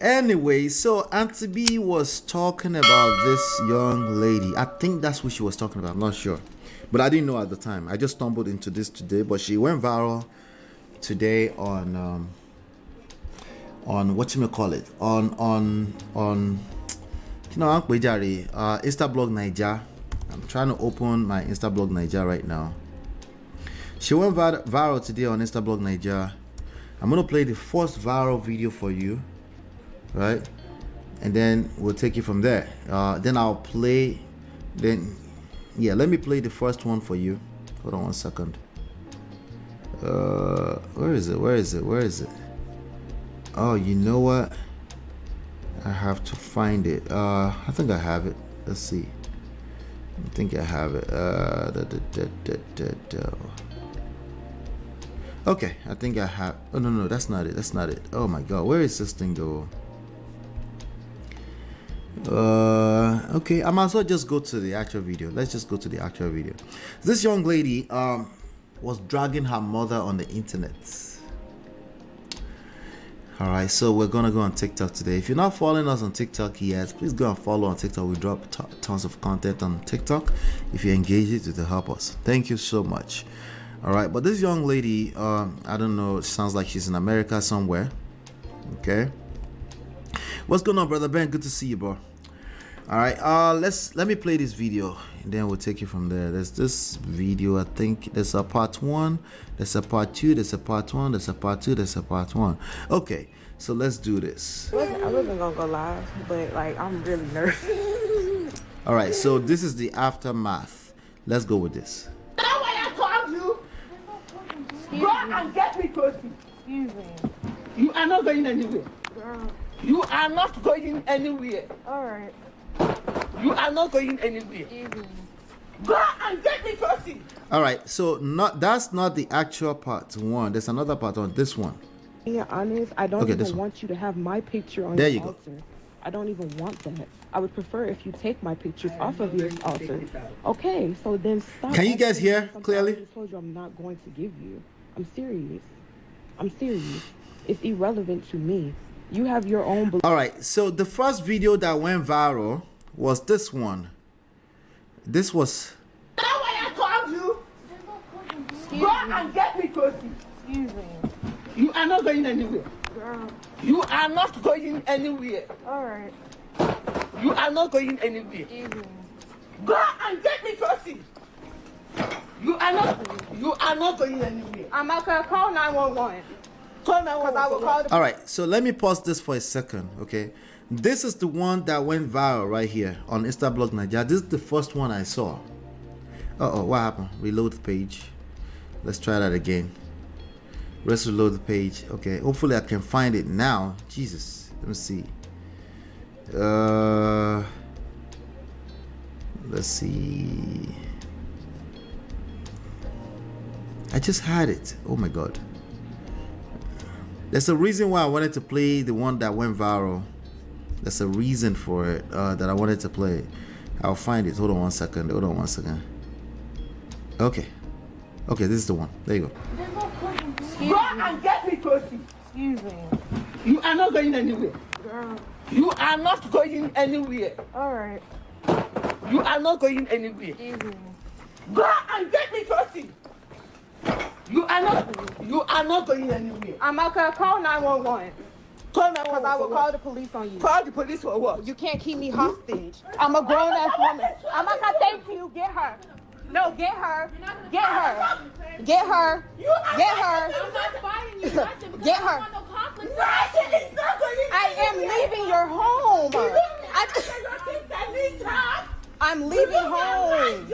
Anyway, so Auntie B was talking about this young lady. I think that's what she was talking about. I'm not sure, but I didn't know at the time. I just stumbled into this today, but she went viral today on what you may call it on Instablog Niger. I'm trying to open my Instablog Niger right now. She went viral today on Instablog Niger. I'm gonna play the first viral video for you, right? And then we'll take it from there. Then I'll play. Let me play the first one for you. Hold on 1 second. Where is it? Oh, you know what? I have to find it. I think I have it. Let's see. I think I have it. Okay, I think I have. Oh no, that's not it. Oh my God, where is this thing though? Okay, I might as well just go to the actual video. Let's just go to the actual video. This young lady was dragging her mother on the internet. All right, so we're gonna go on TikTok today. If you're not following us on TikTok yet, please go and follow on TikTok. We drop tons of content on TikTok. If you engage it will help us. Thank you so much. All right, but this young lady, I don't know, it sounds like she's in America somewhere. Okay, what's going on, brother Ben? Good to see you, bro. All right, let me play this video and then we'll take it from there. There's this video. I think there's a part 1, there's a part 2, there's a part 1, there's a part 2, there's a part 1. Okay, so let's do this. I wasn't gonna go live, but like I'm really nervous. All right, so this is the aftermath. Let's go with this. That's why I called you. Go and get me pussy. Excuse me. You are not going anywhere. Girl. You are not going anywhere. Alright. You are not going anywhere. Excuse me. Go and get me pussy. All right, so that's not the actual part 1. There's another part on this one. Being honest, I don't even want you to have my picture on your altar. I don't even want that. I would prefer if you take my pictures off of your altar. Okay, so then stop. Can you guys hear clearly? I told you I'm not going to give you. I'm serious. It's irrelevant to me. You have your own belief. All right, so the first video that went viral was this one. This was. That's why I called you. Go and get me pussy. Excuse me. You are not going anywhere. Girl. You are not going anywhere. Alright. You are not going anywhere. Excuse me. Go and get me pussy. You are not going anywhere. I'm not gonna call 911. Call 911. Because I will call the. All right, so let me pause this for a second, okay? This is the one that went viral right here on Instablog Niger. This is the first one I saw. What happened? Reload the page. Let's try that again. Let's reload the page. Okay, hopefully I can find it now. Jesus, let me see. Let's see. I just had it. Oh my God. There's a reason why I wanted to play the one that went viral. There's a reason for it that I wanted to play. I'll find it. Hold on 1 second. Okay, this is the one. There you go. Go and get me pussy. Excuse me. You are not going anywhere. Girl. You are not going anywhere. Alright. You are not going anywhere. Excuse me. Go and get me pussy. You are not going anywhere. I'm not gonna call 911. Call Because 911. I will call the police on you. Call the police for what? You can't keep me hostage. I'm a grown ass woman. I'm not gonna thank you. Get her. No, get her. Get her. Get her. Get her. I'm not fighting you, nothing, because Get I her. don't want no conflict. Nothing is not going I am leaving your home. I'm leaving home.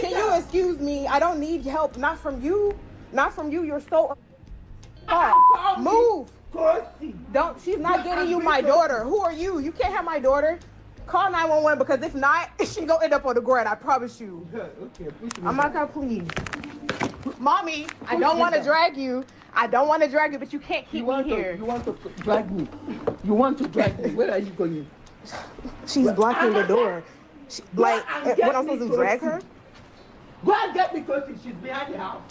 Can you excuse me? I don't need help. Not from you. Not from you. You're so. Move. Don't. She's not getting you my daughter. Who are you? You can't have my daughter. Call 911 because if not, she gonna end up on the ground. I promise you. Okay, I'm not gonna please. Mommy, I don't want to drag you. I don't want to drag you, but you can't keep me here. You want to drag me? You want to drag me? Where are you going? She's blocking the door. Like, what I'm supposed to drag her? Go and get me coffee. She's behind the house.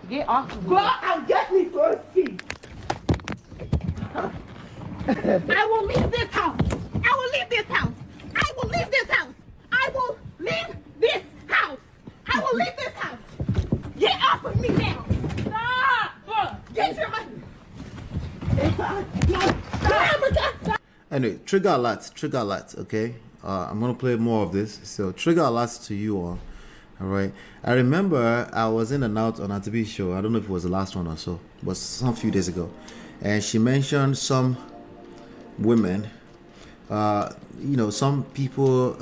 Get off of me. Go and get me coffee. I will leave this house. I will leave this house. I will leave this house. I will leave this house. I will leave this house. Get off of me now. Stop. Get your money. Stop. Anyway, trigger alert, okay? I'm gonna play more of this. So trigger alerts to you all. All right. I remember I was in and out on a TV show. I don't know if it was the last one or so. It was some few days ago, and she mentioned some women. Some people.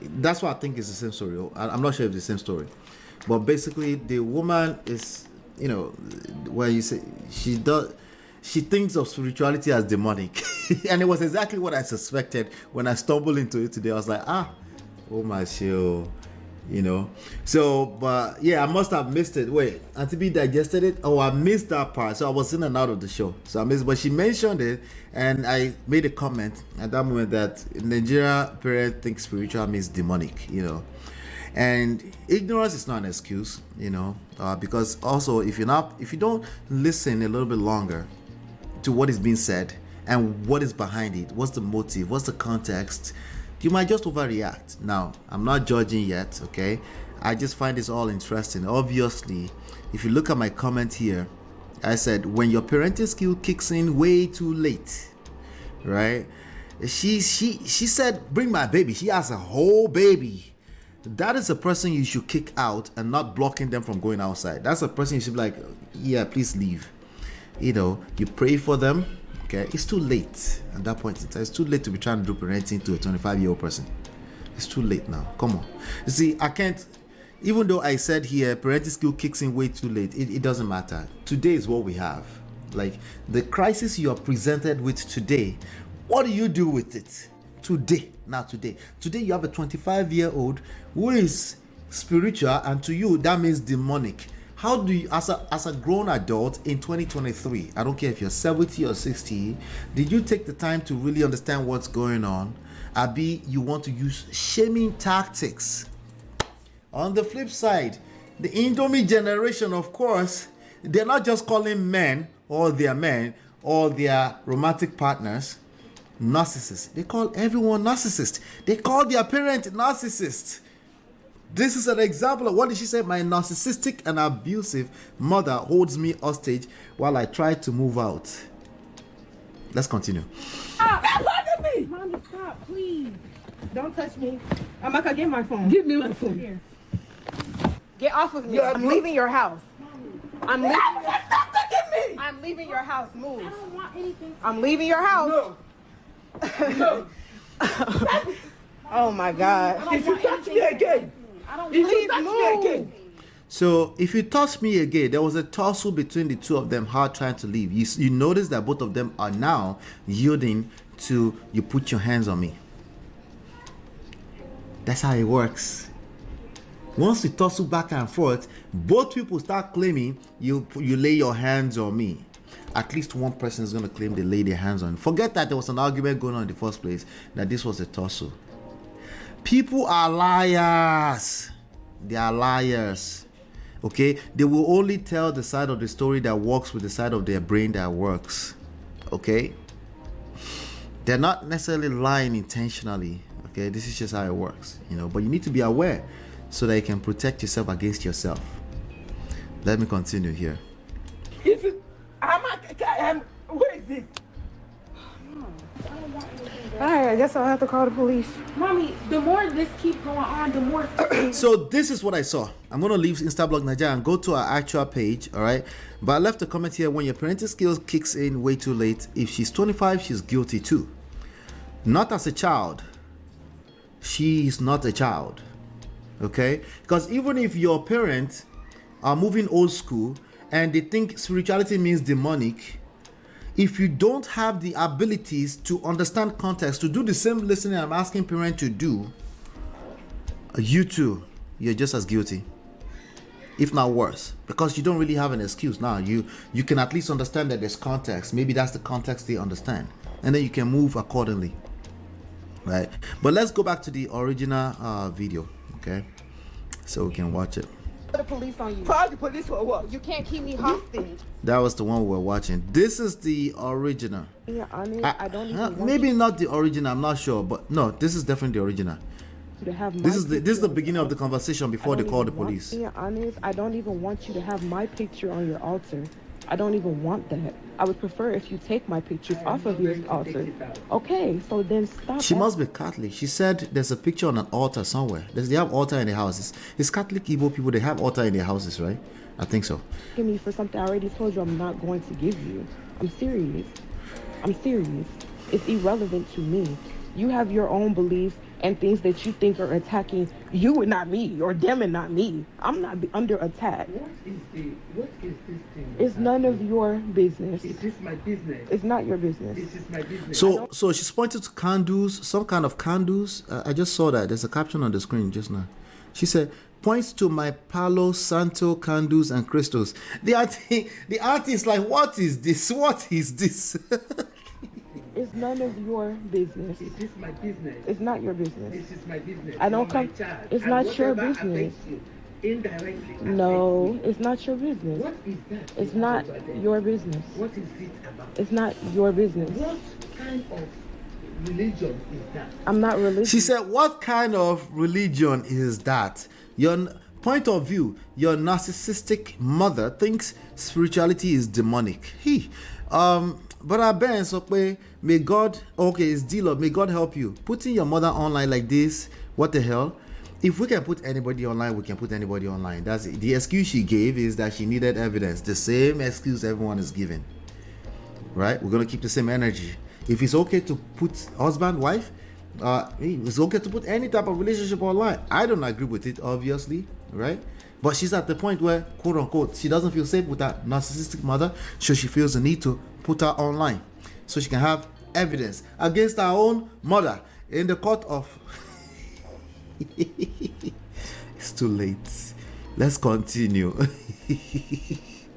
That's what I think is the same story. I'm not sure if it's the same story, but basically the woman is, where you say she thinks of spirituality as demonic. And it was exactly what I suspected when I stumbled into it today. I was like, oh my show, So, but yeah, I must have missed it. Wait, Auntie B digested it? Oh, I missed that part. So I was in and out of the show. So I missed, but she mentioned it, and I made a comment at that moment that in Nigeria, parents think spiritual means demonic, And ignorance is not an excuse, because also if you don't listen a little bit longer to what is being said and what is behind it, what's the motive, what's the context, you might just overreact. Now, I'm not judging yet, okay? I just find this all interesting. Obviously, if you look at my comment here, I said when your parenting skill kicks in way too late, right? She said, bring my baby. She has a whole baby. That is a person you should kick out and not blocking them from going outside. That's a person you should be like, yeah, please leave. You pray for them. Okay, it's too late at that point in time. It's too late to be trying to do parenting to a 25-year-old person. It's too late now. Come on. You see, I can't, even though I said here parenting skill kicks in way too late, it doesn't matter. Today is what we have. Like the crisis you are presented with today, what do you do with it? Today you have a 25-year-old who is spiritual, and to you that means demonic. How do you, as a grown adult in 2023, I don't care if you're 70 or 60, did you take the time to really understand what's going on? Abi, you want to use shaming tactics. On the flip side, the Indomie generation, of course, they're not just calling men or their romantic partners narcissists. They call everyone narcissist. They call their parent narcissist. This is an example of what did she say? My narcissistic and abusive mother holds me hostage while I try to move out. Let's continue. Stop touching me! Mommy, stop, please. Don't touch me. I'm not gonna get my phone. Give me my phone. Here. Get off of me. I'm leaving your house. I'm leaving. Stop touching me! I'm leaving your house. Move. I don't want anything. I'm leaving your house. No. No. Oh my God. If you touch me again. If you touch me again. So if you touch me again, there was a tussle between the two of them, hard trying to leave. You notice that both of them are now yielding to you put your hands on me. That's how it works. Once you tussle back and forth, both people start claiming you lay your hands on me. At least one person is going to claim they lay their hands on. Forget that there was an argument going on in the first place, that this was a tussle. People are liars. They are liars. Okay? They will only tell the side of the story that works with the side of their brain that works. Okay? They're not necessarily lying intentionally. Okay? This is just how it works. But you need to be aware so that you can protect yourself against yourself. Let me continue here. Where is this? Alright, I guess I'll have to call the police. Mommy, the more this keeps going on, the more... So this is what I saw. I'm going to leave Instablog Nigeria and go to our actual page, all right? But I left a comment here. When your parenting skills kicks in way too late, if she's 25, she's guilty too. Not as a child. She is not a child, okay? Because even if your parents are moving old school and they think spirituality means demonic, if you don't have the abilities to understand context, to do the same listening I'm asking parents to do, you too, you're just as guilty, if not worse, because you don't really have an excuse. Now you can at least understand that there's context. Maybe that's the context they understand, and then you can move accordingly, right? But let's go back to the original video, okay, so we can watch it. The police on you. Call the police for what? You can't keep me hostage. That was the one we were watching. This is the original. You're honest. I don't even want maybe not the original. I'm not sure, but no, this is definitely the original. to have This is the beginning of the conversation before they call the police. Being honest, I don't even want you to have my picture on your altar. I don't even want that. I would prefer if you take my pictures off of your altar. Okay, so then stop. She must be Catholic. She said there's a picture on an altar somewhere. They have altar in their houses. It's Catholic Igbo people. They have altar in their houses, right? I think so. Give me for something I already told you I'm not going to give you. I'm serious. I'm serious. It's irrelevant to me. You have your own beliefs and things that you think are attacking you and not me, or them and not me. I'm not under attack. What is this thing? It's none of your business. Is this my business? It's not your business. This is my business. So she's pointed to candles, some kind of candles. I just saw that. There's a caption on the screen just now. She said, points to my Palo Santo candles and crystals. The artist like, what is this? What is this? It's none of your business. Is this my business? It's not your business. This is my business. I don't come. It's not your business. Indirectly. No, it's not your business. What is that? It's not your business. What is it about? It's not your business. What kind of religion is that? I'm not religious. She said, what kind of religion is that? Your point of view, your narcissistic mother thinks spirituality is demonic. But I Ben so may God, okay, it's D-Lord, may God help you. Putting your mother online like this, what the hell? If we can put anybody online, we can put anybody online. That's it. The excuse she gave is that she needed evidence. The same excuse everyone is giving. Right? We're going to keep the same energy. If it's okay to put husband, wife, it's okay to put any type of relationship online. I don't agree with it, obviously, right? But she's at the point where, quote unquote, she doesn't feel safe with that narcissistic mother, so she feels the need to put her online so she can have evidence against her own mother in the court of. It's too late. Let's continue.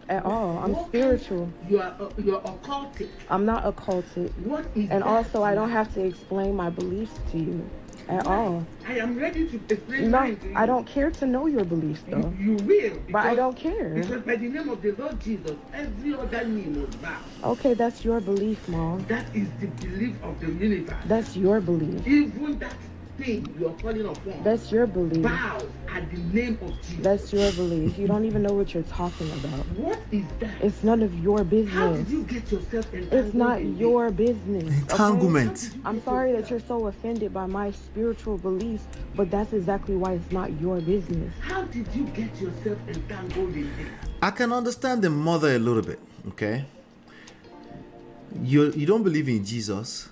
At all. I'm spiritual. You're occultic. I'm not occultic. What is and that? also, I don't have to explain my beliefs to you at all. I am ready to explain No, mine to you. I don't care to know your beliefs, though. You will. But I don't care. Because by the name of the Lord Jesus, every other name was bow. Okay, that's your belief, Mom. That is the belief of the universe. That's your belief. Even that thing you are calling upon. That's your belief. Bow at the name of Jesus. That's your belief. You don't even know what you're talking about. What is that? It's none of your How business. did you get yourself entangled? It's not your business. Okay? Entanglement. I'm sorry that you're so offended by my spiritual beliefs, but that's exactly why it's not your business. How did you get yourself entangled in this? I can understand the mother a little bit, okay? You don't believe in Jesus.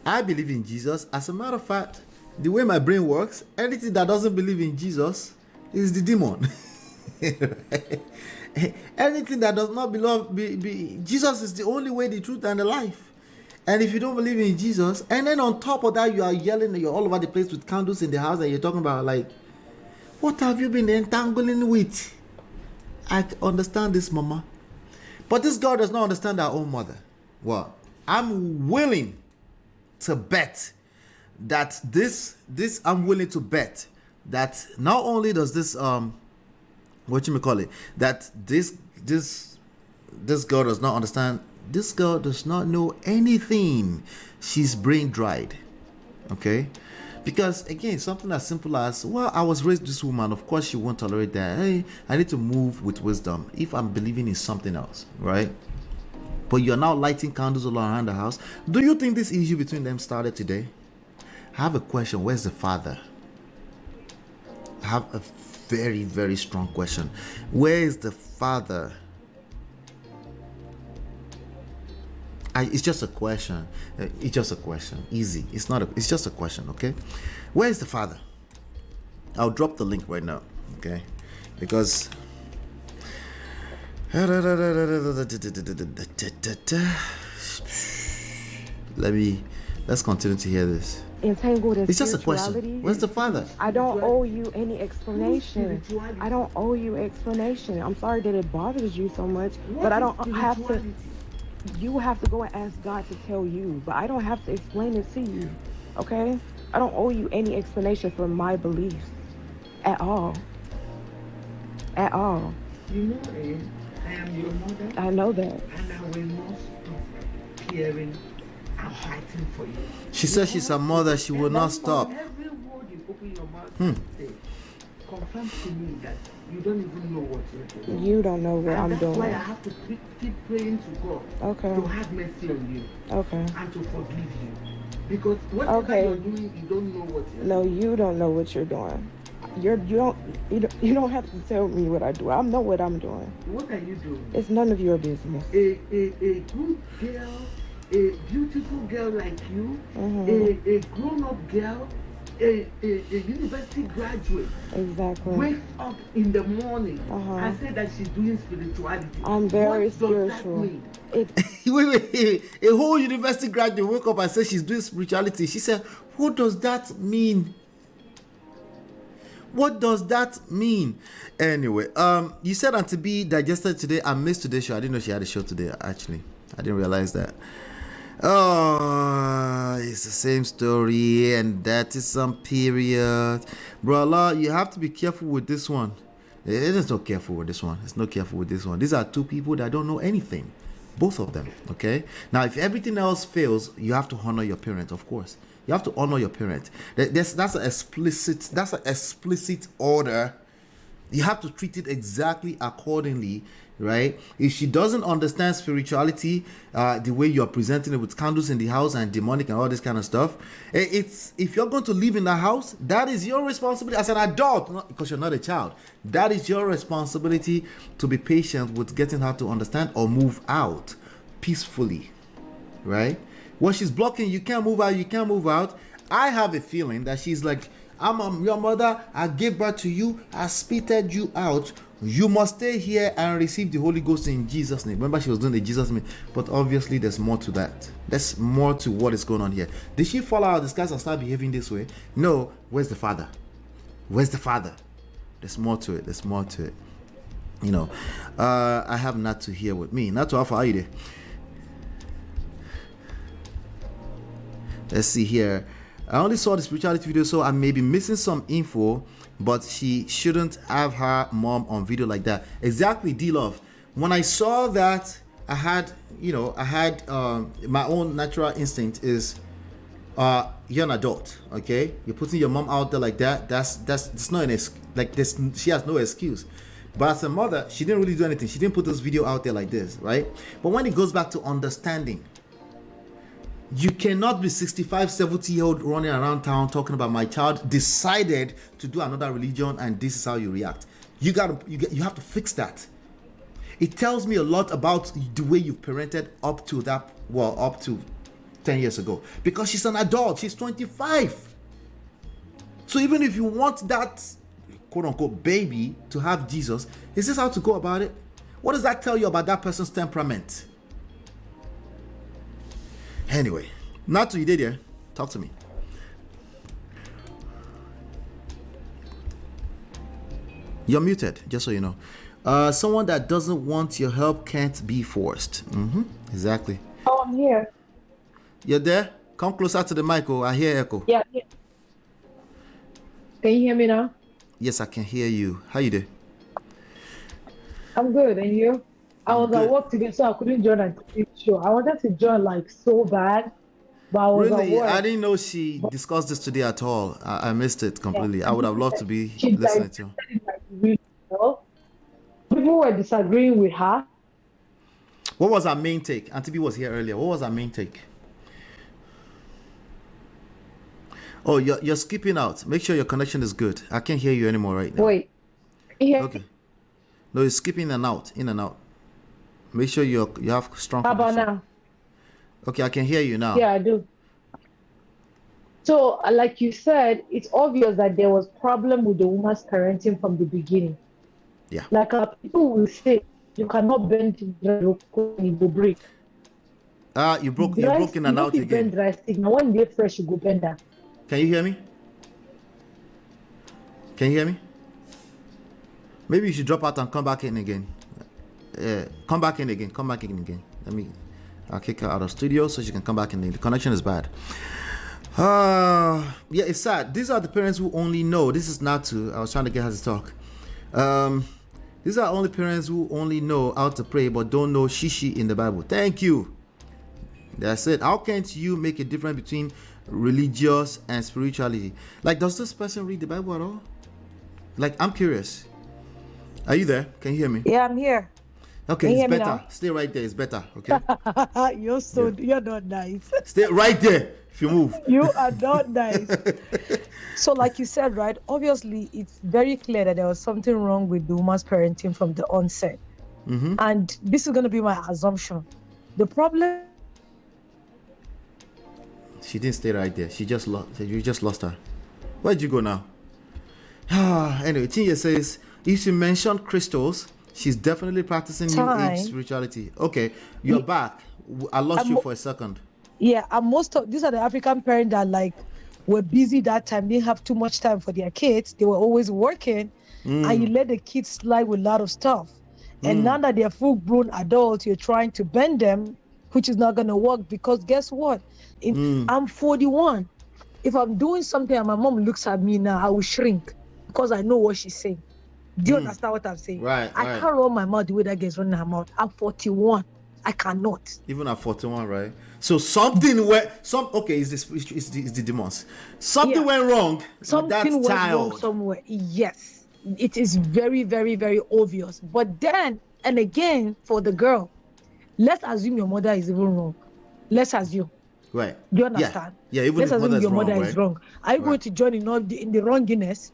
I believe in Jesus. As a matter of fact, the way my brain works, anything that doesn't believe in Jesus is the demon. Anything that does not belong, Jesus is the only way, the truth, and the life. And if you don't believe in Jesus, and then on top of that, you are yelling, you're all over the place with candles in the house, and you're talking about, like, what have you been entangling with? I understand this, Mama. But this girl does not understand her own mother. Well, I'm willing to bet that I'm willing to bet that not only does this what you may call it, that this girl does not understand, this girl does not know anything. She's brain dried. Okay? Because again, something as simple as, well, I was raised this woman, of course she won't tolerate that. Hey, I need to move with wisdom if I'm believing in something else, right? But you're now lighting candles all around the house. Do you think this issue between them started today? I have a question. Where's the father? I have a very, very strong question. Where is the father? It's just a question. It's just a question. Easy. It's just a question, okay? Where is the father? I'll drop the link right now, okay? Because let's continue to hear this. Entangled in It's just a question. Where's the father? I don't owe you any explanation. I don't owe you explanation. I'm sorry that it bothers you so much, but I don't have to. You have to go and ask God to tell you, but I don't have to explain it to you, okay? I don't owe you any explanation for my beliefs at all. at all. You know, I am your mother, I know that. and I will not stop caring and fighting for you. She says she's a mother. She will not stop. Every word you open your mouth and say confirms to me that you don't even know what you're doing. You don't know what And I'm that's doing. why I have to keep praying to God Okay. to have mercy on you Okay. and to forgive you. Because whatever Okay. you're doing, you don't know what you're No, doing. you don't know what you're doing. You don't have to tell me what I do. I know what I'm doing. What are you doing? It's none of your business. A good girl, a beautiful girl like you, a grown-up girl, a university graduate Exactly. wakes up in the morning Uh-huh. and say that she's doing spirituality. I'm very What does that spiritual. mean? Wait. A whole university graduate woke up and said she's doing spirituality. She said, what does that mean? What does that mean? Anyway, you said Auntie B digested today. I missed today's show. I didn't know she had a show today, actually. I didn't realize that. Oh, it's the same story, and that is some period. Bro, Allah, you have to be careful with this one. It is not careful with this one. It's not careful with this one. These are two people that don't know anything. Both of them, okay? Now, if everything else fails, you have to honor your parent, of course. You have to honor your parent. That's an explicit order. You have to treat it exactly accordingly, right? If she doesn't understand spirituality, the way you're presenting it with candles in the house and demonic and all this kind of stuff, if you're going to live in the house, that is your responsibility as an adult, not because you're not a child. That is your responsibility to be patient with getting her to understand or move out peacefully, right? When she's blocking, you can't move out. I have a feeling that she's like, I'm your mother, I gave birth to you, I spitted you out. You must stay here and receive the Holy Ghost in Jesus' name. Remember, she was doing the Jesus name, but obviously there's more to that. There's more to what is going on here. Did she fall out of the skies and start behaving this way? No. Where's the father? Where's the father? There's more to it. There's more to it. You know, I have Natu here with me. Natu, how far are you there? Let's see here. I only saw the spirituality video, so I may be missing some info, but she shouldn't have her mom on video like that. Exactly, D-Love. When I saw that, I had my own natural instinct is, you're an adult, okay? You're putting your mom out there like that. That's not this. She has no excuse. But as a mother, she didn't really do anything. She didn't put this video out there like this, right? But when it goes back to understanding, you cannot be 65, 70-year-old running around town talking about my child decided to do another religion and this is how you react. You have to fix that. It tells me a lot about the way you've parented up to 10 years ago. Because she's an adult, she's 25. So even if you want that quote-unquote baby to have Jesus, is this how to go about it? What does that tell you about that person's temperament? Anyway, Natu, you did here. Talk to me. You're muted, just so you know. Someone that doesn't want your help can't be forced. Exactly. Oh, I'm here. You're there? Come closer to the mic. Oh, I hear echo. Yeah. Can you hear me now? Yes, I can hear you. How you doing? I'm good. And you? I was at work today, so I couldn't join a show. I wanted to join like so bad, but I was Really? at work. I didn't know she discussed this today at all. I missed it completely. Yeah. I would have loved to be She listening to. dissected it, like, really well. People were disagreeing with her. What was our main take? Auntie B was here earlier. What was our main take? Oh, you're skipping out. Make sure your connection is good. I can't hear you anymore right now. Wait. Yeah. Okay. No, it's skipping in and out. Make sure you have strong How about connection. now? Okay, I can hear you now. Yeah, I do. So, like you said, it's obvious that there was problem with the woman's parenting from the beginning. Yeah. Like people will say, you cannot bend dry rope when it will break. You broke in and out Bend again. dry stick. Now when they fresh, you go bend that. Can you hear me? Can you hear me? Maybe you should drop out and come back in again. Come back in again. I'll kick her out of studio so she can come back in. The connection is bad. Yeah, it's sad. These are the parents who only know. This is Natu. I was trying to get her to talk. These are only parents who only know how to pray but don't know shishi in the Bible. Thank you. That's it. How can't you make a difference between religious and spirituality? Like, does this person read the Bible at all? Like, I'm curious. Are you there? Can you hear me? Yeah, I'm here. Okay, it's better. Stay right there. It's better. Okay. You're not nice. Stay right there. If you move. You are not nice. So, like you said, right? Obviously, it's very clear that there was something wrong with the woman's parenting from the onset. And this is going to be my assumption. The problem. She didn't stay right there. She just lost. You just lost her. Where'd you go now? Anyway, Tinya says if she mentioned crystals, she's definitely practicing New Age spirituality. Okay, you're back. I lost you for a second. Yeah, and most of these are the African parents that like were busy that time. Didn't have too much time for their kids. They were always working, and you let the kids slide with a lot of stuff. And now that they're full-grown adults, you're trying to bend them, which is not going to work because guess what? I'm 41. If I'm doing something and my mom looks at me now, I will shrink because I know what she's saying. Do you understand what I'm saying? Right. I can't run my mouth the way that girl's running her mouth. I'm 41. I cannot. Even at 41, right? So something went. Is the demons? Something went wrong. Something went wrong somewhere. Yes, it is very, very, very obvious. But then and again, for the girl, let's assume your mother is even wrong. Let's assume. Right. Do you understand? Yeah. Even let's if assume your mother wrong, is wrong. Are you going to join in the wronginess?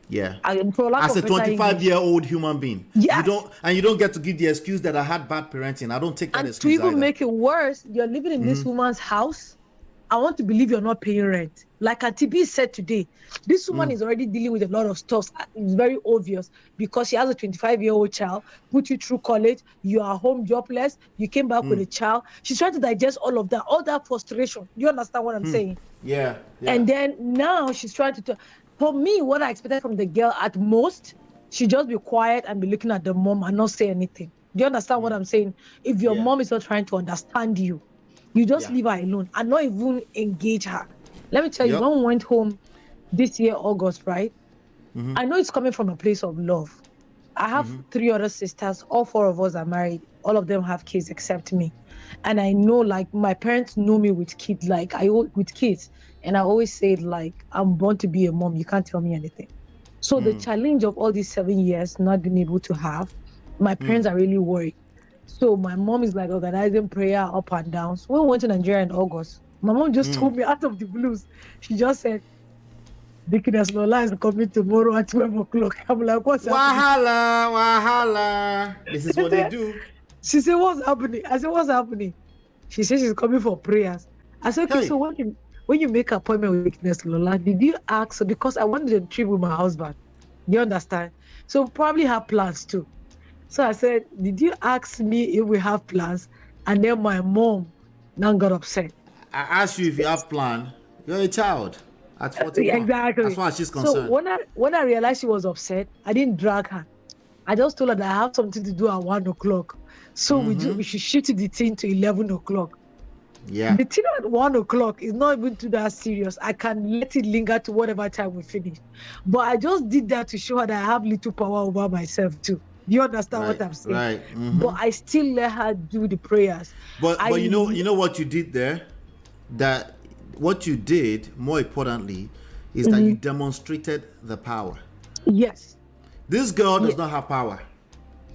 Yeah. As a 25-year-old human being. Yes. You don't get to give the excuse that I had bad parenting. I don't take that excuse. And to even make it worse, you're living in this woman's house. I want to believe you're not paying rent. Like Auntie B said today, this woman is already dealing with a lot of stuff. It's very obvious because she has a 25-year-old child, put you through college, you are home jobless, you came back with a child. She's trying to digest all of that, all that frustration. You understand what I'm saying? Yeah. And then now she's trying to for me, what I expected from the girl at most, she'd just be quiet and be looking at the mom and not say anything. Do you understand what I'm saying? If your mom is not trying to understand you, you just leave her alone and not even engage her. Let me tell you, when we went home this year, August, right? I know it's coming from a place of love. I have 3 other sisters. All 4 of us are married. All of them have kids except me. And I know, like, my parents know me with kids. And I always said, like, I'm born to be a mom. You can't tell me anything. So the challenge of all these 7 years not being able to have, my parents are really worried. So my mom is like organizing prayer up and down. So when we went to Nigeria in August, my mom just told me out of the blues. She just said, Deaconess Lola is coming tomorrow at 12 o'clock. I'm like, what's happening? Wahala. This is what they do. She said, what's happening? I said, what's happening? She said she's coming for prayers. I said, okay, so when you make an appointment with Deaconess Lola, did you ask her? Because I wanted a trip with my husband. You understand? So probably have plans too. So I said, did you ask me if we have plans? And then my mom now got upset. I asked you if you have plan. You're a child at 41. Exactly. As far as she's concerned. So when I realized she was upset, I didn't drag her. I just told her that I have something to do at 1 o'clock. So we should shift the thing to 11 o'clock. Yeah. The thing at 1 o'clock is not even too that serious. I can let it linger to whatever time we finish. But I just did that to show her that I have little power over myself too. Do you understand what I'm saying? Right. But I still let her do the prayers. But you know what you did there? That what you did, more importantly, is that you demonstrated the power. Yes. This girl does not have power.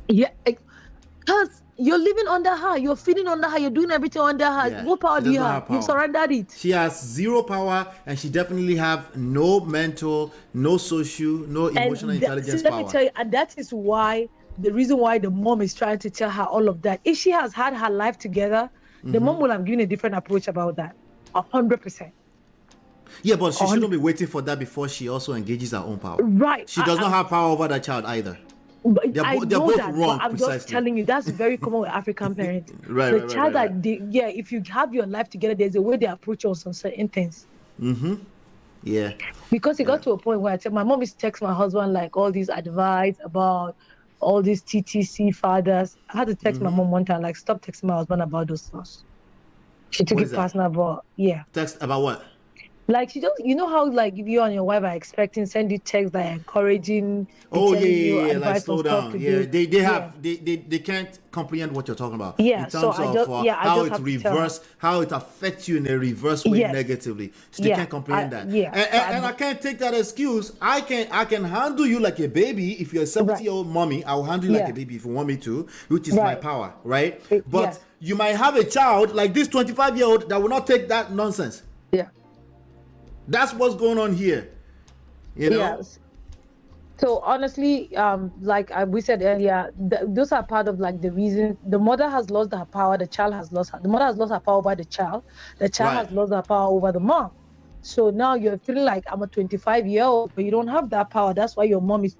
Yeah. Because you're living under her, you're feeding under her, you're doing everything under her. Yeah, what power do you have? You've surrendered it. She has 0 power, and she definitely have no mental, no social, no emotional intelligence power. Let me tell you, and that is why the reason why the mom is trying to tell her all of that. If she has had her life together, the mom will have given a different approach about that. 100%. Yeah, but she shouldn't be waiting for that before she also engages her own power. Right. She does not have power over that child either. I know both that, wrong, but I'm precisely. just telling you, that's very common with African parents. Right. If you have your life together, there's a way they approach you on some certain things. Yeah. Because it got to a point where I said, my mom used to text my husband like all these advice about all these TTC fathers. I had to text my mom one time, like, stop texting my husband about those stuff. She took it personal, but yeah. Text about what? Like she just, you know how like if you and your wife are expecting, send you texts that are encouraging, be Oh telling you like advice on slow stuff down. to Yeah, do. they Yeah, have they can't comprehend what you're talking about in yeah. So terms of I how just it have to tell her. reverse, how it affects you in a reverse way Yes, negatively. So they yeah, can't comprehend that, yeah. and, So and I can't take that excuse. I can handle you like a baby. If you're a right, 70-year-old mommy, I will handle you like a yeah, baby if you want me to, which is my right. power, right? Yes, But you might have a child like this 25-year-old that will not take that nonsense. yeah, That's what's going on here, you know. yes. So honestly, like we said earlier, those are part of like the reason the mother has lost her power, the child has lost her. The mother has lost her power over the child Right. has lost her power over the mom. So now you're feeling like I'm a 25-year-old, but you don't have that power. That's why your mom is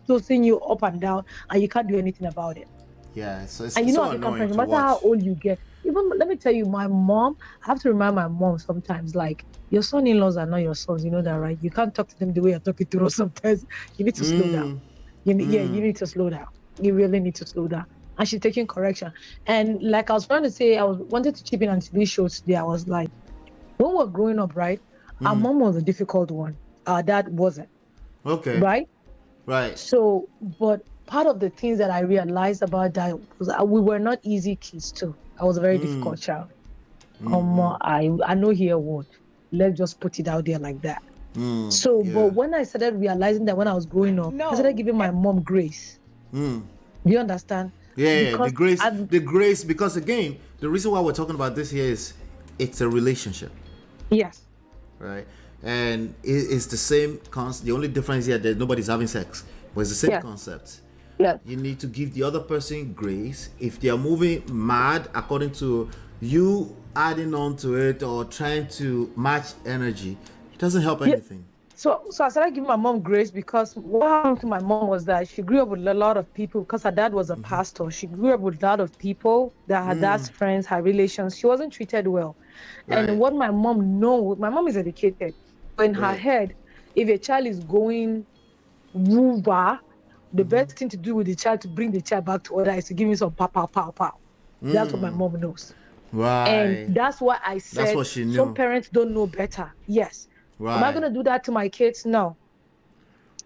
tossing you up and down, and you can't do anything about it. Yeah, so And it's you know, so as a annoying parent, no to matter how watch. old you get, even let me tell you, my mom, I have to remind my mom sometimes, like, your son-in-laws are not your sons, you know that, right? You can't talk to them the way you're talking to us sometimes. You need to slow down. Yeah, you need to slow down. You really need to slow down. And she's taking correction. And like I was trying to say, I wanted to chip in on today's show today. I was like, when we're growing up, right? Our mom was a difficult one. Our dad wasn't, Okay. right? Right. So, but part of the things that I realized about that was we were not easy kids too. I was a very difficult child. I know here word. Let's just put it out there like that. So, Yeah. but when I started realizing that when I was growing up, I started giving my mom grace. Do you understand? Yeah, Because the grace, because again, the reason why we're talking about this here is it's a relationship, yes, right? And it's the same concept. The only difference here that nobody's having sex, but it's the same yes, concept. yes, You need to give the other person grace. If they are moving mad according to you, adding on to it or trying to match energy, it doesn't help anything. So I started giving my mom grace because what happened to my mom was that she grew up with a lot of people because her dad was a pastor. She grew up with a lot of people that her dad's friends, her relations. She wasn't treated well. Right. And what my mom is educated. But in her Right. head, if a child is going woover, the best thing to do with the child to bring the child back to order is to give him some pow, pow, pow, pow. That's what my mom knows. And Right. that's why I said That's what she knew. some parents don't know better. Yes. Right. Am I going to do that to my kids? No.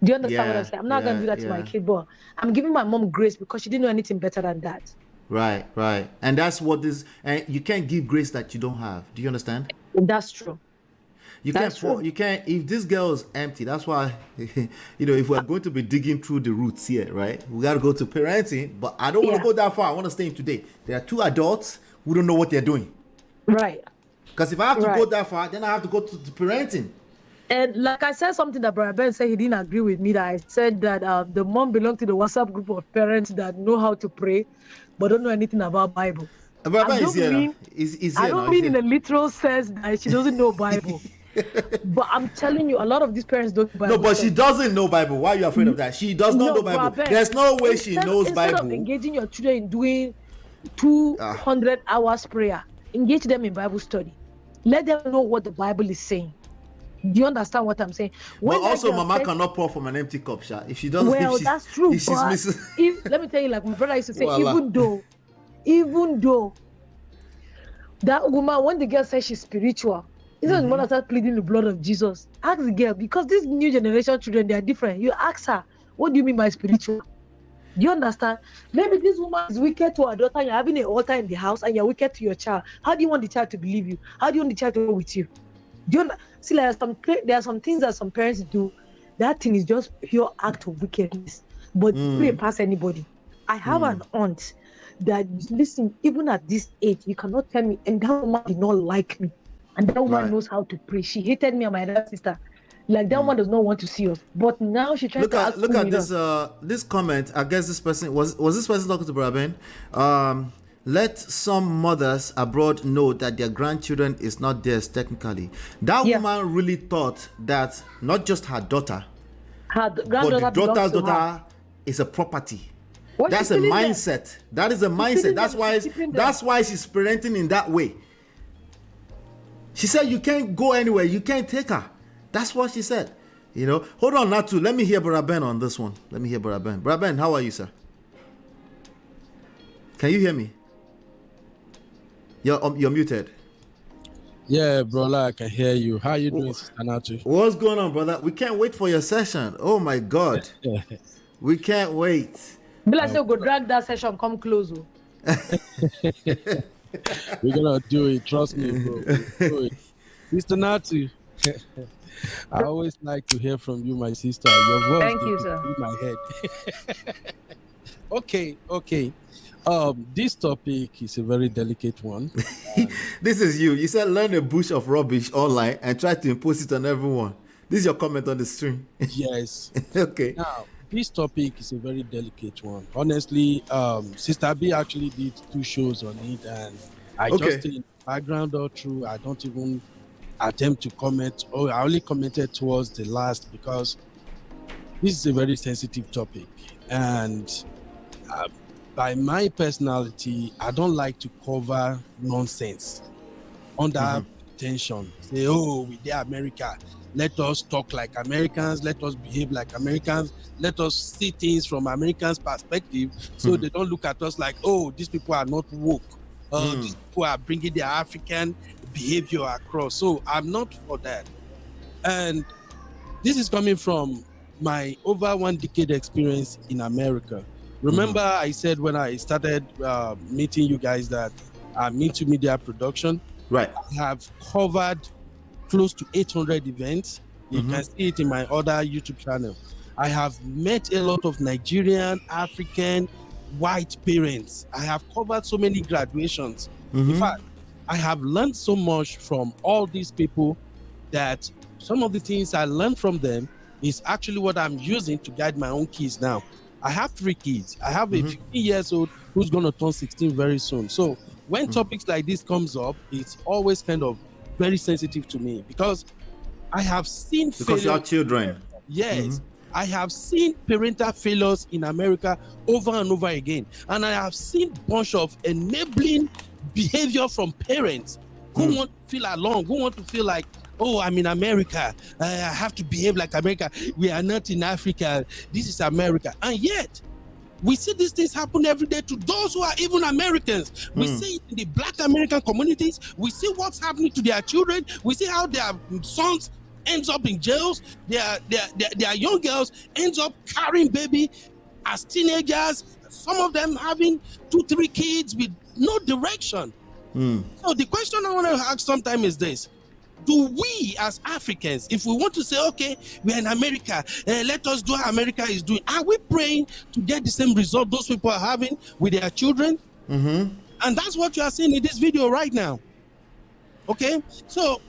Do you understand what I'm Yeah, saying? I'm not going to do that to my kid, but I'm giving my mom grace because she didn't know anything better than that. Right, right. And that's what this, and you can't give grace that you don't have. Do you understand? That's true. You That's can't, true. you can't, if this girl is empty, that's why, if we're going to be digging through the roots here, right? We got to go to parenting, but I don't want to go that far. I want to stay in today. There are two adults who don't know what they're doing. Right. Because if I have to go that far, then I have to go to the parenting. And like I said something that Brother Ben said, he didn't agree with me, that I said that the mom belonged to the WhatsApp group of parents that know how to pray, but don't know anything about Bible. Brother Ben is here now. He's here I don't now. mean in a literal sense that she doesn't know Bible. But I'm telling you, a lot of these parents don't know Bible. No, but she doesn't know Bible. Why are you afraid of that? She does not know Bible. Ben, There's no way she knows Bible. Instead of engaging your children in doing 200 hours prayer, engage them in Bible study. Let them know what the Bible is saying. Do you understand what I'm saying? But also, Mama cannot pour from an empty cup, Sha. If she doesn't, well, that's true. If she's missing... let me tell you, like my brother used to say, even though that woman, when the girl says she's spiritual, instead of the mother starts pleading the blood of Jesus, ask the girl, because this new generation children, they are different. You ask her, what do you mean by spiritual? Do you understand? Maybe this woman is wicked to her daughter, you're having an altar in the house, and you're wicked to your child. How do you want the child to believe you? How do you want the child to go with you? Do you see, there are some things that some parents do. That thing is just pure act of wickedness, but pray past anybody. I have an aunt that, listen, even at this age, you cannot tell me, and that woman did not like me, and that woman knows how to pray. She hated me and my other sister. Like that one does not want to see us, but now she tries to look at this this comment. I guess this person was this person talking to Brother Ben. Let some mothers abroad know that their grandchildren is not theirs technically. That woman really thought that not just her daughter, but the daughter's daughter is a property. That's a mindset. That is a mindset. That's why she's parenting in that way. She said you can't go anywhere. You can't take her. That's what she said. Hold on, Natu. Let me hear Brother Ben on this one. Let me hear Brother Ben. Brother Ben, how are you, sir? Can you hear me? You're muted. Yeah, brother, I can hear you. How you doing, Sister Natu? What's going on, brother? We can't wait for your session. Oh my God. We can't wait. Be like, say, go drag that session, come close. Oh. We're gonna do it. Trust me, bro. We'll do it. Sister Natu, I always like to hear from you, my sister. Your voice Thank you, goes sir. through my head. Okay. This topic is a very delicate one. This is you. You said learn a bush of rubbish online and try to impose it on everyone. This is your comment on the stream. Yes. Okay. Now, this topic is a very delicate one. Honestly, Sister B actually did 2 shows on it, and I just stay in the background all through. I don't even attempt to comment. I only commented towards the last because this is a very sensitive topic, and by my personality, I don't like to cover nonsense under tension. Say, oh, we did America. Let us talk like Americans. Let us behave like Americans. Let us see things from Americans' perspective, so they don't look at us like, oh, these people are not woke. These people are bringing their African behavior across. So I'm not for that. And this is coming from my over 1 decade experience in America. Remember, I said when I started meeting you guys that I'm into media production. Right. I have covered close to 800 events. You can see it in my other YouTube channel. I have met a lot of Nigerian, African, white parents. I have covered so many graduations. In fact, I have learned so much from all these people that some of the things I learned from them is actually what I'm using to guide my own kids now. I have 3 kids. I have a 15 years old who's going to turn 16 very soon. So when topics like this comes up, it's always kind of very sensitive to me because I have seen because you are children. Yes. I have seen parental failures in America over and over again. And I have seen a bunch of enabling behavior from parents who want to feel along, who want to feel like, oh, I'm in America. I have to behave like America. We are not in Africa. This is America. And yet, we see these things happen every day to those who are even Americans. We see it in the Black American communities. We see what's happening to their children. We see how their sons ends up in jails. Their young girls ends up carrying baby as teenagers. Some of them having 2-3 kids with no direction. So the question I want to ask sometime is this. Do we as Africans, if we want to say, okay, we're in America, let us do what America is doing, are we praying to get the same result those people are having with their children? And that's what you are seeing in this video right now. Okay? So,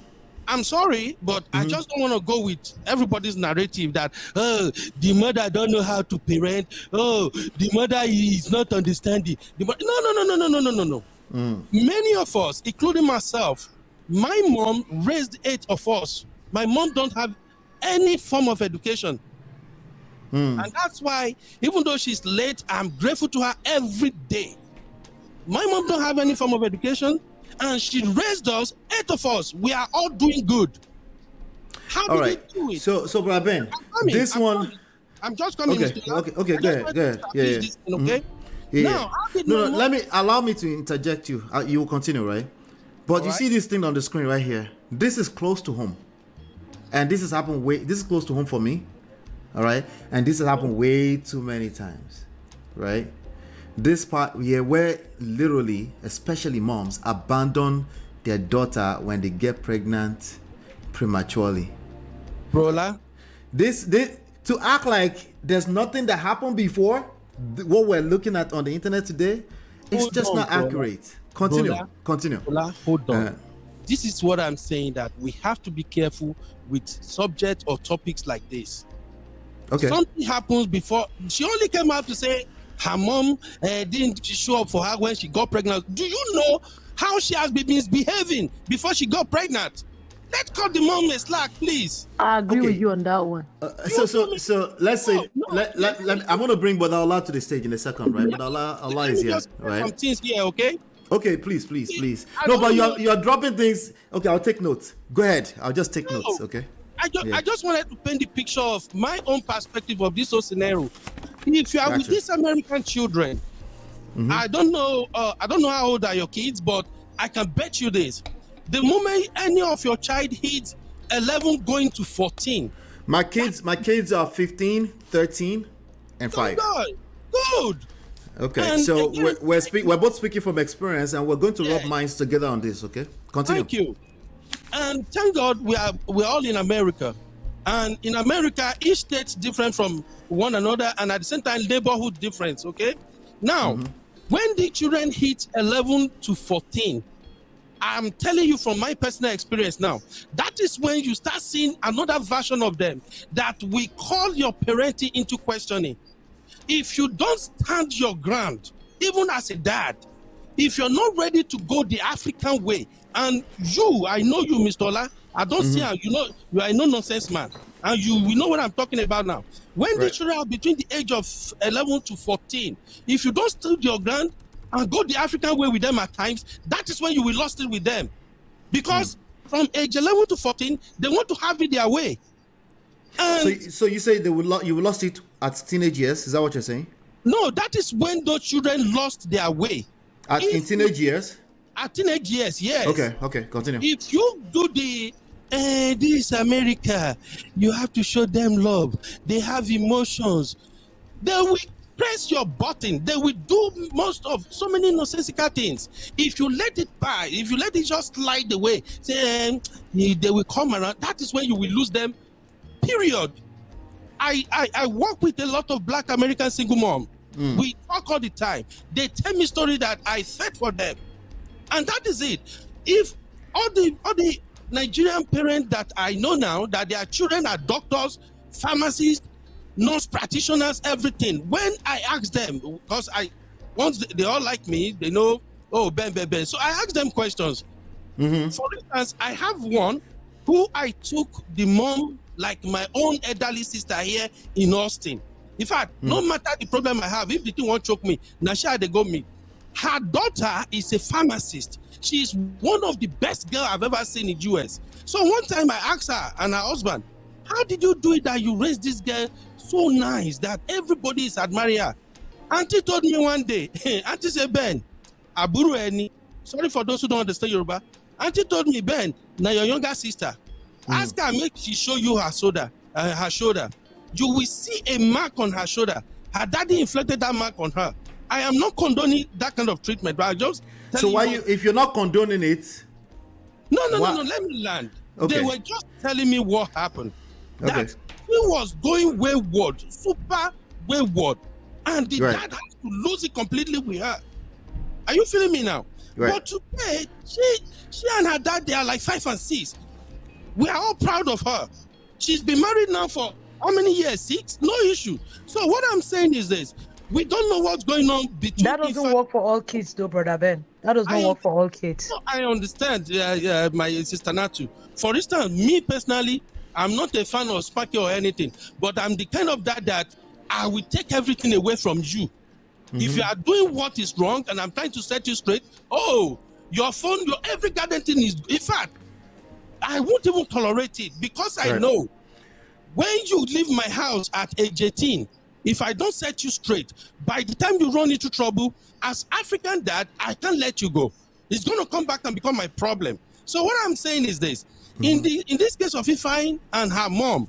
I'm sorry, but I just don't want to go with everybody's narrative that, oh, the mother don't know how to parent. Oh, the mother is not understanding. No. Many of us, including myself, my mom raised 8 of us. My mom don't have any form of education. And that's why, even though she's late, I'm grateful to her every day. My mom don't have any form of education, and she raised us, 8 of us. We are all doing good. How do we do it? So Brother Ben, I'm just coming. Okay, go ahead. Yeah. Now, allow me to interject you. You will continue, right? But you see this thing on the screen right here. This is close to home, and this has happened this is close to home for me. All right, and this has happened way too many times, right? This part here where literally, especially moms, abandon their daughter when they get pregnant prematurely. Brola, this to act like there's nothing that happened before what we're looking at on the internet today, it's just not accurate. Continue. Brola, hold on. This is what I'm saying, that we have to be careful with subjects or topics like this. Okay. Something happens before. She only came out to say her mom didn't show up for her when she got pregnant. Do you know how she has been misbehaving before she got pregnant? Let's cut the mom a slack, please. I agree with you on that one. So let's say I'm going to bring Brother Allah to the stage in a second, right? But Allah is here, right? Some things here, okay? Okay, please. No, but you're dropping things. Okay, I'll take notes. Go ahead. I'll just take notes, okay? I just wanted to paint the picture of my own perspective of this whole scenario. If you are with these American children, I don't know how old are your kids, but I can bet you this. The moment any of your child hits 11 going to 14, My kids are 15, 13, and 5. Good. Okay, And so again, we're both speaking from experience, and we're going to rub minds together on this. Okay, continue. Thank you. And thank God we're all in America. And in America, each state's different from one another, and at the same time, neighborhood difference. Okay. Now, when the children hit 11 to 14, I'm telling you from my personal experience now, that is when you start seeing another version of them that we call your parenting into questioning. If you don't stand your ground, even as a dad, if you're not ready to go the African way, and I know you, Mr. Ola, I don't see how, you are a no-nonsense man, and we know what I'm talking about now. When the children are between the age of 11 to 14, if you don't stand your ground and go the African way with them at times, that is when you will lost it with them. Because from age 11 to 14, they want to have it their way. And so you say you will lost it at teenage years? Is that what you're saying? No, that is when those children lost their way. In teenage years? At teenage years, yes. Okay, continue. If you do this America, you have to show them love. They have emotions. They will press your button. They will do most of so many nonsensical things. If you let it by, if you let it just slide away, say they will come around. That is when you will lose them. Period. I work with a lot of Black American single mom. We talk all the time. They tell me story that I fed for them, and that is it. If all the Nigerian parents that I know now, that their children are doctors, pharmacists, nurse practitioners, everything. When I ask them, because once they all like me, they know, Ben. So I ask them questions. For instance, I have one who I took the mom like my own elderly sister here in Austin. In fact, no matter the problem I have, if the thing won't choke me, Nasha, they go me. Her daughter is a pharmacist. She is one of the best girls I've ever seen in the US. So one time I asked her and her husband, how did you do it that you raised this girl so nice that everybody is admiring her? Auntie told me one day, Auntie said, Ben, Aburu Eni, sorry for those who don't understand Yoruba. Auntie told me, Ben, now your younger sister, ask her, make she show you her shoulder. You will see a mark on her shoulder. Her daddy inflicted that mark on her. I am not condoning that kind of treatment, but I just so why if you're not condoning it? No, let me land. Okay. They were just telling me what happened. Okay. That he was going wayward, super wayward, and the dad had to lose it completely with her. Are you feeling me now? Right. But today, she and her dad, they are like 5 and 6. We are all proud of her. She's been married now for how many years? 6? No issue. So what I'm saying is this. We don't know what's going on between... That doesn't work for all kids though, Brother Ben. That does not work for all kids. I understand, my sister Natu. For instance, me personally, I'm not a fan of spanking or anything, but I'm the kind of dad that I will take everything away from you. If you are doing what is wrong and I'm trying to set you straight, your phone, your every garden thing is... In fact, I won't even tolerate it because I know when you leave my house at age 18, if I don't set you straight, by the time you run into trouble, as African dad, I can't let you go. It's going to come back and become my problem. So what I'm saying is this. In this case of Ifeanyi and her mom,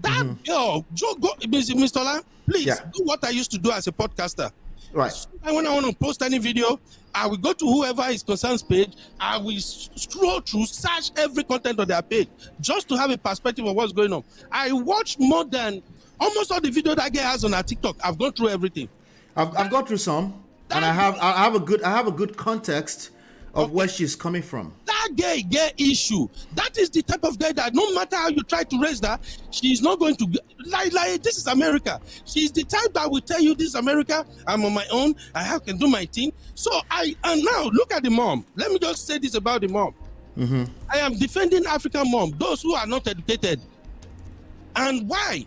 that girl, Mr. Ola, please do what I used to do as a podcaster. Right. And when I want to post any video, I will go to whoever is concerned page. I will scroll through, search every content on their page just to have a perspective of what's going on. I watch more than almost all the video that guy has on her TikTok. I've gone through everything. I've gone through some, and I have a good context of where she's coming from. That guy get issue. That is the type of guy that no matter how you try to raise that, she's not going to like this is America. She's the type that will tell you this is America. I'm on my own. I can do my thing. So and now look at the mom. Let me just say this about the mom. I am defending African mom, those who are not educated. And why?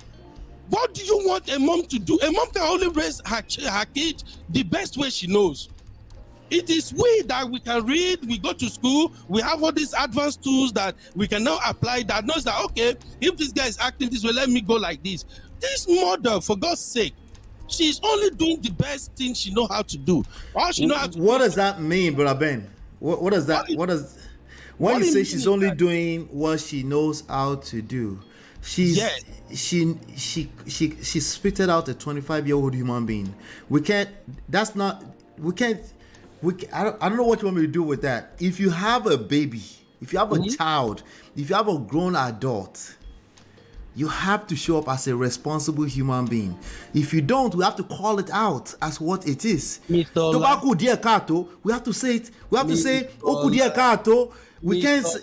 What do you want a mom to do? A mom can only raise her kid the best way she knows. It is we that we can read, we go to school, we have all these advanced tools that we can now apply that knows that, okay, if this guy is acting this way, let me go like this. This mother, for God's sake, she's only doing the best thing she know how to do. All she know how to What does that mean, Brother Ben? What does that When What you do say mean she's is only that- doing what she knows how to do, she's Yes. she spitted out a 25-year-old human being. We can't. That's not. We can't. I don't know what you want me to do with that. If you have a baby, if you have a child, if you have a grown adult, you have to show up as a responsible human being. If you don't, we have to call it out as what it is. Mr. Tobacco dear kato, we have to say it. We have to say oku dear kato. We can't say,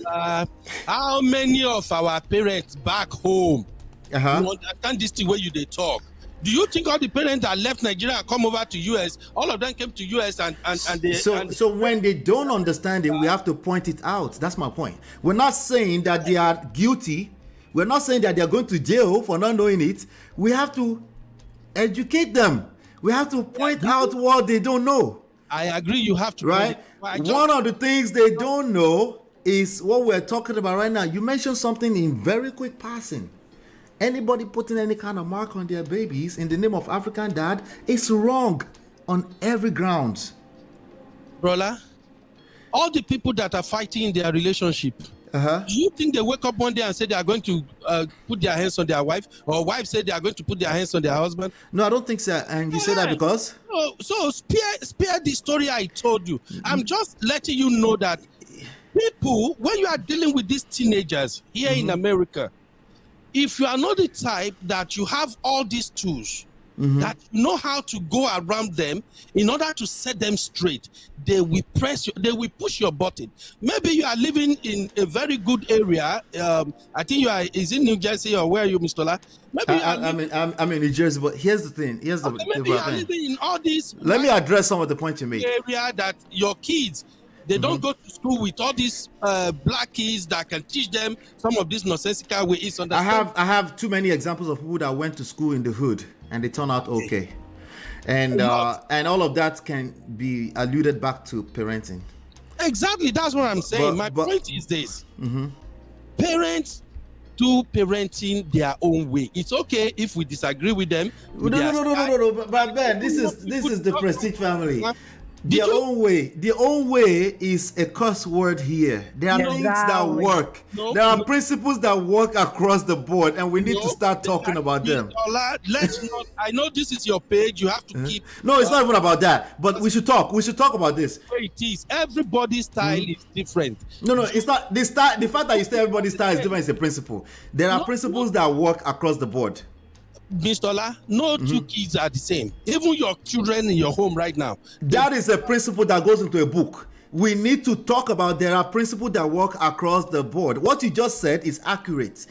how many of our parents back home you uh-huh. understand this thing where you they talk? Do you think all the parents that left Nigeria and come over to US, all of them came to US and they So when they don't understand it, we have to point it out. That's my point. We're not saying that they are guilty. We're not saying that they are going to jail for not knowing it. We have to educate them. We have to point out what they don't know. I agree you have to Right? One of the things they don't know is what we're talking about right now. You mentioned something in very quick passing. Anybody putting any kind of mark on their babies in the name of African dad is wrong on every ground. Brother, all the people that are fighting in their relationship, Uh-huh. do you think they wake up one day and say they are going to put their hands on their wife, or wife say they are going to put their hands on their husband? No, I don't think so. And you say that because? So spare the story I told you. I'm just letting you know that people, when you are dealing with these teenagers here in America, if you are not the type that you have all these tools, that you know how to go around them in order to set them straight, they will they will push your button. Maybe you are living in a very good area. I think is in New Jersey, or where are you, Mr. La? Maybe I'm in New Jersey, but here's the thing. Here's the maybe you are living in all these. Let me address some of the points you made. Area that your kids, they don't go to school with all these black kids that can teach them some of these nonsensical ways. I have too many examples of people that went to school in the hood and they turn out okay. And all of that can be alluded back to parenting. Exactly, that's what I'm saying. My point is this: parents do parenting their own way. It's okay if we disagree with them. No. But Ben, this is the Prestige family. Their own way is a curse word here. There are things that work. There are principles that work across the board, and we need to start talking about them. Let's not. I know this is your page. You have to keep. No, it's not even about that. But we should talk. We should talk about this. It is. Everybody's style is different. No, it's not. The fact that you say everybody's style is different is a principle. There are principles that work across the board. Mr. La, no two kids are the same. Even your children in your home right now. That is a principle that goes into a book. We need to talk about there are principles that work across the board. What you just said is accurate.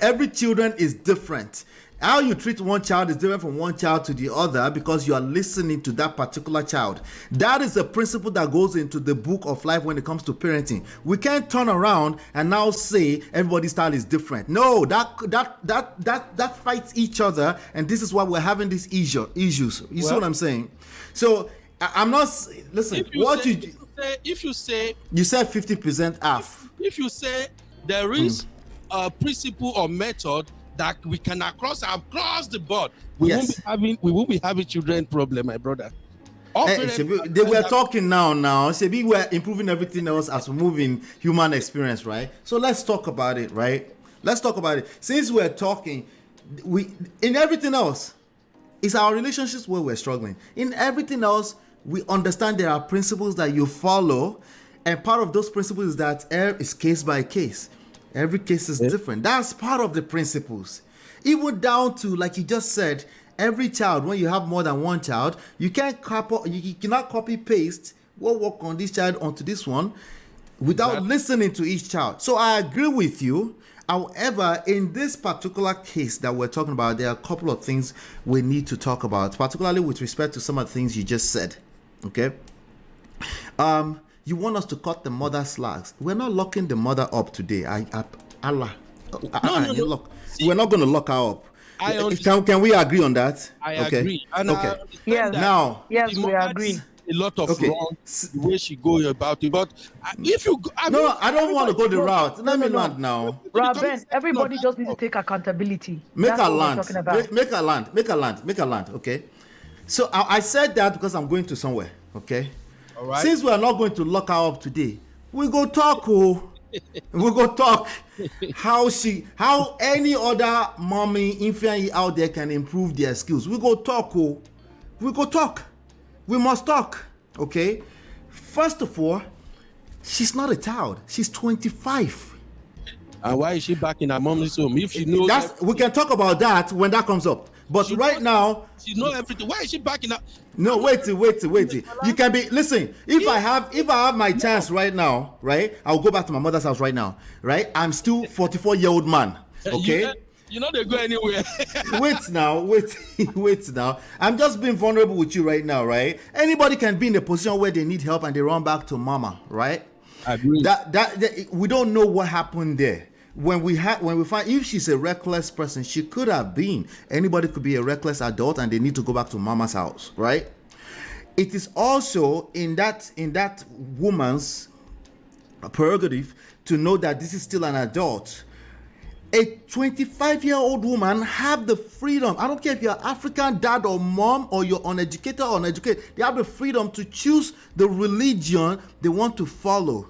Every children is different. How you treat one child is different from one child to the other because you are listening to that particular child. That is a principle that goes into the book of life when it comes to parenting. We can't turn around and now say everybody's style is different. No, that fights each other, and this is why we're having these issues. You see what I'm saying? So I'm not. Listen, if you say you said 50% half. If you say there is a principle or method that we can across the board, we won't be having children problem, my brother. They were talking now. Shebi, we're improving everything else as we move in human experience, right? So let's talk about it, right? Let's talk about it. Since we're talking, in everything else, it's our relationships where we're struggling. In everything else, we understand there are principles that you follow, and part of those principles is that it's case by case. Every case is different. That's part of the principles. Even down to, like you just said, every child, when you have more than one child, you cannot copy paste what work on this child onto this one without listening to each child. So I agree with you. However, in this particular case that we're talking about, there are a couple of things we need to talk about, particularly with respect to some of the things you just said. Okay? You want us to cut the mother slags. We're not locking the mother up today. We're not going to lock her up. Can we agree on that? I agree. And okay. Yes. Now, yes, we agree. A lot of wrong the way she go about it, but if you, I don't want to go the route. Let me land now. Robin, everybody just needs to take accountability. Make a land. Okay. So I said that because I'm going to somewhere. Okay. All right. Since we are not going to lock her up today, we go talk. We go talk how any other mommy Ifeanyi out there can improve their skills. We go talk, oh. We go talk. We must talk. Okay? First of all, she's not a child. She's 25. And why is she back in her mom's home? If she knows We can talk about that when that comes up. But right now, she knows everything. Why is she back in her? no, wait. You can be listen. If I have my chance right now, right? I'll go back to my mother's house right now, right? I'm still 44-year-old man. Okay. You know they go anywhere. wait now. I'm just being vulnerable with you right now, right? Anybody can be in a position where they need help and they run back to mama, right? Agree. That we don't know what happened there. When we find if she's a reckless person, she could have been. Anybody could be a reckless adult and they need to go back to mama's house, right? It is also in that woman's prerogative to know that this is still an adult. A 25-year-old woman have the freedom. I don't care if you're African dad or mom or you're uneducated or uneducated. They have the freedom to choose the religion they want to follow.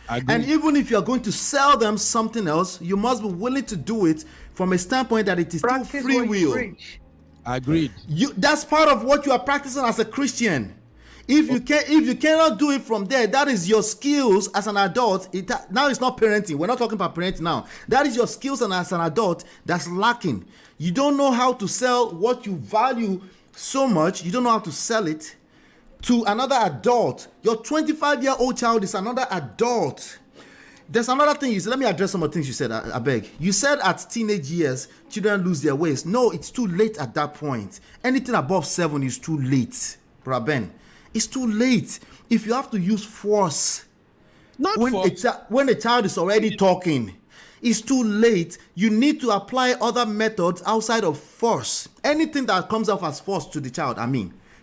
And even if you're going to sell them something else, you must be willing to do it from a standpoint that it is still free will. Agreed. That's part of what you are practicing as a Christian. If you cannot do it from there, that is your skills as an adult. Now it's not parenting. We're not talking about parenting now. That is your skills and as an adult that's lacking. You don't know how to sell what you value so much. You don't know how to sell it to another adult. Your 25-year-old child is another adult. There's another thing you said. Let me address some of the things you said, I beg. You said at teenage years, children lose their ways. No, it's too late at that point. Anything above 7 is too late, Brother Ben. It's too late. If you have to use force, when a child is already talking, it's too late. You need to apply other methods outside of force. Anything that comes off as force to the child,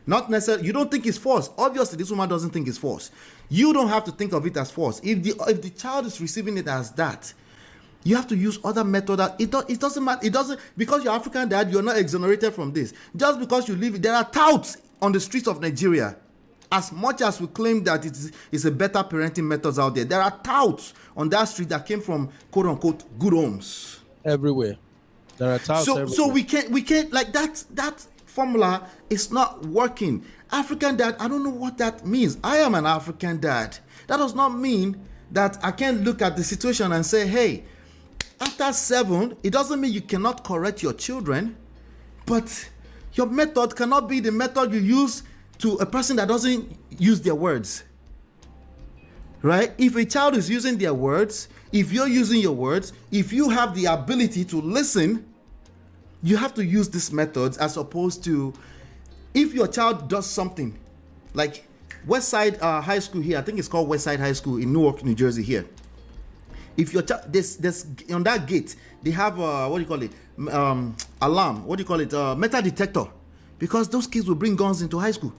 not necessarily, you don't think it's force. Obviously, this woman doesn't think it's force. You don't have to think of it as force. If the child is receiving it as that, you have to use other method. It doesn't matter. It doesn't, because you're African dad, you're not exonerated from this. Just because you live, there are touts on the streets of Nigeria. As much as we claim that it's a better parenting methods out there are touts on that street that came from quote unquote good homes. Everywhere. There are touts everywhere. So we can't like that formula is not working. African dad, I don't know what that means. I am an African dad. That does not mean that I can look at the situation and say, hey, after 7, it doesn't mean you cannot correct your children, but your method cannot be the method you use to a person that doesn't use their words. Right? If a child is using their words, if you're using your words, if you have the ability to listen, you have to use these methods as opposed to if your child does something like Westside High School here, I think it's called Westside High School in Newark, New Jersey here. If your child, there's on that gate, they have alarm, metal detector, because those kids will bring guns into high school.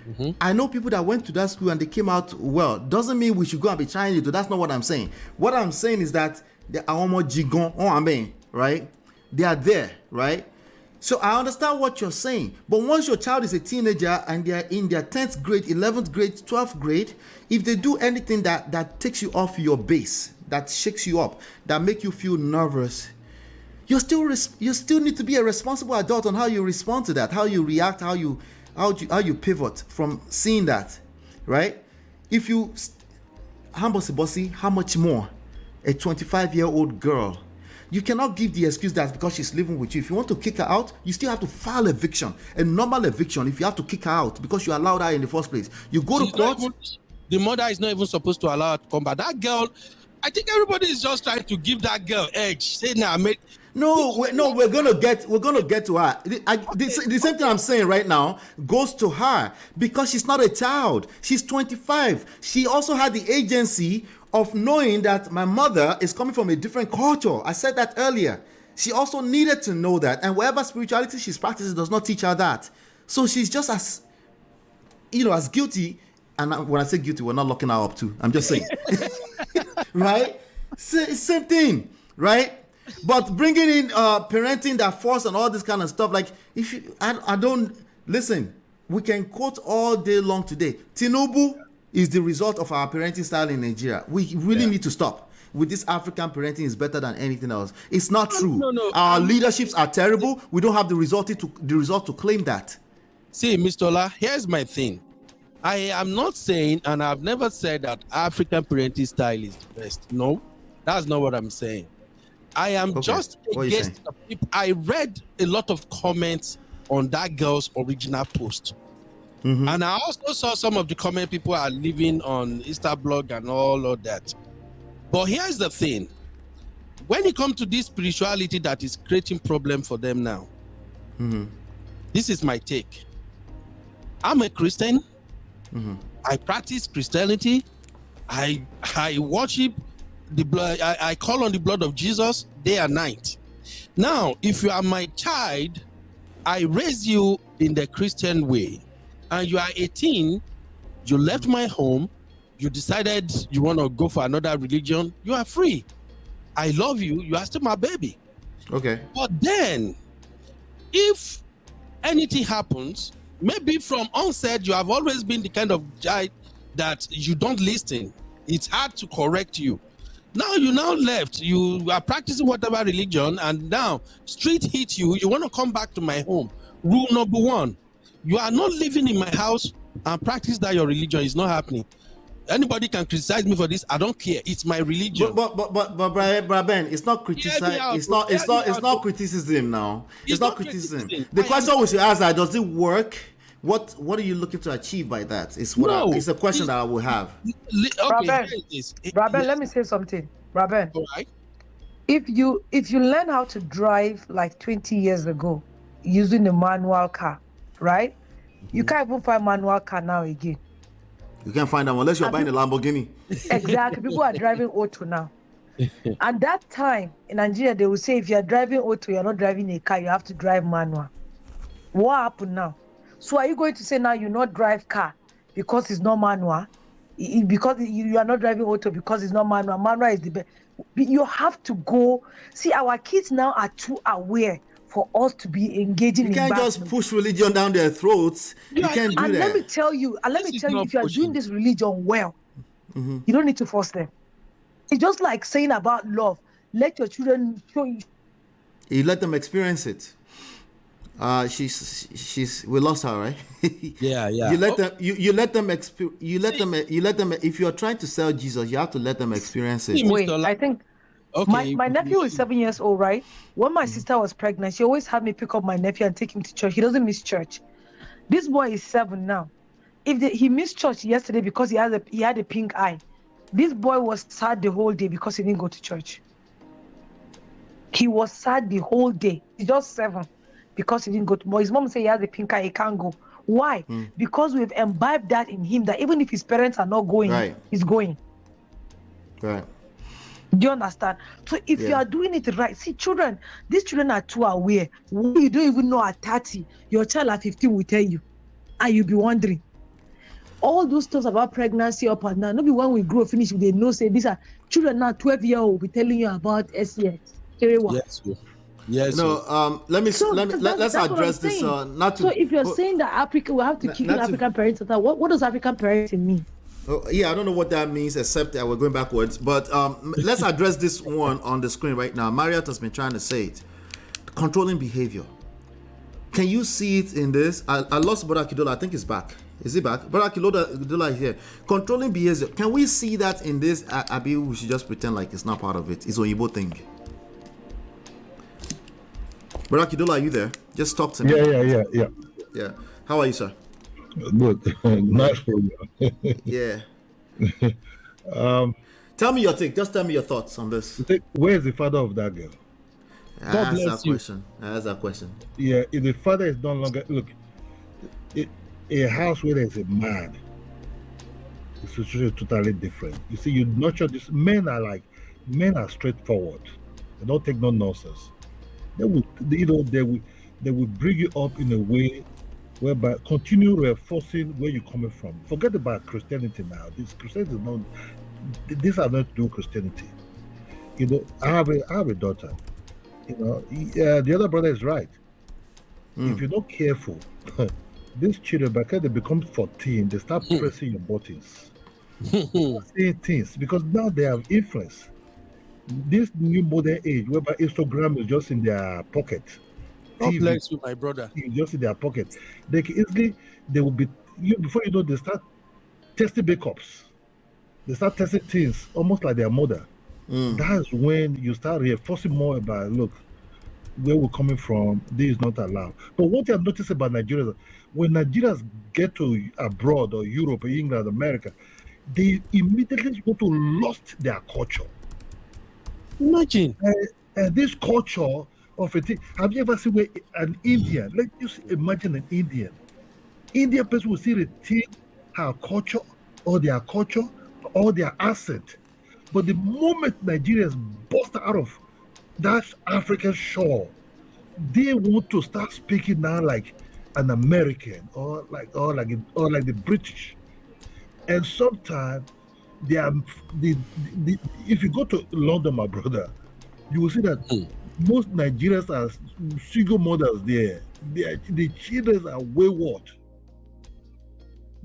Mm-hmm. I know people that went to that school and they came out well. Doesn't mean we should go and be trying to. That's not what I'm saying. What I'm saying is that they are almost jigon, right? They are there, right? So I understand what you're saying. But once your child is a teenager and they are in their 10th grade, 11th grade, 12th grade, if they do anything that takes you off your base, that shakes you up, that make you feel nervous, you still need to be a responsible adult on how you respond to that, how you react, how you pivot from seeing that, right? If you humble bossy, how much more a 25-year-old girl? You cannot give the excuse that because she's living with you. If you want to kick her out, you still have to file eviction, a normal eviction. If you have to kick her out because you allowed her in the first place, you go to court. The mother is not even supposed to allow her to come back. That girl, I think everybody is just trying to give that girl edge. Say now, mate. We're gonna get to her. The same thing I'm saying right now goes to her because she's not a child. She's 25. She also had the agency of knowing that my mother is coming from a different culture. I said that earlier. She also needed to know that, and whatever spirituality she's practicing does not teach her that. So she's just as guilty. And when I say guilty, we're not locking her up too. I'm just saying, right? Same thing, right? But bringing in parenting that force and all this kind of stuff, like I don't listen. We can quote all day long today. Tinubu is the result of our parenting style in Nigeria. We really need to stop. with this African parenting is better than anything else. It's not true. No. Our leaderships are terrible. We don't have the result to claim that. See, Mr. Ola, here's my thing. I am not saying, and I've never said that African parenting style is the best. No, that's not what I'm saying. I am just against the people. I read a lot of comments on that girl's original post. And I also saw some of the comment people are leaving on Instablog and all of that. But here's the thing. When it comes to this spirituality that is creating problem for them now, this is my take. I'm a Christian. I practice Christianity. I worship the blood. I call on the blood of Jesus day and night. Now, if you are my child, I raise you in the Christian way, and you are 18, you left my home, you decided you want to go for another religion, you are free. I love you, you are still my baby. Okay. But then, if anything happens, maybe from onset, you have always been the kind of child that you don't listen. It's hard to correct you. Now you left, you are practicing whatever religion, and now street hit you, you want to come back to my home. Rule number 1, you are not living in my house and practice that your religion is not happening. Anybody can criticize me for this. I don't care. It's my religion. But Ben, it's not criticism. It's not criticism now. It's not criticism. The question we should ask is, does it work? What are you looking to achieve by that? It's a question that I will have. Braben, let me say something. Braben, all right. If you learn how to drive like 20 years ago using a manual car, right? You can't even find manual car now again. You can't find them unless you're buying a Lamborghini. Exactly. People are driving auto now. At that time in Nigeria, they will say if you're driving auto, you're not driving a car, you have to drive manual. What happened now? So are you going to say now you not drive car because it's not manual? Because you are not driving auto because it's not manual. Manual is the best. You have to go. See, our kids now are too aware for us to be engaging in. You can't just push religion down their throats. You can't do that. Let me tell you, if you are doing this religion well, you don't need to force them. It's just like saying about love. Let your children show you. You let them experience it. We lost her, right? Yeah. You let them if you're trying to sell Jesus, you have to let them experience it. Wait, I think my nephew is 7 years old, right? When my sister was pregnant, she always had me pick up my nephew and take him to church. He doesn't miss church. This boy is 7 now. He missed church yesterday because he had a pink eye. This boy was sad the whole day because he didn't go to church. He was sad the whole day. He's just 7 because he didn't go to. But his mom said he has a pink eye, he can't go. Why? Because we've imbibed that in him, that even if his parents are not going, he's going. Right. Do you understand? So if you are doing it right, see, these children are too aware. You don't even know at 30, your child at 15 will tell you, and you'll be wondering. All those stuff about pregnancy up and down, not be when we grow finish, they know, say these are children now 12-year-old will be telling you about SEX. Yes. No, let's address this. So if you're saying that Africa, we have to keep in African parenting, what does African parenting mean? I don't know what that means, except that we're going backwards. But let's address this one on the screen right now. Marriott has been trying to say it. Controlling behavior. Can you see it in this? I lost Brother Kidola. I think he's back. Is he back? Brother Kidola is here. Controlling behavior. Can we see that in this? Abi, we should just pretend like it's not part of it. It's Oyibo thing. Brother Kidola, are you there? Just talk to me. Yeah. How are you, sir? Good. Nice program. Yeah. Tell me your take. Just tell me your thoughts on this. Where is the father of that girl? That's that question. Yeah, if the father is no longer, look, a house where there's a man, the situation is totally different. You see, you nurture this. Men are straightforward. They don't take no nonsense. They will bring you up in a way whereby continue reinforcing where you're coming from. Forget about Christianity now. Christianity is not. These are not doing Christianity. You know, I have a daughter. You know, the other brother is right. If you're not careful, these children, by the time they become 14, they start pressing your buttons, saying things because now they have influence. This new modern age, whereby Instagram is just in their pocket, God TV bless you, my brother. is just in their pocket. They can easily, they will be, before you know, they start testing backups. They start testing things almost like their mother. That's when you start reinforcing more about, look, where we're coming from, this is not allowed. But what I've noticed about Nigerians, when Nigerians get to abroad or Europe or England, America, they immediately go to lost their culture. Imagine. And this culture of a thing, have you ever seen where an Indian, let's just imagine an Indian person will see retain her culture or their accent. But the moment Nigerians bust out of that African shore, they want to start speaking now like an American or like the British. And sometimes they are if you go to London, my brother, you will see that most Nigerians are single mothers there. The children are wayward.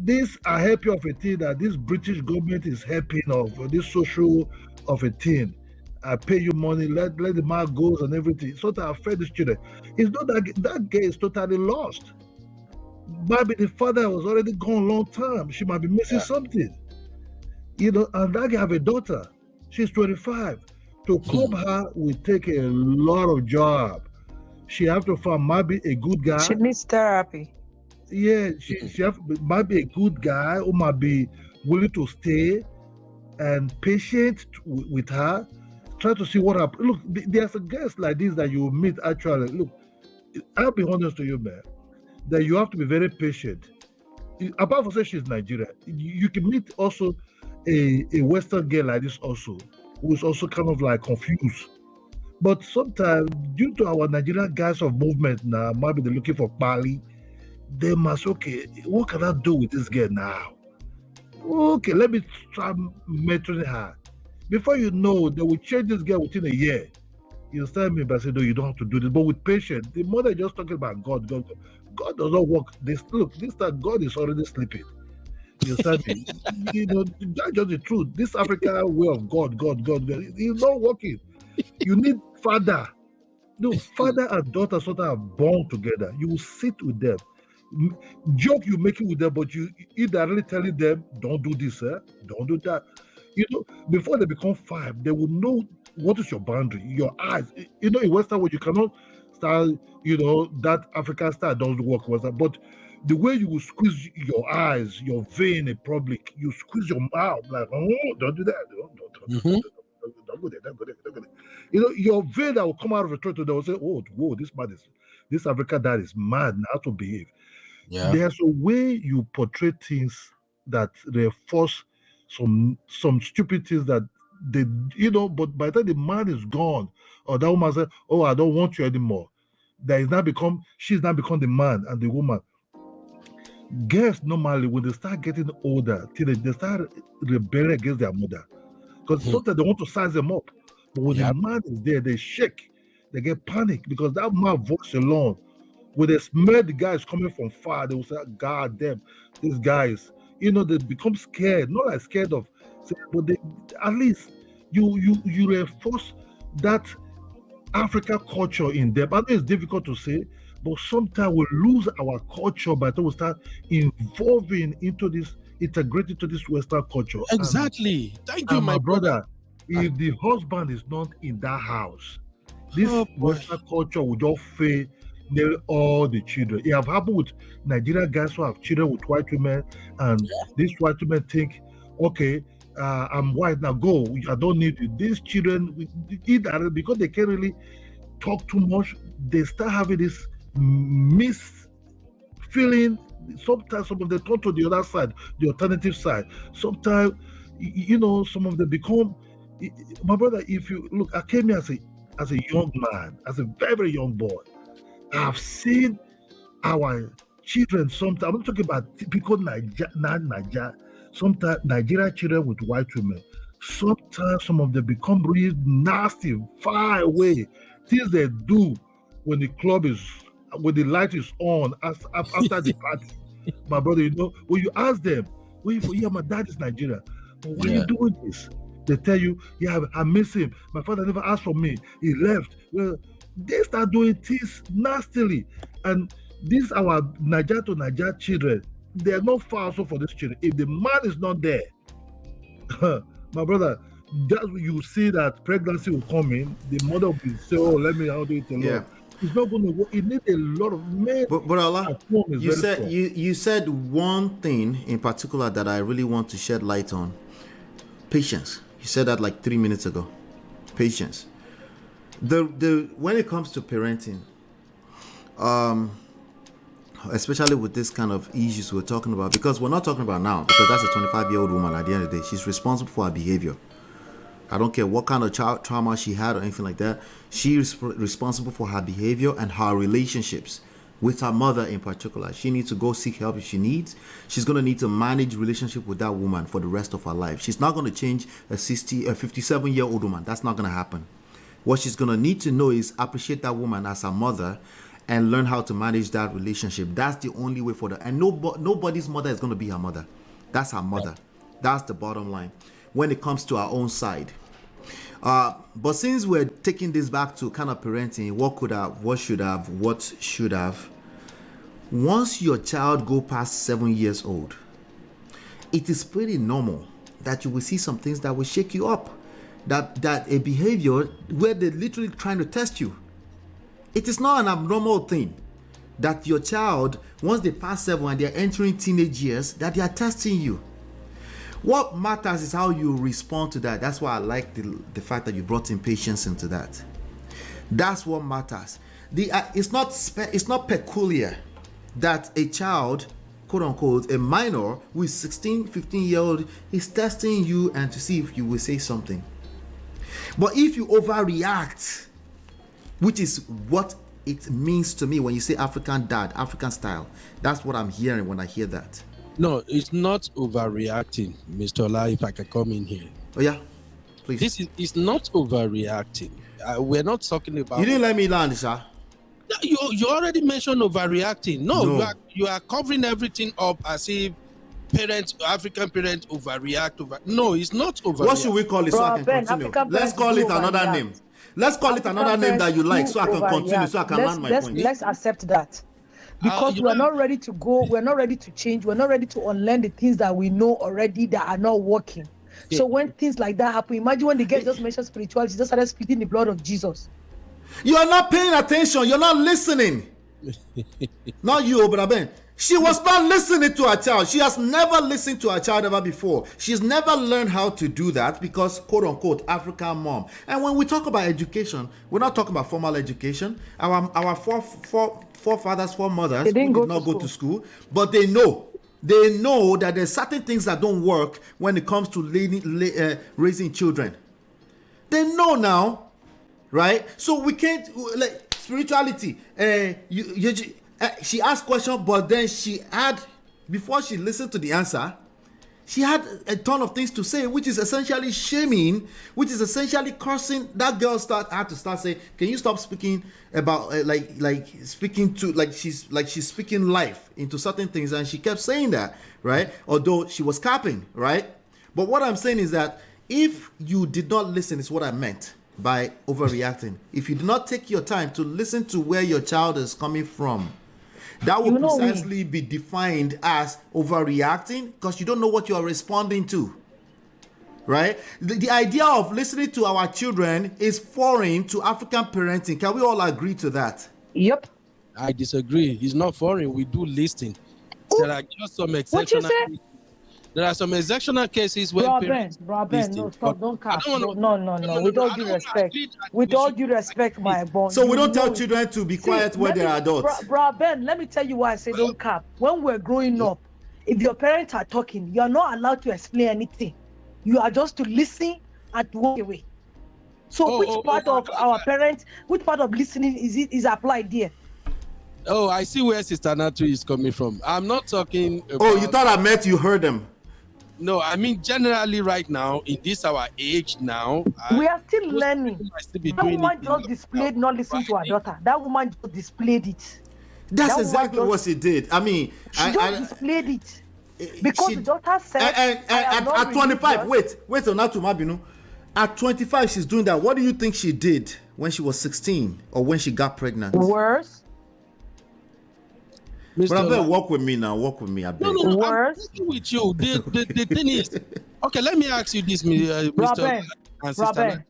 These are happy of a thing that this British government is helping of this social of a thing. I pay you money, let the man goes and everything. So to affect these children. It's not that girl is totally lost. Maybe the father was already gone a long time. She might be missing something. And that girl have a daughter. She's 25. To curb her will take a lot of job. She have to find maybe a good guy. She needs therapy. Yeah, she might be a good guy who might be willing to stay and patient with her. Try to see what happens. Look, there's a guest like this that you will meet actually. Look, I'll be honest to you, man, that you have to be very patient. Apart from saying she's Nigerian, you can meet also a Western girl like this also, who is also kind of like confused. But sometimes, due to our Nigerian guys of movement now, maybe they're looking for Bali, they must, okay, what can I do with this girl now? Okay, let me try mentoring her. Before you know, they will change this girl within a year. You understand me? But say, no, you don't have to do this. But with patience, the mother just talking about God. God does not work. This time God is already sleeping. You understand me? That's just the truth. This African way of God, it's not working. You need father. No, father and daughter sort of are born together. You will sit with them. Joke you make it with them, but you indirectly telling them, don't do this, don't do that. Before they become 5, they will know what is your boundary, your eyes. In Western world, you cannot start, that African style doesn't work Western, but the way you will squeeze your eyes, your vein in public, you squeeze your mouth, like, oh, don't do that. Don't go there, don't go there. Your vein that will come out of the throat, they will say, oh, whoa, this African dad is mad now to behave. Yeah. There's a way you portray things that reinforce some stupid things that they, but by the time the man is gone, or that woman says, oh, I don't want you anymore, she's now become the man and the woman. Girls normally, when they start getting older, they start rebelling against their mother. Because sometimes they want to size them up. But when the man is there, they shake, they get panic, because that man voice alone, when they smell the guy is coming from far, they will say, God damn, these guys, they become scared, not like scared of, but they, at least you reinforce that African culture in them. I know it's difficult to say, but sometimes we lose our culture by the time we start integrating into this Western culture. Exactly. Thank you, my brother. If the husband is not in that house, this Western culture will just fade nearly all the children. It have happened with Nigerian guys who have children with white women, and these white women think, okay, I'm white now, go. I don't need you. These children, because they can't really talk too much, they start having this feeling. Sometimes some of them turn to the other side, the alternative side. Sometimes, some of them become. My brother, if you look, I came here as a young man, as a very, very young boy. I've seen our children sometimes. I'm not talking about typical Nigeria. Sometimes Nigerian children with white women. Sometimes some of them become really nasty, far away. Things they do when when the light is on after the party. My brother, when you ask them, yeah, my dad is Nigerian. Why are you doing this? They tell you, yeah, I miss him. My father never asked for me. He left. Well, they start doing things nastily. And these our Niger to Niger children, they are not far also for these children. If the man is not there, my brother, that you see that pregnancy will come in, the mother will be say, oh, let me handle it alone. Yeah. It's not going to work. It needs a lot of men. But Allah, at home is you very said strong. you said one thing in particular that I really want to shed light on. Patience. You said that like 3 minutes ago. Patience. The when it comes to parenting, especially with this kind of issues we're talking about, because we're not talking about now, because that's a 25-year-old woman. At the end of the day, she's responsible for her behavior. I don't care what kind of child trauma she had or anything like that. She is responsible for her behavior and her relationships with her mother in particular. She needs to go seek help if she needs. She's going to need to manage relationship with that woman for the rest of her life. She's not going to change a 57-year-old woman. That's not going to happen. What she's going to need to know is appreciate that woman as her mother and learn how to manage that relationship. That's the only way for that. And nobody's mother is going to be her mother. That's her mother. That's the bottom line when it comes to our own side. But since we're taking this back to kind of parenting, what could have, what should have, what should have, once your child go past 7 years old, it is pretty normal that you will see some things that will shake you up, that a behavior where they're literally trying to test you. It is not an abnormal thing that your child, once they pass 7 and they're entering teenage years, that they are testing you. What matters is how you respond to that. That's why I like the fact that you brought in patience into that. That's what matters. It's not peculiar that a child, quote unquote, a minor who is 16, 15-year-old is testing you and to see if you will say something. But if you overreact, which is what it means to me when you say African dad, African style, that's what I'm hearing when I hear that. No, it's not overreacting, Mr. Ola, if I can come in here. Oh yeah, please. This is not overreacting. We're not talking about... You didn't let me land, sir. You already mentioned overreacting. No. You are covering everything up as if African parents overreact. No, it's not overreacting. What should we call it so I can continue? Let's call it another name. Let's call it another name that you like so I can continue, so I can land my point. Let's accept that. Because we're not ready to go, we're not ready to change, we're not ready to unlearn the things that we know already that are not working. So when things like that happen, imagine when the girl just mentioned spirituality, she just started speaking the blood of Jesus. You are not paying attention, you're not listening. Not you, but Ben. She was not listening to her child. She has never listened to her child ever before. She's never learned how to do that because, quote unquote, African mom. And when we talk about education, we're not talking about formal education. Our forefathers, foremothers who did not go to school, but they know that there's certain things that don't work when it comes to raising children. They know now, right? So we can't, like, spirituality. She asked question, but then before she listened to the answer, she had a ton of things to say, which is essentially shaming, which is essentially cursing. That girl had to start saying, "Can you stop speaking about she's speaking life into certain things?" And she kept saying that, right? Although she was capping, right? But what I'm saying is that if you did not listen, is what I meant by overreacting. If you do not take your time to listen to where your child is coming from, that will precisely be defined as overreacting because you don't know what you are responding to, right? The idea of listening to our children is foreign to African parenting. Can we all agree to that? Yep. I disagree. It's not foreign. We do listen. There are just some exceptional cases. There are some exceptional cases where Bro, Ben, no, stop, don't cast. No. With all due respect. With all due respect, my boy. So we don't tell children to be quiet when they're adults. Bro, Ben, let me tell you why I say don't cap. When we're growing up, if your parents are talking, you're not allowed to explain anything. You are just to listen and to walk away. So which part of listening is applied there? Oh, I see where Sister Natu is coming from. I'm not talking about... Oh, you thought I meant you heard them. No, I mean generally right now, in this our age now... We are still learning. That woman just displayed not listening to her daughter. That woman just displayed it. That's exactly what she did. I mean... She just displayed it. Because the daughter said... And at 25, wait, Onatu Mabinu. At 25, she's doing that. What do you think she did when she was 16 or when she got pregnant? Worse. But I better walk with me now. Walk with me. I beg. No, Worse. I'm with you. The thing is, okay, let me ask you this, Mr. Robin, and Sister. Robin,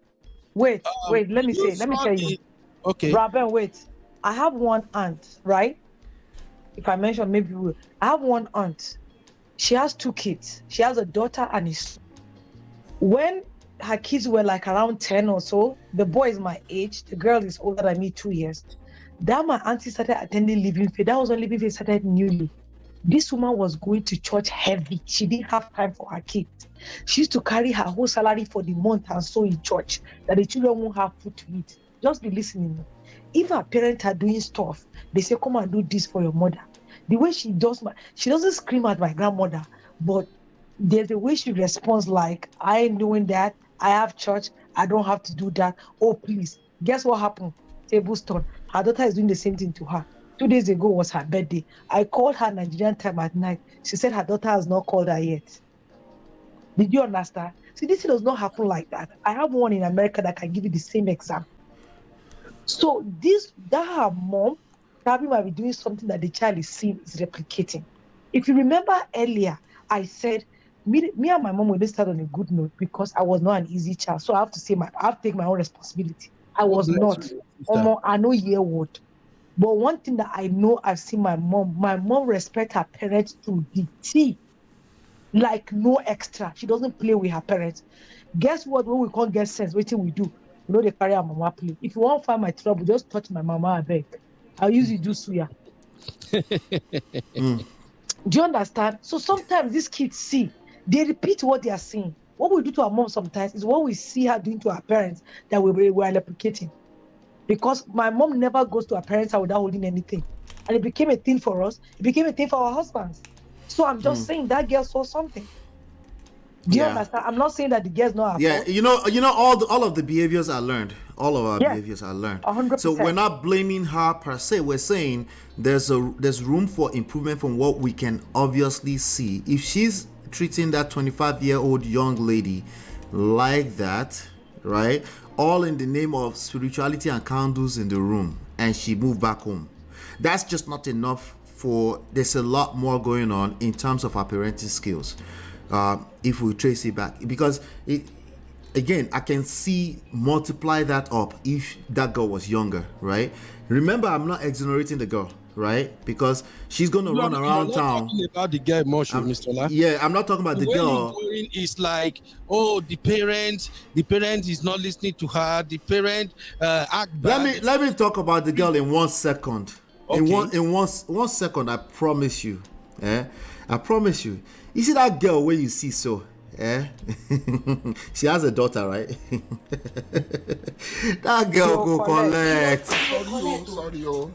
wait, let me tell you. Okay. Robin, wait. I have one aunt, right? If I mention, maybe I have one aunt. She has 2 kids. She has a daughter and a son. When her kids were like around 10 or so, the boy is my age, the girl is older than me 2 years. That my auntie started attending Living Faith. That was when Living Faith started newly. This woman was going to church heavy. She didn't have time for her kids. She used to carry her whole salary for the month and so in church that the children won't have food to eat. Just be listening. If her parents are doing stuff, they say, come and do this for your mother. The way she does, she doesn't scream at my grandmother, but there's a way she responds like, I ain't doing that. I have church. I don't have to do that. Oh, please. Guess what happened? Tablestone. Her daughter is doing the same thing to her. 2 days ago was her birthday. I called her Nigerian time at night. She said her daughter has not called her yet. Did you understand? See, this does not happen like that. I have one in America that can give you the same example. So that her mom probably might be doing something that the child is seeing is replicating. If you remember earlier, I said me and my mom, we didn't start on a good note because I was not an easy child. So I have to take my own responsibility. I was not. I know year word. But one thing that I know, I've seen my mom respect her parents to the T. Like no extra. She doesn't play with her parents. Guess what? When we can't get sense, what do we do? You know they carry our mama play. If you want to find my trouble, just touch my mama, I beg. I'll use you do suya. Do you understand? So sometimes these kids see, they repeat what they are seeing. What we do to our mom sometimes is what we see her doing to our parents that we are replicating. Because my mom never goes to her parents' house without holding anything. And it became a thing for us. It became a thing for our husbands. So I'm just saying that girl saw something. Do you understand? I'm not saying that the girl's not her fault. You know, all of the behaviors are learned. All of our behaviors are learned. 100%. So we're not blaming her per se. We're saying there's room for improvement from what we can obviously see. If she's treating that 25-year-old young lady like that, right? All in the name of spirituality and candles in the room, and she moved back home. That's just not enough. There's a lot more going on in terms of our parenting skills. If we trace it back, because again, I can multiply that up if that girl was younger, right? Remember, I'm not exonerating the girl, right? Because she's going to run around town. Talking about the girl, Mr. La. Yeah, I'm not talking about the girl. It's like, oh, the parent is not listening to her. The parent act bad. Let me talk about the girl in 1 second. Okay. In one second, I promise you. I promise you. You see that girl where you see so? She has a daughter, right? That girl go collect. Sorry.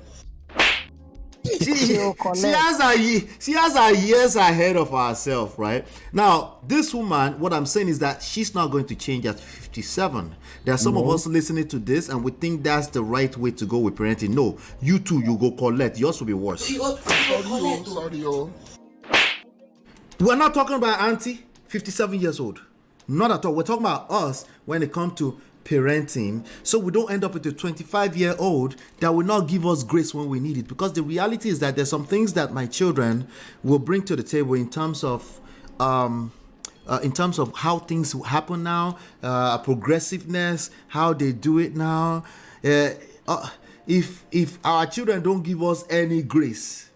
She has her years ahead of herself, right? Now, this woman, what I'm saying is that she's not going to change at 57. There are some of us listening to this and we think that's the right way to go with parenting. No, you too, you go collect. Yours will be worse. Sorry. We're not talking about auntie, 57 years old. Not at all. We're talking about us when it comes to parenting, so we don't end up with a 25-year-old that will not give us grace when we need it. Because the reality is that there's some things that my children will bring to the table in terms of how things happen now, progressiveness, how they do it now. If our children don't give us any grace,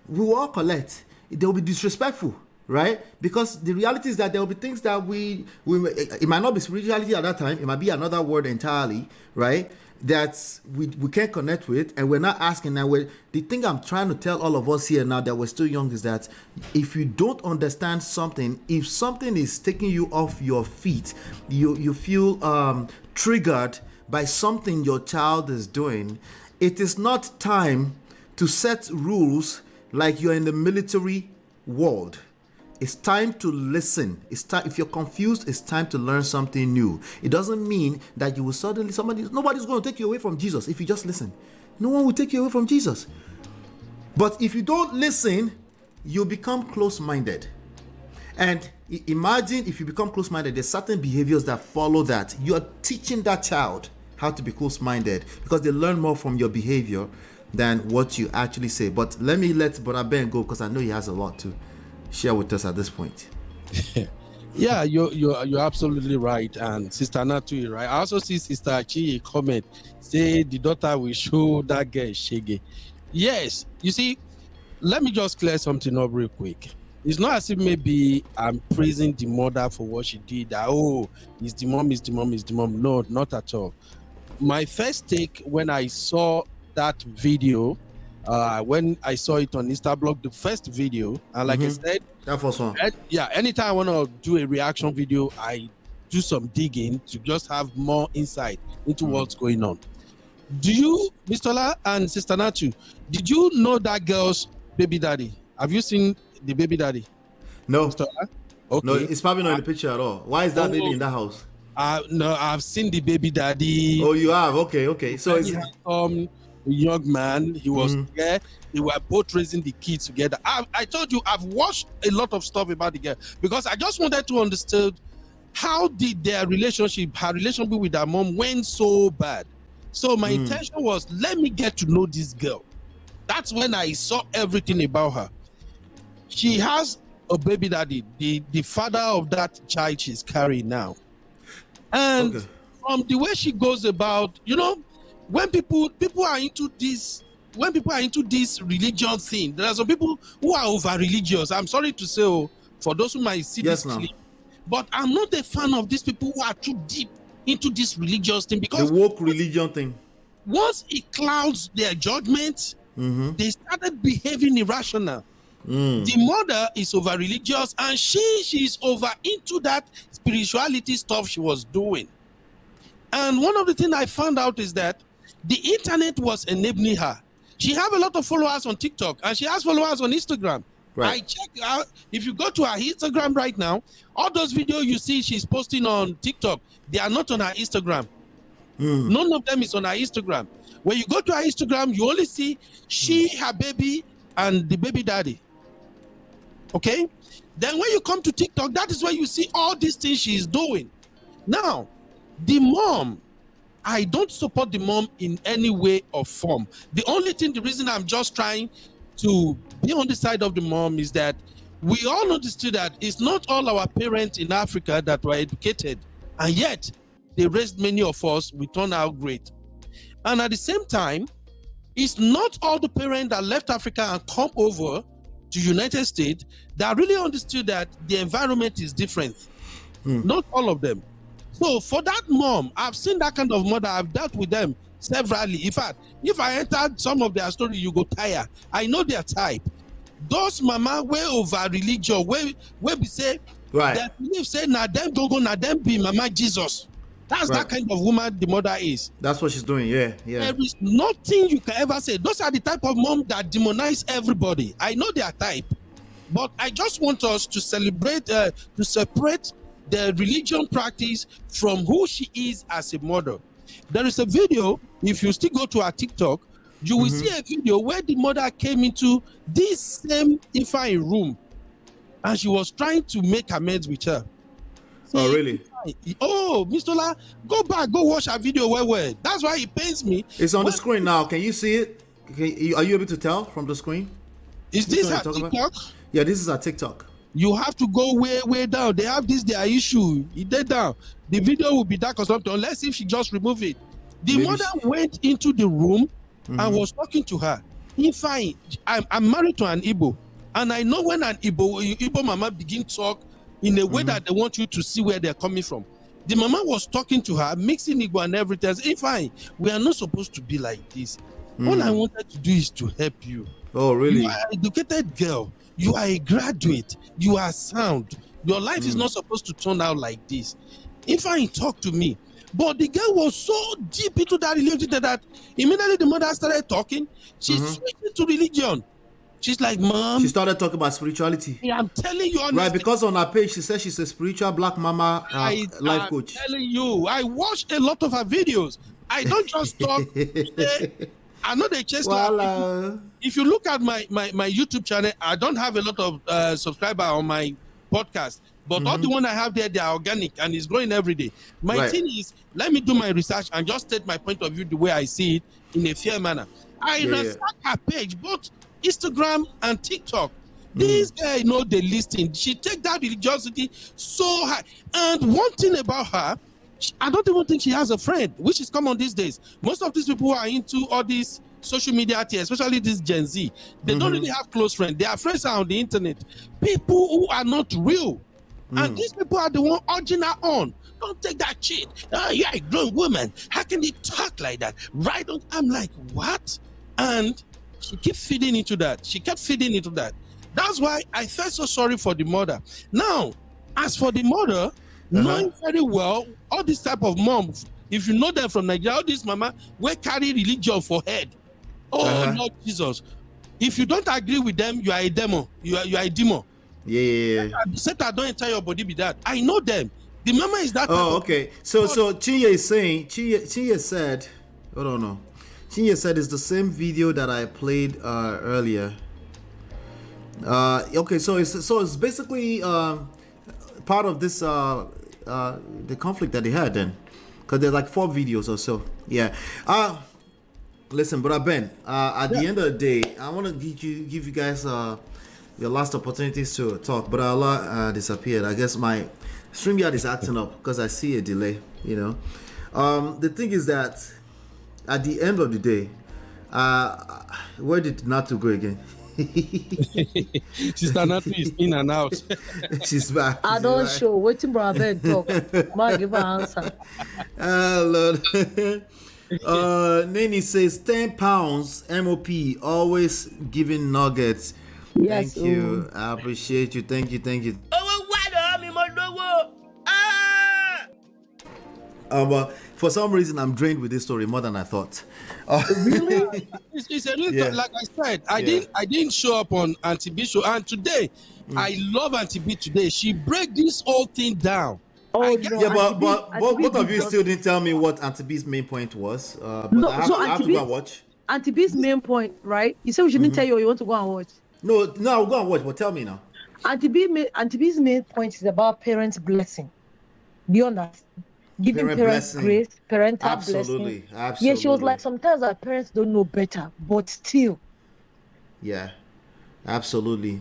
we will all collect. They will be disrespectful. Right? Because the reality is that there will be things that it might not be spirituality at that time. It might be another word entirely, right? That we can't connect with, and we're not asking. Now, the thing I'm trying to tell all of us here now that we're still young is that if you don't understand something, if something is taking you off your feet, you feel triggered by something your child is doing, it is not time to set rules like you're in the military world. It's time to listen. If you're confused, it's time to learn something new. It doesn't mean that you will suddenly nobody's going to take you away from Jesus if you just listen. No one will take you away from Jesus. But if you don't listen, you become close-minded. And imagine if you become close-minded, there's certain behaviors that follow that. You are teaching that child how to be close-minded because they learn more from your behavior than what you actually say. But let Brother Ben go because I know he has a lot to share with us at this point. Yeah, you're absolutely right, and Sister Natu is right. I also see Sister Chi comment say the daughter will show that girl shege. Yes, you see, let me just clear something up real quick. It's not as if maybe I'm praising the mother for what she did. That, oh, it's the mom, it's the mom, it's the mom. No, not at all. My first take when I saw that video, when I saw it on Instablog, the first video, and like I said, that first one. Yeah, anytime I want to do a reaction video, I do some digging to just have more insight into what's going on. Do you, Mr. La and Sister Natu, did you know that girl's baby daddy? Have you seen the baby daddy? No. Mr. La? Okay. No, it's probably not in the picture at all. Why is that baby in that house? No, I've seen the baby daddy. Oh, you have? Okay. So it's young man, he was there. They were both raising the kids together. I told you I've watched a lot of stuff about the girl because I just wanted to understand how did her relationship with her mom went so bad. So my intention was, let me get to know this girl. That's when I saw everything about her. She has a baby daddy, the father of that child she's carrying now. And from the way she goes about, you know, when people are into this, religion thing, there are some people who are over religious. I'm sorry to say, for those who might see this clip, but I'm not a fan of these people who are too deep into this religious thing because the woke religion thing. Once it clouds their judgment, they started behaving irrational. The mother is over religious and she's over into that spirituality stuff she was doing. And one of the things I found out is that the internet was enabling her. She have a lot of followers on TikTok and she has followers on Instagram. Right. I checked out, if you go to her Instagram right now, all those videos you see she's posting on TikTok, they are not on her Instagram. None of them is on her Instagram. When you go to her Instagram, you only see she, her baby, and the baby daddy. Okay? Then when you come to TikTok, that is where you see all these things she's doing. Now, the mom, I don't support the mom in any way or form. The only thing, the reason I'm just trying to be on the side of the mom is that we all understood that it's not all our parents in Africa that were educated, and yet they raised many of us, we turned out great. And at the same time, it's not all the parents that left Africa and come over to United States that really understood that the environment is different. Not all of them. So for that mom, I've seen that kind of mother. I've dealt with them severally. In fact, if I entered some of their story, you go tire. I know their type. Those mama way over religion, where we say, that believe say, na them go, na them be Mama Jesus. That's that kind of woman the mother is. That's what she's doing, yeah. There is nothing you can ever say. Those are the type of mom that demonize everybody. I know their type. But I just want us to celebrate, to separate the religion practice from who she is as a mother. There is a video, if you still go to her TikTok, you will see a video where the mother came into this same Ifeanyi room and she was trying to make amends with her. Oh, really? Oh, Mr. La, go back, go watch our video well. That's why it pains me. It's on the screen now. Can you see it? Are you able to tell from the screen? Is this her TikTok? Yeah, this is our TikTok. You have to go way down. They have their issue. It dead down. The video will be dark or something, unless if she just remove it. The mother went into the room and was talking to her. Ifeanyi, I'm married to an Igbo, and I know when an Igbo mama begin talk in a way that they want you to see where they're coming from. The mama was talking to her, mixing Igbo and everything. Ifeanyi, we are not supposed to be like this. All I wanted to do is to help you. Oh, really? You are an educated girl. You are a graduate. You are sound. Your life is not supposed to turn out like this. Ifeanyi talked to me. But the girl was so deep into that religion that immediately the mother started talking. She switched into religion. She's like, Mom. She started talking about spirituality. Yeah, I'm telling you honestly. Right, because on her page, she says she's a spiritual black mama life coach. I'm telling you, I watched a lot of her videos. I don't just talk. I know they chase If you look at my YouTube channel, I don't have a lot of subscribers on my podcast. But all the one I have there, they are organic and it's growing every day. My thing is, let me do my research and just state my point of view the way I see it in a fair manner. I respect her page, both Instagram and TikTok. This guy, you know, they listen. She take that religiosity so high. And one thing about her, I don't even think she has a friend, which is common these days. Most of these people who are into all these social media, especially this Gen Z, they don't really have close friends. Their friends are on the internet. People who are not real. And these people are the one urging her on. Don't take that shit. You're a grown woman. How can you talk like that? Right on. I'm like, what? And she keeps feeding into that. She kept feeding into that. That's why I felt so sorry for the mother. Now, as for the mother, knowing very well all this type of moms, if you know them from Nigeria, all this mama will carry religion for head. Oh Lord Jesus! If you don't agree with them, you are a demon. You are a demon. Yeah. Satan don't enter your body with that. I know them. The mama is that. Oh, okay. So Chinye is saying. Chinye said, hold on, no. Chinye said it's the same video that I played earlier. Okay, so it's basically part of this the conflict that they had then, because there's like 4 videos or so. Yeah. Listen, Brother Ben. At the end of the day, I want to give you guys your last opportunities to talk. But Allah disappeared. I guess my StreamYard is acting up because I see a delay. You know. The thing is that at the end of the day, where did Natu go again? Sister Natu is in and out. She's back. I don't show. Waiting, Brother Ben talk. Ma give her answer. Lord. Nene says 10 pounds MOP, always giving nuggets. Yes, thank you. I appreciate you. Thank you. But for some reason I'm drained with this story more than I thought. Really? It's a real like I said, I didn't show up on Auntie B show, and today I love Auntie B today. She break this whole thing down. Oh, but both of you still didn't tell me what Auntie B's main point was. But I have to go and watch. Auntie B's main point, right? You said we shouldn't tell you, or you want to go and watch? No, I'll go and watch, but tell me now. Auntie B's main point is about parents' blessing. Do you understand? Giving parents grace, parental blessing. Absolutely. Yeah, she was like, sometimes our parents don't know better, but still. Yeah, absolutely.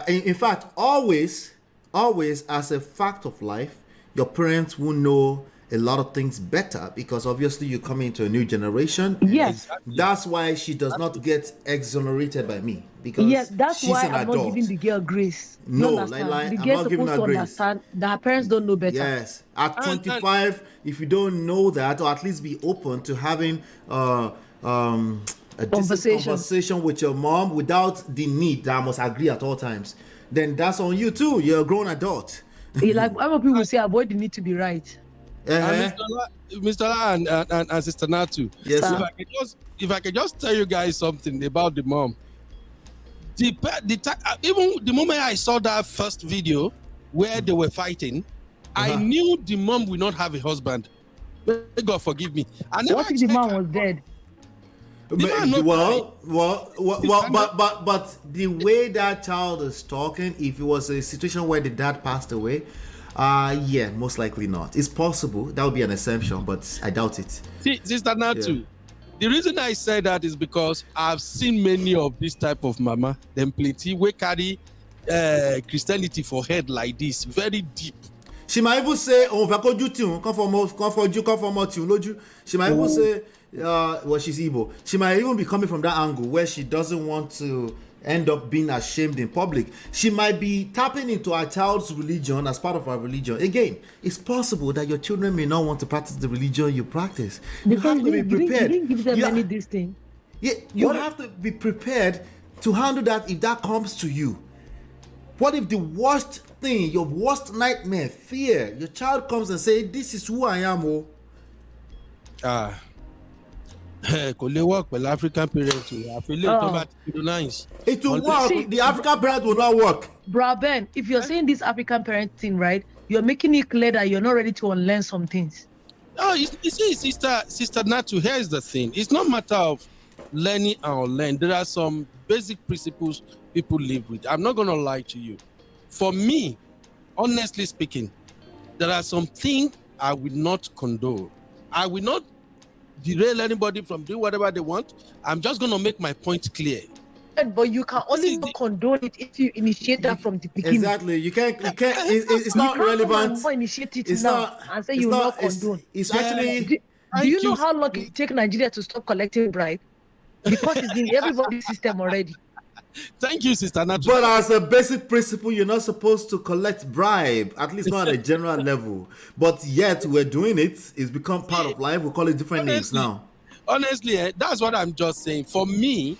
In fact, always, as a fact of life, your parents will know a lot of things better because obviously you come into a new generation. Yes. That's why she does not get exonerated by me, because that's she's why an I'm adult. not giving the girl grace. No, the girl's I'm not giving her supposed to grace. understand that her parents don't know better. Yes. At 25, if you don't know that, or at least be open to having a conversation with your mom without the need that I must agree at all times, then that's on you too. You're a grown adult. Like other people say, avoid the need to be right. Mr. La and Sister Natu. Yes, sir. If I could just tell you guys something about the mom. Even the moment I saw that first video where they were fighting, I knew the mom will not have a husband. God forgive me. What if the man was dead? But the way that child is talking, if it was a situation where the dad passed away, most likely not. It's possible. That would be an exception, but I doubt it. See, Sister Natu, the reason I say that is because I've seen many of this type of mama, them plenty, we carry Christianity for head like this, very deep. She might even say, she might even say, she's Igbo. She might even be coming from that angle where she doesn't want to end up being ashamed in public. She might be tapping into her child's religion as part of her religion. Again, it's possible that your children may not want to practice the religion you practice. You have to be prepared. You didn't give them any this thing. Yeah, you have to be prepared to handle that if that comes to you. What if the worst thing, your worst nightmare, fear, your child comes and say, "This is who I am"? Could they work with African parents? It will work. See, the African parents will not work. Bro Ben, if you're saying this African parenting, right, you're making it clear that you're not ready to unlearn some things. Oh, you see, Sister Natu, here's the thing. It's not a matter of learning or unlearn. There are some basic principles people live with. I'm not going to lie to you. For me, honestly speaking, there are some things I will not condone. I will not derail anybody from doing whatever they want. I'm just going to make my point clear. But you can only not condone it if you initiate that from the beginning. Exactly. You can't. It's not relevant. Initiate it It's now not. and say you will not condone. It's actually. Do you know how long it take Nigeria to stop collecting bribe? Because it's in everybody's system already. Thank you, Sister Natu. But as a basic principle, you're not supposed to collect bribe, at least not at a general level. But yet we're doing it. It's become part of life. We call it different names now. Honestly, that's what I'm just saying. For me,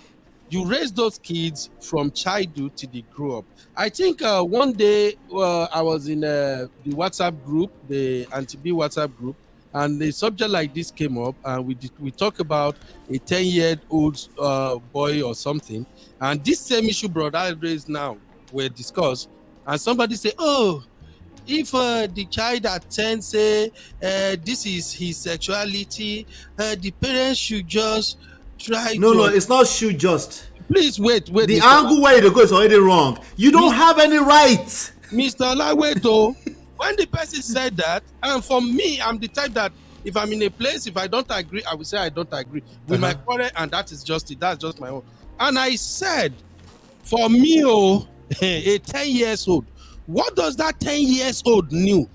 you raise those kids from childhood till they grow up. I think one day I was in the WhatsApp group, the Anti-B WhatsApp group, and the subject like this came up, and we talk about a 10-year-old boy or something, and this same issue brought out raised now were discussed, and somebody say, oh, if the child at 10 say this is his sexuality, the parents should just try to... No, it's not should just. Please wait. The angle where you go is already wrong. You don't have any rights. Mr. Olaweto, when the person said that, and for me, I'm the type that if I'm in a place, if I don't agree, I will say I don't agree with my quarrel, and that is just it. That's just my own. And I said, for me, a 10 years old, what does that 10 years old knew?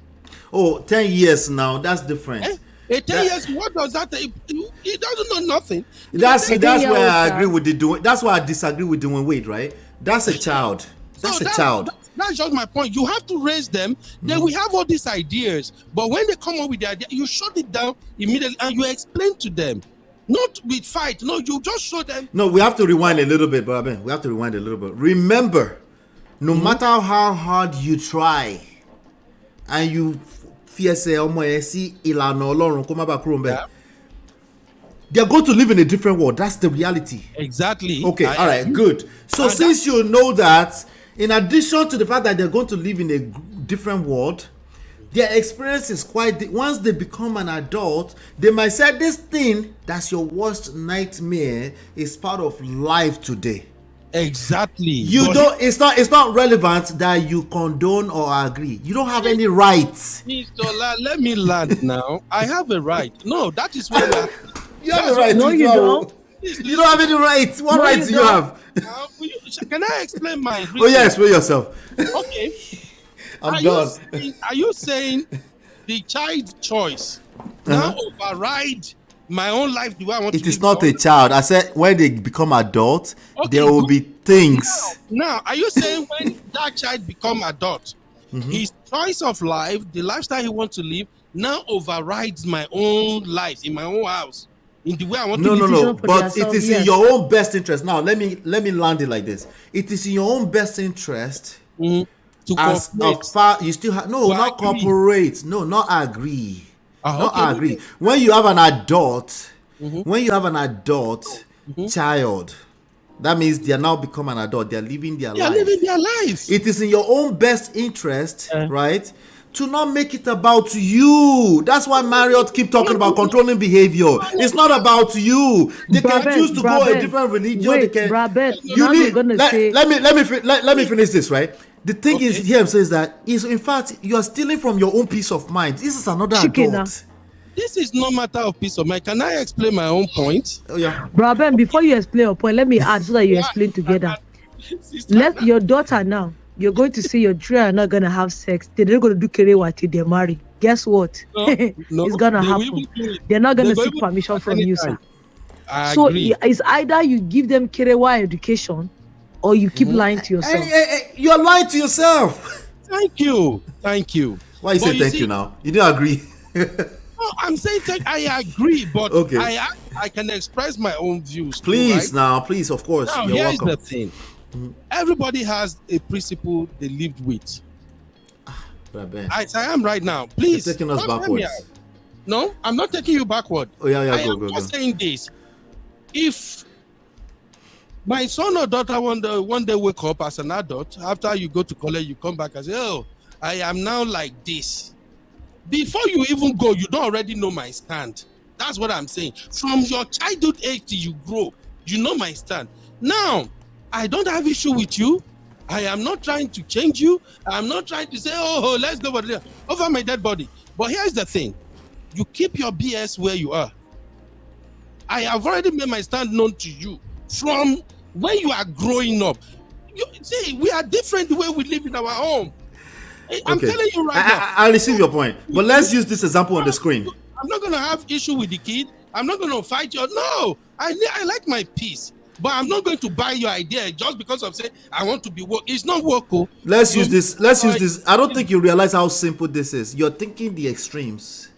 Oh, 10 years now, that's different. A 10 years, what does that? He doesn't know nothing. That's where I agree with the doing. That's why I disagree with doing Wade, right? That's a child. That's a child. That's just my point. You have to raise them. Then we have all these ideas. But when they come up with the idea, you shut it down immediately and you explain to them. Not with fight. No, you just show them. No, we have to rewind a little bit, brother. We have to rewind a little bit. Remember, no matter how hard you try and you fear say, they're going to live in a different world. That's the reality. Exactly. Okay, all right, good. So since you know that, in addition to the fact that they're going to live in a different world, their experience is quite... Once they become an adult, they might say this thing that's your worst nightmare is part of life today. Exactly. It's not relevant that you condone or agree. You don't have any rights. Mr. Let me land now. I have a right. No, that is where you have a right. No, you don't. You don't have any rights. What rights do you have? Can I explain my reason? Oh yeah, explain yourself. Okay. I'm done. Are you saying the child's choice now override my own life the way I want to live? It is not a child. I said when they become adult, there will be things. Now, are you saying when that child become adult, his choice of life, the lifestyle he wants to live, now overrides my own life in my own house? In the way I want to live. No. But it is in your own best interest. Now, let me land it like this. It is in your own best interest to as far you still have not agree. Cooperate. No, not agree. Not agree. When you have an adult, child, that means they are now become an adult. They are living their life. Living their lives. It is in your own best interest, right? To not make it about you. That's why Marriott keep talking about controlling behavior. It's not about you. They can choose to go a different religion. Wait, they can. Let me finish this, right? The thing is here says that is in fact you are stealing from your own peace of mind. This is another adult. This is no matter of peace of mind. Can I explain my own point? Oh yeah. Braben, before you explain your point, let me add so that you explain together. Let your daughter now. You're going to see your children are not gonna have sex. They're not gonna do kerewa till they're married. Guess what? It's gonna happen. They're not gonna seek permission from you, sir. So it's either you give them kerewa education or you keep lying to yourself. You're lying to yourself. Thank you. Why you say thank you now? You didn't agree. No, I'm saying I agree, but I can express my own views. Please, too, right? please, of course. Now, you're here's welcome. the thing. Everybody has a principle they lived with. I am right now. Please. You're taking us backwards. No, I'm not taking you backward. Oh yeah, I'm just saying this. If my son or daughter one day wake up as an adult, after you go to college, you come back and say, oh, I am now like this. Before you even go, you don't already know my stand. That's what I'm saying. From your childhood age till you grow, you know my stand. Now, I don't have issue with you. I am not trying to change you. I'm not trying to say, oh, let's go over my dead body. But here's the thing. You keep your BS where you are. I have already made my stand known to you from when you are growing up. You see, we are different the way we live in our home. I'm telling you right now. I receive your point. But let's use this example on the screen. I'm not going to have issue with the kid. I'm not going to fight you. No, I like my peace. But I'm not going to buy your idea just because of saying I want to be woke. It's not woke. Let's use this. I don't think you realize how simple this is. You're thinking the extremes.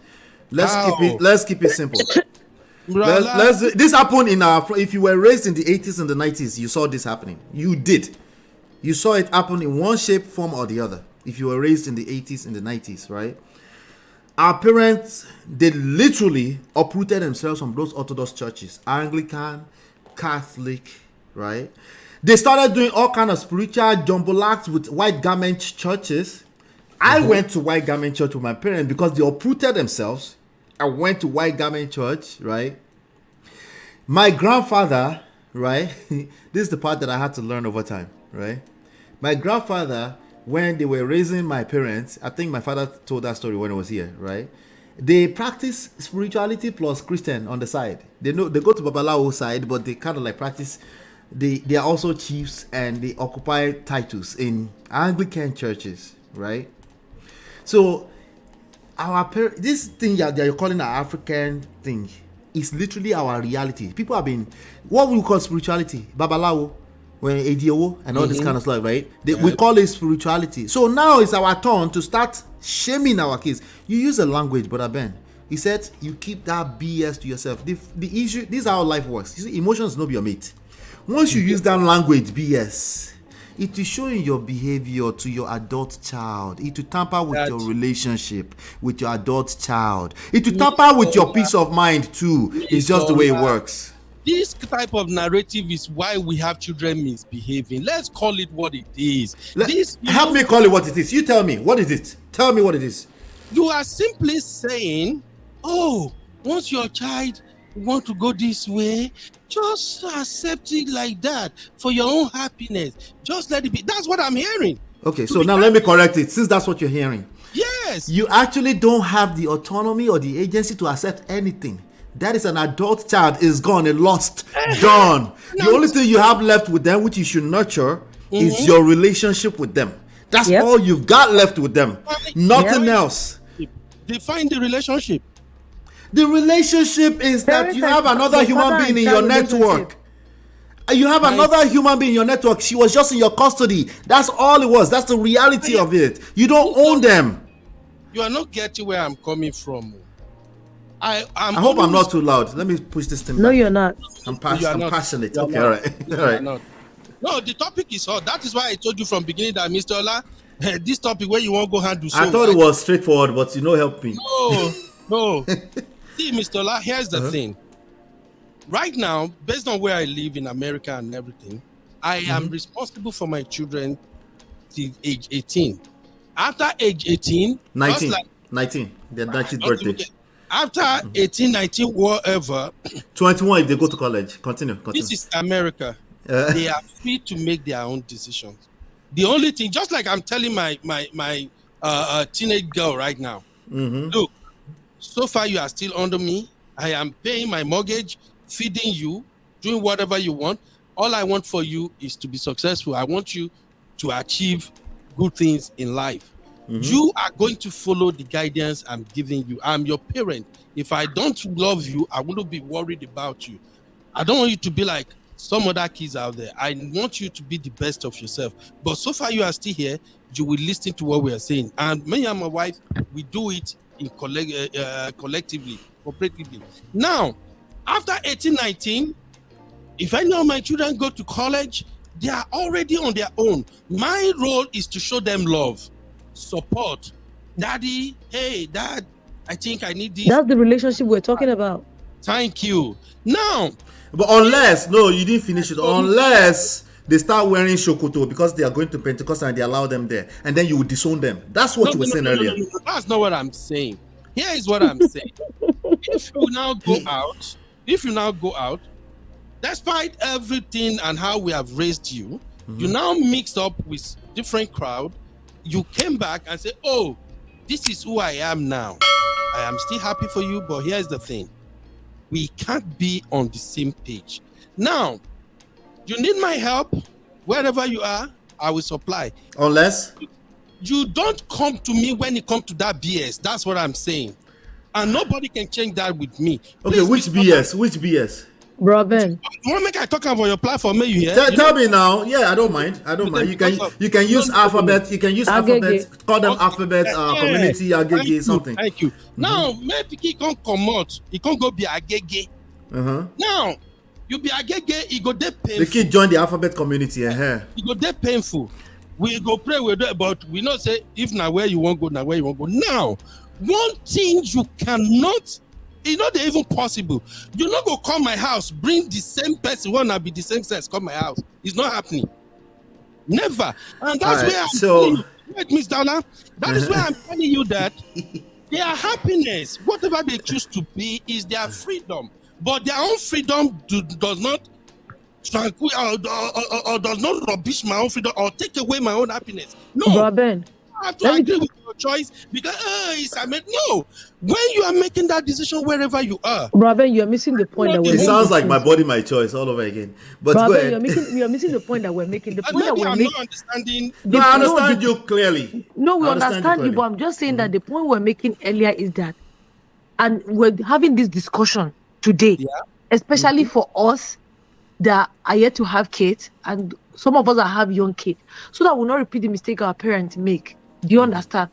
Let's keep it simple. This happened in if you were raised in the 80s and the 90s, you saw this happening. You did. You saw it happen in one shape, form, or the other. If you were raised in the 80s and the 90s, right? Our parents, they literally uprooted themselves from those Orthodox churches, Anglican, Catholic, right? They started doing all kind of spiritual jumble acts with white garment churches. I went to white garment church with my parents because they uprooted themselves. I went to white garment church, right? My grandfather, right? This is the part that I had to learn over time, right? My grandfather, when they were raising my parents, I think my father told that story when I was here, right? They practice spirituality plus Christian on the side. They go to Babalawo side, but they kind of like practice. They are also chiefs and they occupy titles in Anglican churches, right? So this thing that you're calling an African thing is literally our reality. People have been what we call spirituality, Babalawo, when Ediowo and all this kind of stuff, right? We call it spirituality. So now it's our turn to start shaming our kids. You use a language, Brother Ben. He said you keep that BS to yourself. The issue, this is how life works. You see, emotions no be your mate. Once you use that language, BS, it will show in your behavior to your adult child. It will tamper with your relationship with your adult child. It will tamper with your peace of mind too. It's just the way it works. This type of narrative is why we have children misbehaving. Let's call it what it is. Help me call it what it is. You tell me. What is it? Tell me what it is. You are simply saying, oh, once your child want to go this way, just accept it like that for your own happiness. Just let it be. That's what I'm hearing. Okay, so now let me correct it. Since that's what you're hearing. Yes. You actually don't have the autonomy or the agency to accept anything. That is an adult child, is gone, and lost, done. The only thing you have left with them, which you should nurture, is your relationship with them. That's all you've got left with them. Nothing else. Define the relationship. The relationship is that you have another human being in your network. You have another human being in your network. She was just in your custody. That's all it was. That's the reality of it. You don't own them. You are not getting where I'm coming from. I hope I'm not too loud. Let me push this thing. No, you're not. I'm passionate. Okay, all right. No, the topic is hot. That is why I told you from beginning that Mr. Ola, this topic where you won't go handle. I thought it was straightforward, but help me. No. See, Mr. Ola, here's the thing. Right now, based on where I live in America and everything, I am responsible for my children till age 18. After age 18, 19, their 19th birthday. After 18, 19, whatever. 21 if they go to college. Continue. This is America. They are free to make their own decisions. The only thing, just like I'm telling my teenage girl right now, look, so far you are still under me. I am paying my mortgage, feeding you, doing whatever you want. All I want for you is to be successful. I want you to achieve good things in life. You are going to follow the guidance I'm giving you. I'm your parent. If I don't love you, I wouldn't be worried about you. I don't want you to be like some other kids out there. I want you to be the best of yourself. But so far you are still here, you will listen to what we are saying. And me and my wife, we do it in collectively, cooperatively. Now, after 18, 19, if any of my children go to college, they are already on their own. My role is to show them love. Support. Daddy, hey, Dad, I think I need this. That's the relationship we're talking about. Thank you. Now, but unless, no, you didn't finish it. Unless they start wearing shokoto because they are going to Pentecost and they allow them there, and then you will disown them. That's what you were saying earlier. No, that's not what I'm saying. Here is what I'm saying. If you now go out, despite everything and how we have raised you, You now mixed up with different crowd. You came back and said, oh, this is who I am now. I am still happy for you, but here's the thing. We can't be on the same page. Now, you need my help. Wherever you are, I will supply. Unless? You don't come to me when it comes to that BS. That's what I'm saying. And nobody can change that with me. Okay, which BS? Which BS? Bro, Ben. You want to make I talk about your platform? You hear? Tell me now. Yeah, I don't mind. I don't mind. You can use alphabet. You can use alphabet. Call them alphabet community agege something. Thank you. Now, maybe he can't come out. He can't go be agege. Now, you be agege. He go there painful. The kid join the alphabet community. He go there painful. We go pray with it, but we not say if now where you want go, now where you want go. Now, one thing you cannot. It's not even possible. You're not gonna come my house, bring the same person, wanna be the same sex, come my house. It's not happening. Never. And that's where I'm telling you, wait, Miss Donna, that is where I'm telling you that their happiness, whatever they choose to be, is their freedom. But their own freedom does not tranquil or does not rubbish my own freedom or take away my own happiness. No. Robin, I have to agree with your choice because no. When you are making that decision wherever you are, Robin, you're missing the point that we're making. It sounds like my body, my choice all over again. But Robin, go ahead. you're missing the point that we're making. The point that we're making. Not understanding. No, I understand you clearly. No, we understand you, but I'm just saying that the point we're making earlier is that, and we're having this discussion today, especially for us that are yet to have kids, and some of us that have young kids, so that we'll not repeat the mistake our parents make. Do you understand?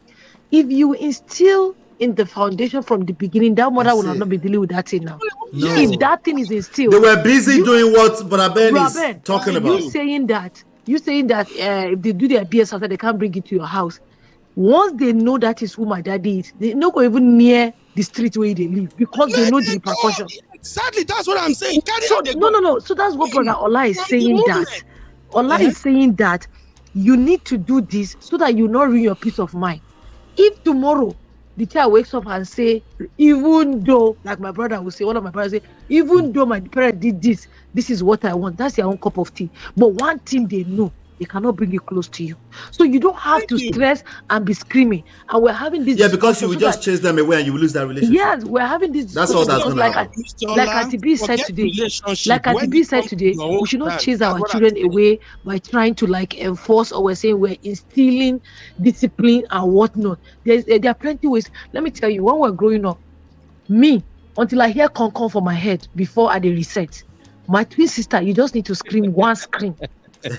If you instill in the foundation from the beginning, that mother will not be dealing with that thing now. No. If that thing is instilled, they were busy doing what Ben is talking about. You saying that if they do their BS after, they can't bring it to your house. Once they know that is who my daddy is, they not go even near the street where they live because they know the repercussions. Exactly, that's what I'm saying. No. So that's what Brother Ola is saying. That Ola is saying that you need to do this so that you not ruin your peace of mind. If tomorrow the child wakes up and say, even though, like my brother will say, one of my brothers say, even though my parents did this, this is what I want. That's their own cup of tea. But one thing they know, they cannot bring it close to you. So you don't have to stress and be screaming. And we're having this. Yeah, because you will just chase them away and you will lose that relationship. Yes, we're having this. That's all that's going to happen. Like Atibi said today. Like Atibi said today, we should not chase our children away by trying to enforce, or we're saying we're instilling discipline and whatnot. There are plenty ways. Let me tell you, when we're growing up, me, until I hear con for my head before I reset, my twin sister, you just need to scream one scream.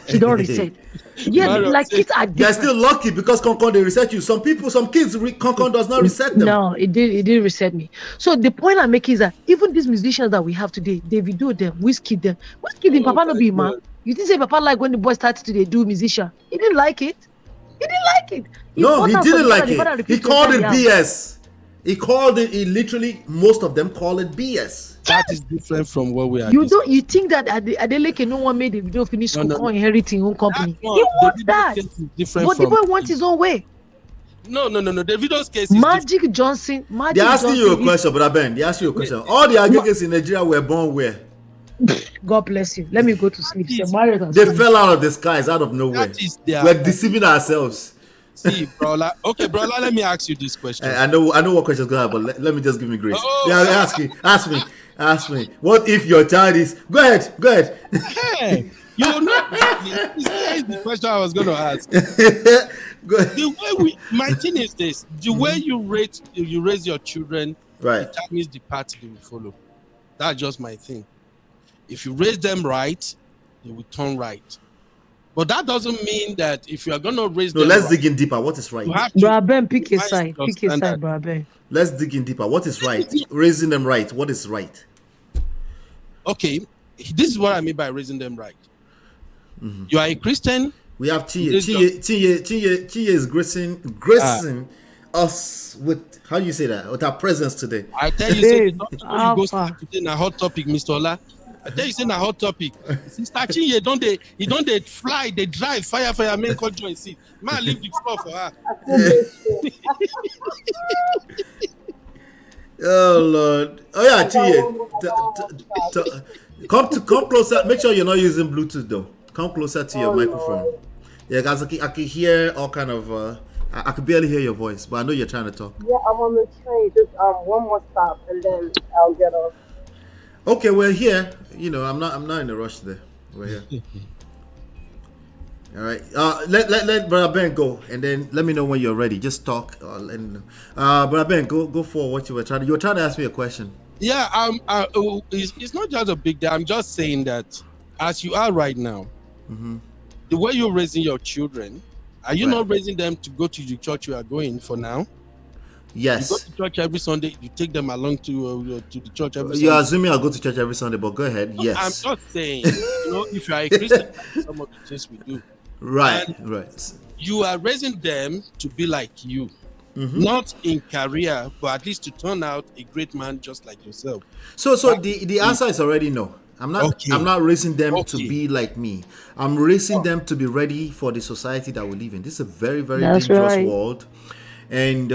She don't reset. Yeah, kids are different. They're still lucky because Concon they reset you. Some kids Concon does not reset them. No, it did reset me. So the point I'm making is that even these musicians that we have today, Davido them, Whiskey them. Whiskey them, Papa no be man. You didn't say Papa like when the boy started to do musician. He didn't like it. He didn't like it. He called it BS. He called it. He literally, most of them call it BS. That is different from what we are. You think that Adeleke no one made the video finish school inheriting own company? He wants that. But the boy wants his own way. No. The video's case is Magic Johnson. They asked you a question, but Ben. They asked you a question. All the Ageges in Nigeria were born where? God bless you. Let me go to sleep. They fell out of the skies, out of nowhere. We're deceiving ourselves. See, brother. Okay, brother. Let me ask you this question. I know what question's gonna happen, but let me just give me grace. Ask me. What if your child is? Go ahead. Hey, you're not. This is the question I was going to ask. Go ahead. The way my thing is this: the way you raise your children, right? That means the path they will follow. That's just my thing. If you raise them right, they will turn right. But that doesn't mean that if you are going to raise them let's right, dig in deeper. What is right? Braben, pick a side, Braben. Let's dig in deeper. What is right? Raising them right. What is right? Okay, this is what I mean by raising them right. Mm-hmm. You are a Christian. We have Chinye is gracing us with, how do you say that? With our presence today. I tell you, you go today in a hot topic, Mr. Ola. I tell you, it's in a hot topic. Sister Chinye, don't they fly, they drive, fire, main control and see. Man, leave the floor for her. Oh Lord. Oh yeah, Chinye. Come closer. Make sure you're not using Bluetooth though. Come closer to your microphone. Yeah, guys, I can hear all kind of. I can barely hear your voice, but I know you're trying to talk. Yeah, I'm on the train. Just one more stop, and then I'll get off. Okay, we're here. You know, I'm not in a rush today. We're here. All right. Let Brother Ben go, and then let me know when you're ready. Just talk. Brother Ben, go for what you were trying. You were trying to ask me a question. Yeah. It's not just a big deal. I'm just saying that as you are right now, the way you're raising your children, are you not raising them to go to the church you are going for now? Yes. You go to church every Sunday. You take them along to the church every Sunday. You're assuming I'll go to church every Sunday, but go ahead. Yes. I'm just saying, if you are a Christian, some of the things we do. Right. And right. You are raising them to be like you. Not in career, but at least to turn out a great man just like yourself. So the answer is already no. I'm not raising them to be like me. I'm raising them to be ready for the society that we live in. This is a very, very dangerous world. And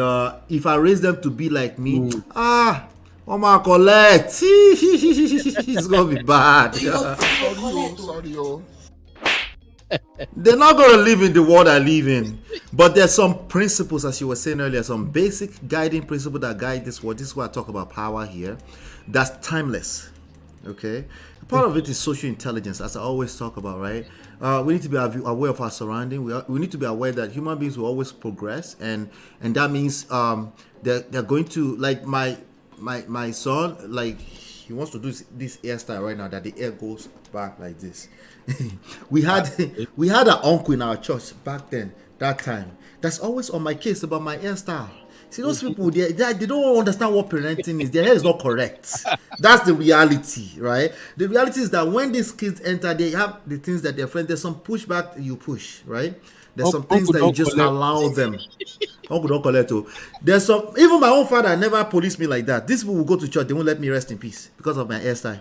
if I raise them to be like me, Oma collect. It's gonna be bad. Sorry. They're not gonna live in the world I live in. But there's some principles, as you were saying earlier, some basic guiding principles that guide this world. This is why I talk about power here. That's timeless. Okay, part of it is social intelligence, as I always talk about, right? We need to be aware of our surrounding. We need to be aware that human beings will always progress, and that means they're going to, like my son, like he wants to do this hairstyle right now that the hair goes back like this. we had an uncle in our church back then, that time, that's always on my case about my hairstyle. See, those people, they don't understand what parenting is. Their hair is not correct. That's the reality, right? The reality is that when these kids enter, they have the things that their friends, there's some pushback you push, right? There's some things that you just allow them. Uncle don't collect. There's some, even my own father never policed me like that. These people will go to church, they won't let me rest in peace because of my hairstyle.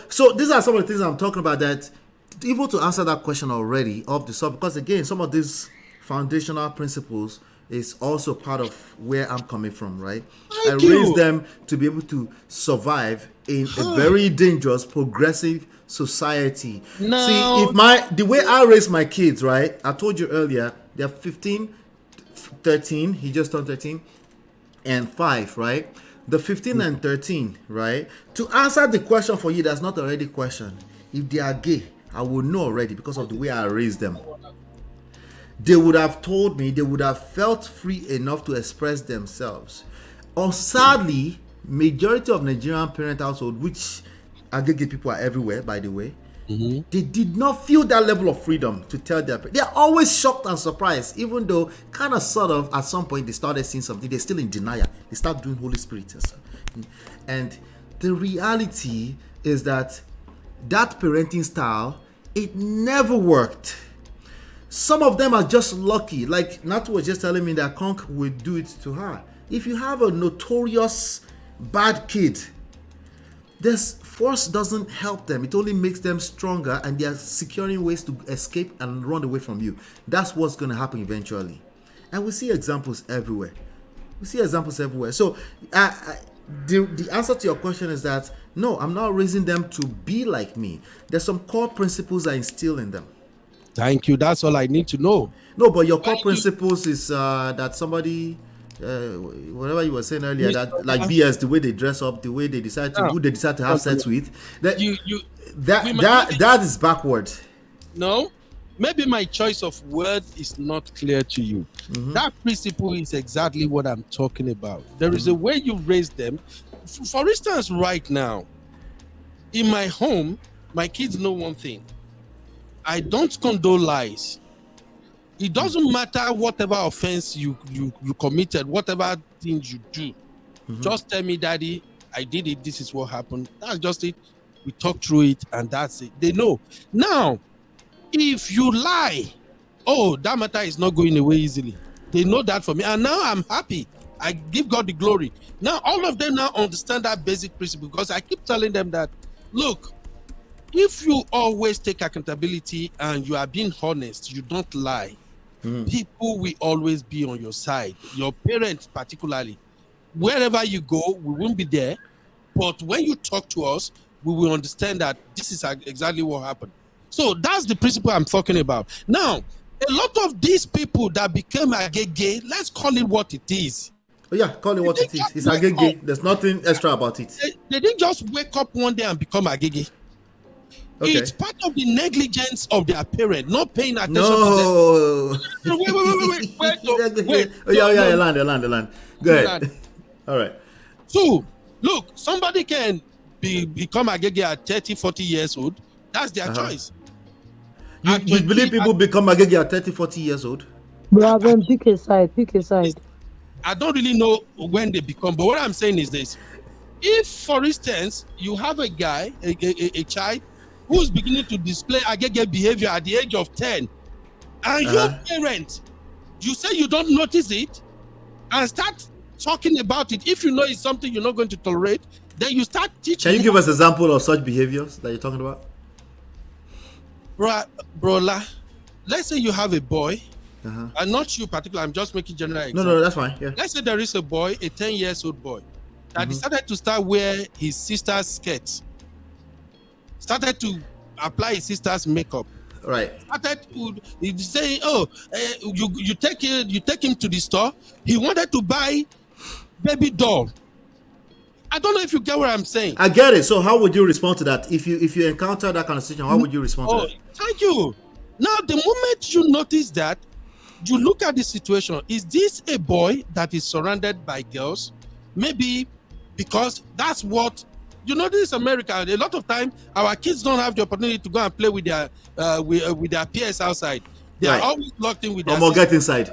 So these are some of the things I'm talking about, that even to answer that question already of the subject, because again, some of these foundational principles is also part of where I'm coming from, right? I raise them to be able to survive in a very dangerous, progressive society. No. See, the way I raise my kids, right? I told you earlier, they're 15, 13, he just turned 13, and 5, right? The 15 and 13, right? To answer the question for you that's not already questioned, if they are gay, I will know already because of the way I raised them. They would have told me, they would have felt free enough to express themselves. Or sadly, majority of Nigerian parent household, which gay people are everywhere, by the way, they did not feel that level of freedom to tell their parents. They're always shocked and surprised, even though kind of sort of at some point they started seeing something. They're still in denial. They start doing Holy Spirit and stuff. And the reality is that parenting style, it never worked. Some of them are just lucky. Like Natu was just telling me that Conk would do it to her. If you have a notorious bad kid, this force doesn't help them. It only makes them stronger, and they are securing ways to escape and run away from you. That's what's going to happen eventually. And we see examples everywhere. So the answer to your question is that no, I'm not raising them to be like me. There's some core principles I instill in them. Thank you. That's all I need to know. No, but your core principles is that somebody, whatever you were saying earlier, that like BS, the way they dress up, the way they decide to, who they decide to have sex with, that is backward. No, maybe my choice of words is not clear to you. That principle is exactly what I'm talking about. There is a way you raise them. For instance, right now, in my home, my kids know one thing. I don't condone lies. It doesn't matter whatever offense you committed, whatever things you do. Just tell me, Daddy, I did it. This is what happened. That's just it. We talk through it, and that's it. They know. Now, if you lie, that matter is not going away easily. They know that for me. And now I'm happy. I give God the glory. Now, all of them now understand that basic principle, because I keep telling them that, look, if you always take accountability and you are being honest, you don't lie, people will always be on your side. Your parents particularly. Wherever you go, we won't be there. But when you talk to us, we will understand that this is exactly what happened. So that's the principle I'm talking about. Now, a lot of these people that became agege, let's call it what it is. Oh yeah, call it what it is. It's agege. There's nothing extra about it. They didn't just wake up one day and become agege. Okay. It's part of the negligence of their parent, not paying attention No. to them. Wait. Oh yeah, land. Go ahead. All right. So, look, somebody can become agege at 30, 40 years old. That's their choice. You believe people become agege at 30, 40 years old? Brother, pick a side. I don't really know when they become, but what I'm saying is this. If, for instance, you have a guy, a child, who's beginning to display agege behavior at the age of 10, and your parent, you say you don't notice it, and start talking about it. If you know it's something you're not going to tolerate, then you start teaching. Can you give us an example of such behaviors that you're talking about? Brola, let's say you have a boy, and not you particular, I'm just making general example. No, that's fine. Yeah. Let's say there is a boy, a 10-year-old boy, that decided to start wear his sister's skirts, started to apply his sister's makeup. Right. Started to say, you take him to the store. He wanted to buy baby doll. I don't know if you get what I'm saying. I get it. So how would you respond to that? If you encounter that kind of situation, how would you respond to that? Thank you. Now, the moment you notice that, you look at the situation. Is this a boy that is surrounded by girls? Maybe because that's what, this is America. A lot of time, our kids don't have the opportunity to go and play with their peers outside. They are always locked in with their get inside.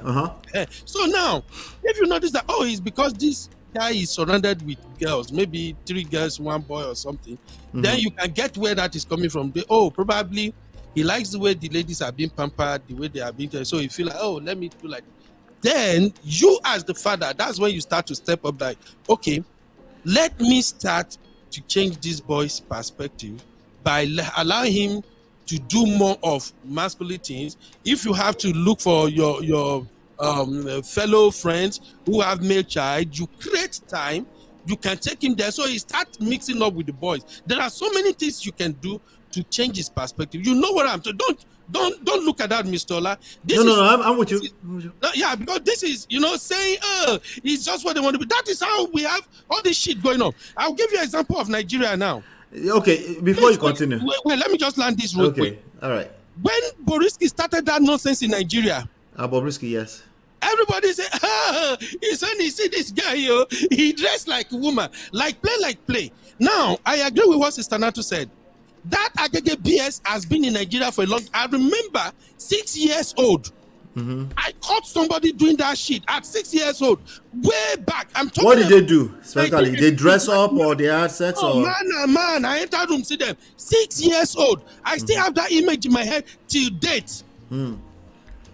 So now, if you notice that, it's because this guy is surrounded with girls, maybe 3 girls, 1 boy or something, then you can get where that is coming from. Probably he likes the way the ladies are being pampered, the way they are being, so you feel like, let me do like that. Then you as the father, that's when you start to step up like, okay, let me start to change this boy's perspective by allowing him to do more of masculine things. If you have to look for your fellow friends who have male child, you create time, you can take him there, so he starts mixing up with the boys. There are so many things you can do to change his perspective. You know what I'm saying? Don't look at that, Mr. Ola. I'm with you. Yeah, because this is, saying, it's just what they want to be. That is how we have all this shit going on. I'll give you an example of Nigeria now. Okay, before you continue. Wait, let me just land this real quick. All right. When Boriski started that nonsense in Nigeria. Boriski, yes. Everybody say, he see this guy, he dressed like a woman, like play. Now, I agree with what Sister Nato said. That agege BS has been in Nigeria for a long time. I remember 6 years old. I caught somebody doing that shit at 6 years old, way back. I'm talking. What did they do? Especially, they dress up or they had sex or? Man, I entered room, see them. 6 years old. I still have that image in my head till date.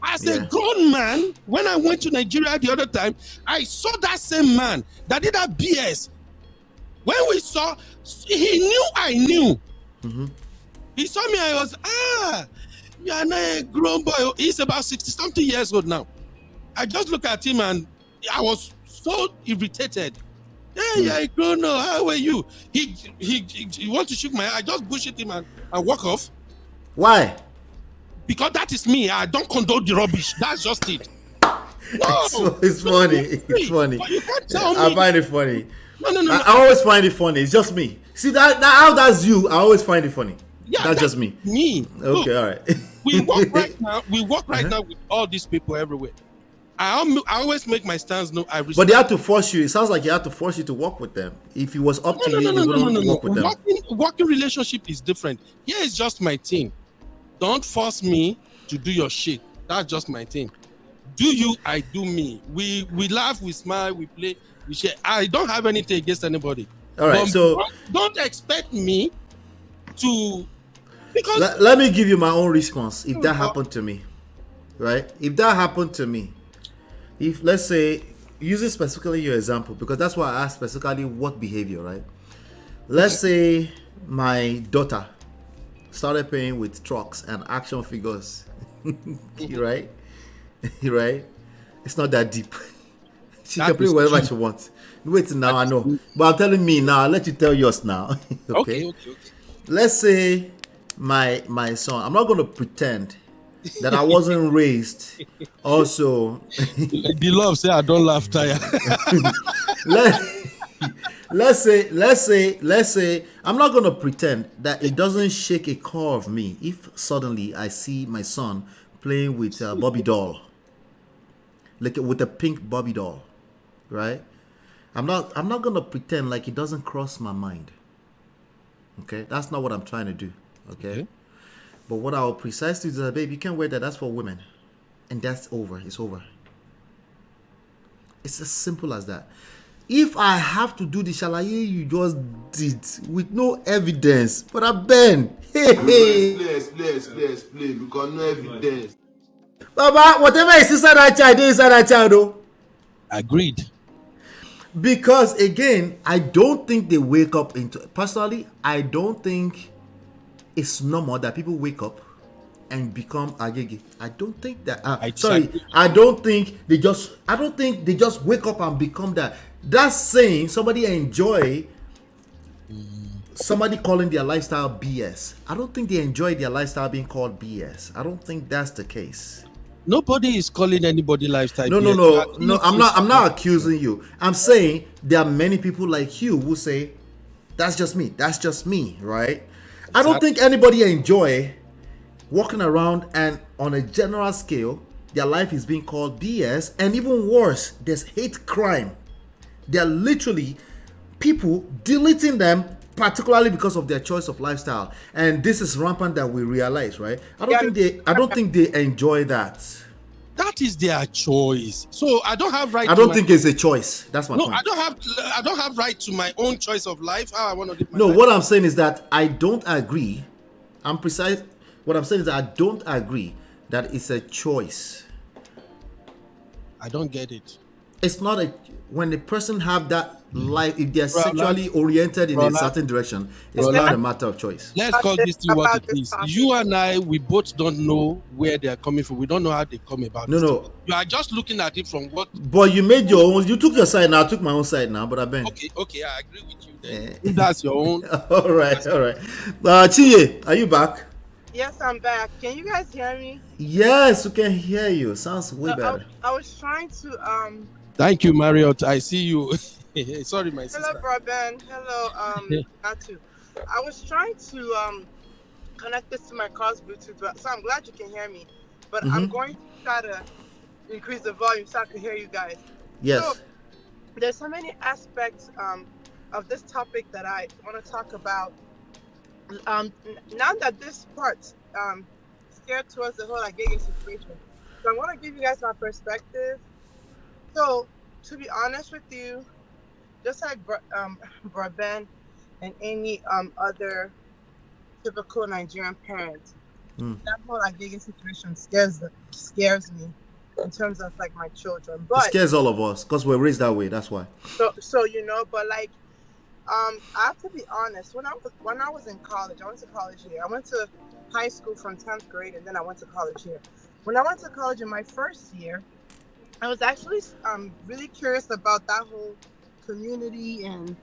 As a grown man, when I went to Nigeria the other time, I saw that same man that did that BS. When we saw, he knew I knew. He saw me, I was, you are not a grown boy. He's about 60-something years old now. I just looked at him and I was so irritated. Hey, you're a grown up. How are you? He wants to shoot my hand. I just bullshit him and walk off. Why? Because that is me. I don't condone the rubbish. That's just it. No, it's funny. It's funny. But you can't tell me. I find it funny. No. I always find it funny. It's just me. See that how that's you. I always find it funny. Yeah, that's just me. Me. Okay, look, all right. We work right now with all these people everywhere. I always make my stance known. But they had to force you. It sounds like they had to force you to work with them. If it was up to you, you wouldn't work with them. Working relationship is different. Here is just my thing. Don't force me to do your shit. That's just my thing. Do you, I do me. We laugh, we smile, we play, we share. I don't have anything against anybody. All right, so don't expect me to. Because let me give you my own response. If that happened to me, right? If that happened to me, if let's say, using specifically your example, because that's why I asked specifically what behavior, right? Let's say my daughter started playing with trucks and action figures, right? Right? It's not that deep. She can play whatever she wants. Wait now, I know. But I'm telling me now, I'll let you tell yours now. Okay? Let's say my son. I'm not gonna pretend that I wasn't raised. Also, The love say I don't laugh tire. let let's say I'm not gonna pretend that it doesn't shake a core of me if suddenly I see my son playing with a Bobby doll, like with a pink Bobby doll, right? I'm not gonna pretend like it doesn't cross my mind. Okay, that's not what I'm trying to do. Okay, but what I'll precisely do is, babe, you can't wear that. That's for women, and that's over. It's over. It's as simple as that. If I have to do the shalaye you just did with no evidence, but Ben, hey, Explain, because no evidence. Baba, whatever is inside that child, is inside that child, though. Agreed. Because again, I don't think they wake up into. Personally, I don't think it's normal that people wake up and become agege. I don't think that. I don't think they just. I don't think they just wake up and become that. That's saying somebody enjoy somebody calling their lifestyle BS. I don't think they enjoy their lifestyle being called BS. I don't think that's the case. Nobody is calling anybody lifestyle. No. I'm not accusing you. I'm saying there are many people like you who say, "That's just me. That's just me." Right? I don't think anybody enjoy walking around and on a general scale, their life is being called BS, and even worse, there's hate crime. They're literally people deleting them, particularly because of their choice of lifestyle, and this is rampant that we realize, right? I don't think they enjoy that. That is their choice. So I don't have right. I don't think it's a choice. That's my point. I don't have right to my own choice of life. How I want to live my life. What I'm saying is that I don't agree. I'm precise. What I'm saying is that I don't agree that it's a choice. I don't get it. It's not a when the person have that life, if they're sexually oriented in a certain direction, it's not a matter of choice. Let's call this thing what it is. You and I, we both don't know where they're coming from. We don't know how they come about. No. You are just looking at it from what. But you made your own. You took your side now. I took my own side now. But Ben. Okay, I agree with you. Then. If that's your own. all right. Chiye, are you back? Yes, I'm back. Can you guys hear me? Yes, we can hear you. Sounds way better. I was trying to Thank you, Marriott. I see you. Sorry, my sister. Hello, Broadband. Hello, Natu. I was trying to connect this to my car's Bluetooth, so I'm glad you can hear me. But I'm going to try to increase the volume so I can hear you guys. Yes. So, there's so many aspects of this topic that I want to talk about. Now that this part scared towards the whole agege situation, so I want to give you guys my perspective. So, to be honest with you, just like Braben and any other typical Nigerian parent, that whole agege situation scares me in terms of like my children. But it scares all of us because we're raised that way. That's why. So but like, I have to be honest. When I was in college, I went to college here. I went to high school from 10th grade, and then I went to college here. When I went to college in my first year, I was actually really curious about that whole community and,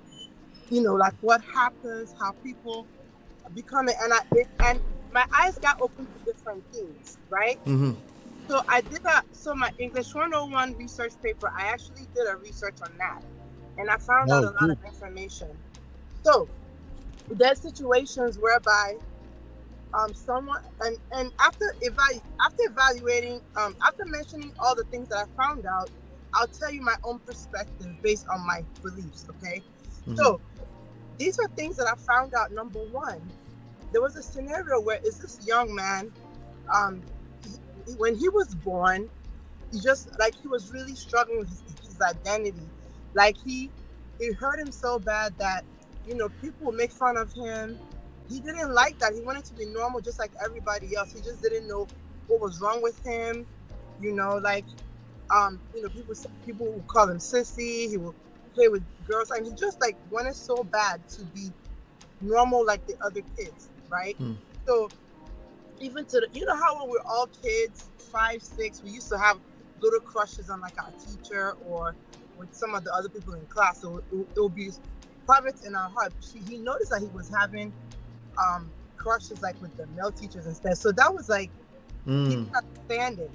like what happens, how people become it. And my eyes got open to different things, right? Mm-hmm. So I did my English 101 research paper, I actually did a research on that. And I found out a lot of information. So there's situations whereby someone and after evaluating after mentioning all the things that I found out, I'll tell you my own perspective based on my beliefs. Okay. So these are things that I found out. Number one, there was a scenario where is this young man when he was born, he was really struggling with his identity. Like it hurt him so bad that people would make fun of him. He didn't like that. He wanted to be normal just like everybody else. He just didn't know what was wrong with him. People would call him sissy. He would play with girls, and he just like wanted so bad to be normal like the other kids, right? So even to how when we're all kids, 5, 6, we used to have little crushes on like our teacher or with some of the other people in class. So it would be private in our heart. He noticed that he was having crushes like with the male teachers instead. So that was like he didn't understand it.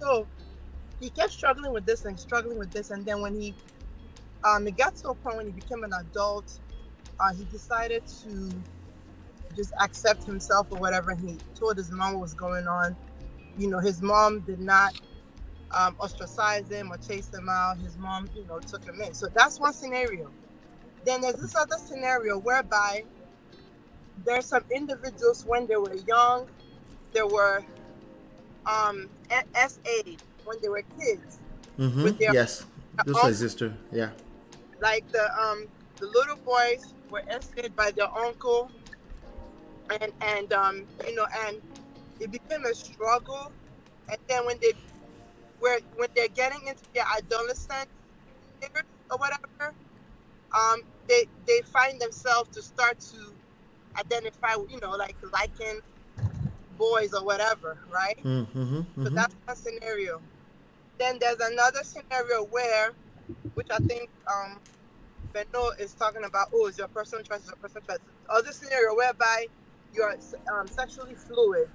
So he kept struggling with this, and then when he it got to a point when he became an adult, he decided to just accept himself or whatever, and he told his mom what was going on. You know, his mom did not ostracize him or chase him out. His mom, you know, took him in. So that's one scenario. Then there's this other scenario whereby there's some individuals when they were young, there were SA when they were kids. With their Yes, those are sister. Yeah. Like the little boys were SA'd by their uncle, and you know, and it became a struggle. And then when they're getting into their adolescent years or whatever, they find themselves to start to identify, you know, like liking boys or whatever, right? So that's one scenario. Then there's another scenario which I think Beno is talking about. Oh, is your personal choice? Is your personal choice? Other scenario whereby you're sexually fluid.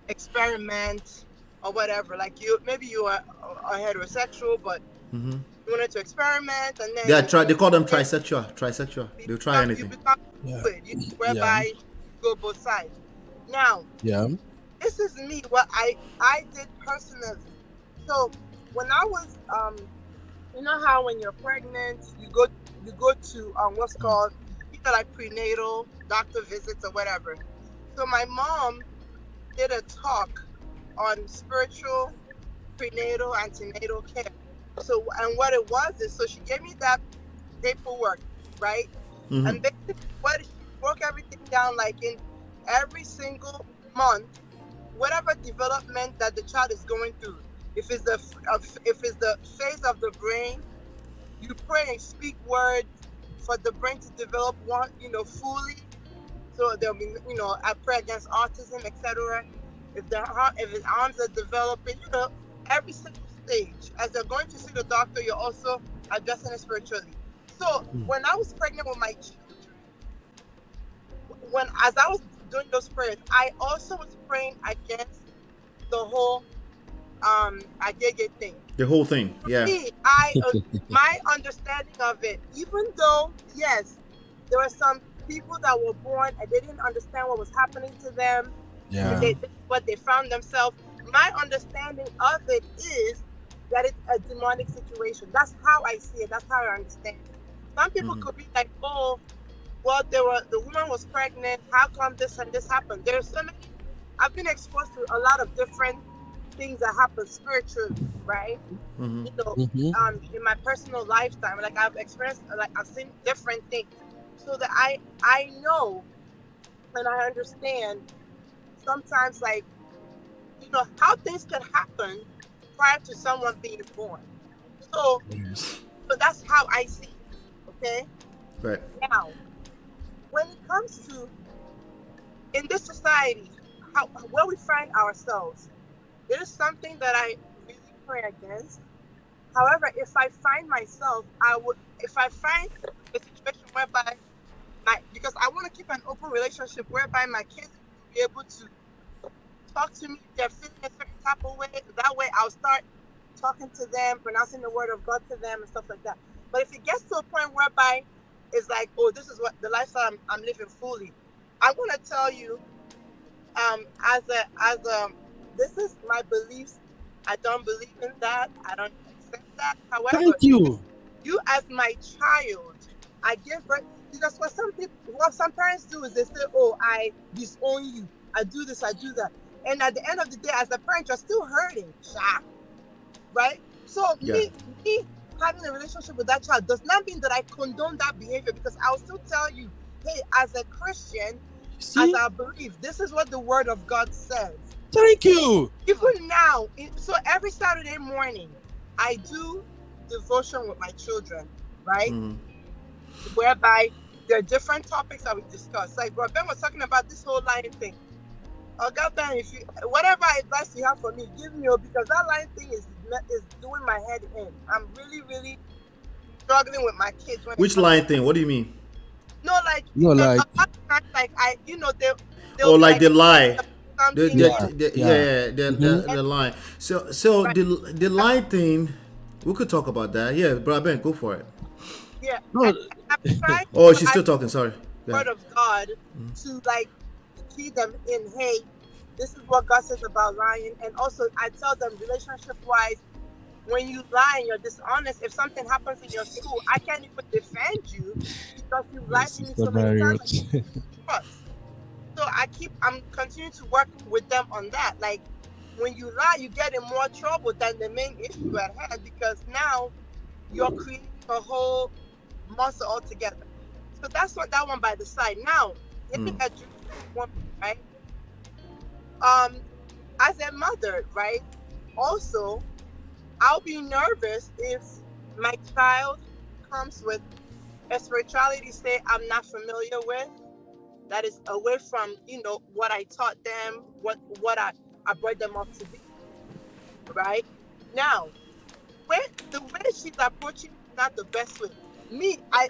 Experiment or whatever. Like maybe you are heterosexual, but you wanted to experiment, and then They call them trisexual. They'll try anything. You become fluid, whereby you go both sides. Now, this is me. What I did personally. So when I was you know how when you're pregnant, you go to what's called either like prenatal doctor visits or whatever. So my mom did a talk on spiritual prenatal antenatal care. So, and what it was is, so she gave me that paperwork, right? And basically what she broke everything down, like in every single month, whatever development that the child is going through. If it's the phase of the brain, you pray and speak words for the brain to develop fully. So there'll be, I pray against autism, etc. If his arms are developing, every single stage. As they're going to see the doctor, you're also addressing it spiritually. So when I was pregnant with my children, as I was doing those prayers, I also was praying against the whole agege thing. The whole thing, yeah. My understanding of it, even though, yes, there were some people that were born and they didn't understand what was happening to them, what they found themselves. My understanding of it is that it's a demonic situation. That's how I see it. That's how I understand it. Some people could be like, oh, well, the woman was pregnant. How come this and this happened? There's so many. I've been exposed to a lot of different things that happen spiritually, right? In my personal lifetime, like I've experienced, like I've seen different things, so that I know and I understand sometimes, like, how things can happen prior to someone being born. So that's how I see it, okay? Right. Now, when it comes to, in this society, where we find ourselves, it is something that I really pray against. However, if I find myself, if I find a situation whereby because I want to keep an open relationship whereby my kids will be able to talk to me, they're feeling a certain type of way. That way, I'll start talking to them, pronouncing the word of God to them, and stuff like that. But if it gets to a point whereby it's like, oh, this is what the lifestyle I'm living fully, I'm gonna tell you, this is my beliefs. I don't believe in that. I don't accept that. However, thank you. You as my child, I give birth. Because what some parents do is they say, oh, I disown you. I do this, I do that. And at the end of the day, as a parent, you're still hurting, right? So me having a relationship with that child does not mean that I condone that behavior, because I'll still tell you, hey, as a Christian, as I believe, this is what the word of God says. Thank you. Even now, so every Saturday morning, I do devotion with my children, right? Whereby there are different topics that we discuss. Like Ben was talking about this whole lying thing. Oh God, Ben, whatever advice you have for me, give me, because that lying thing is doing my head in. I'm really, really struggling with my kids. Which lying thing? What do you mean? No, like like they'll Or be like like the lie. something. The line. So the line thing, we could talk about that. Yeah, Brother Ben, go for it. Yeah. No, I'm trying Oh, to she's still talking. Sorry. Go word ahead. of God to like key them in, hey, this is what God says about lying. And also I tell them relationship wise, when you lie and you're dishonest, if something happens in your school, I can't even defend you because you lied to me Sister so many times. Marriott. Trust. So I'm continuing to work with them on that. Like when you lie, you get in more trouble than the main issue at hand because now you're creating a whole monster altogether. So that's what that one by the side. Now, hitting a woman, right? As a mother, right? Also, I'll be nervous if my child comes with a spirituality say I'm not familiar with, that is away from what I taught them, what I brought them up to be, right? Now, the way she's approaching is not the best way. Me, I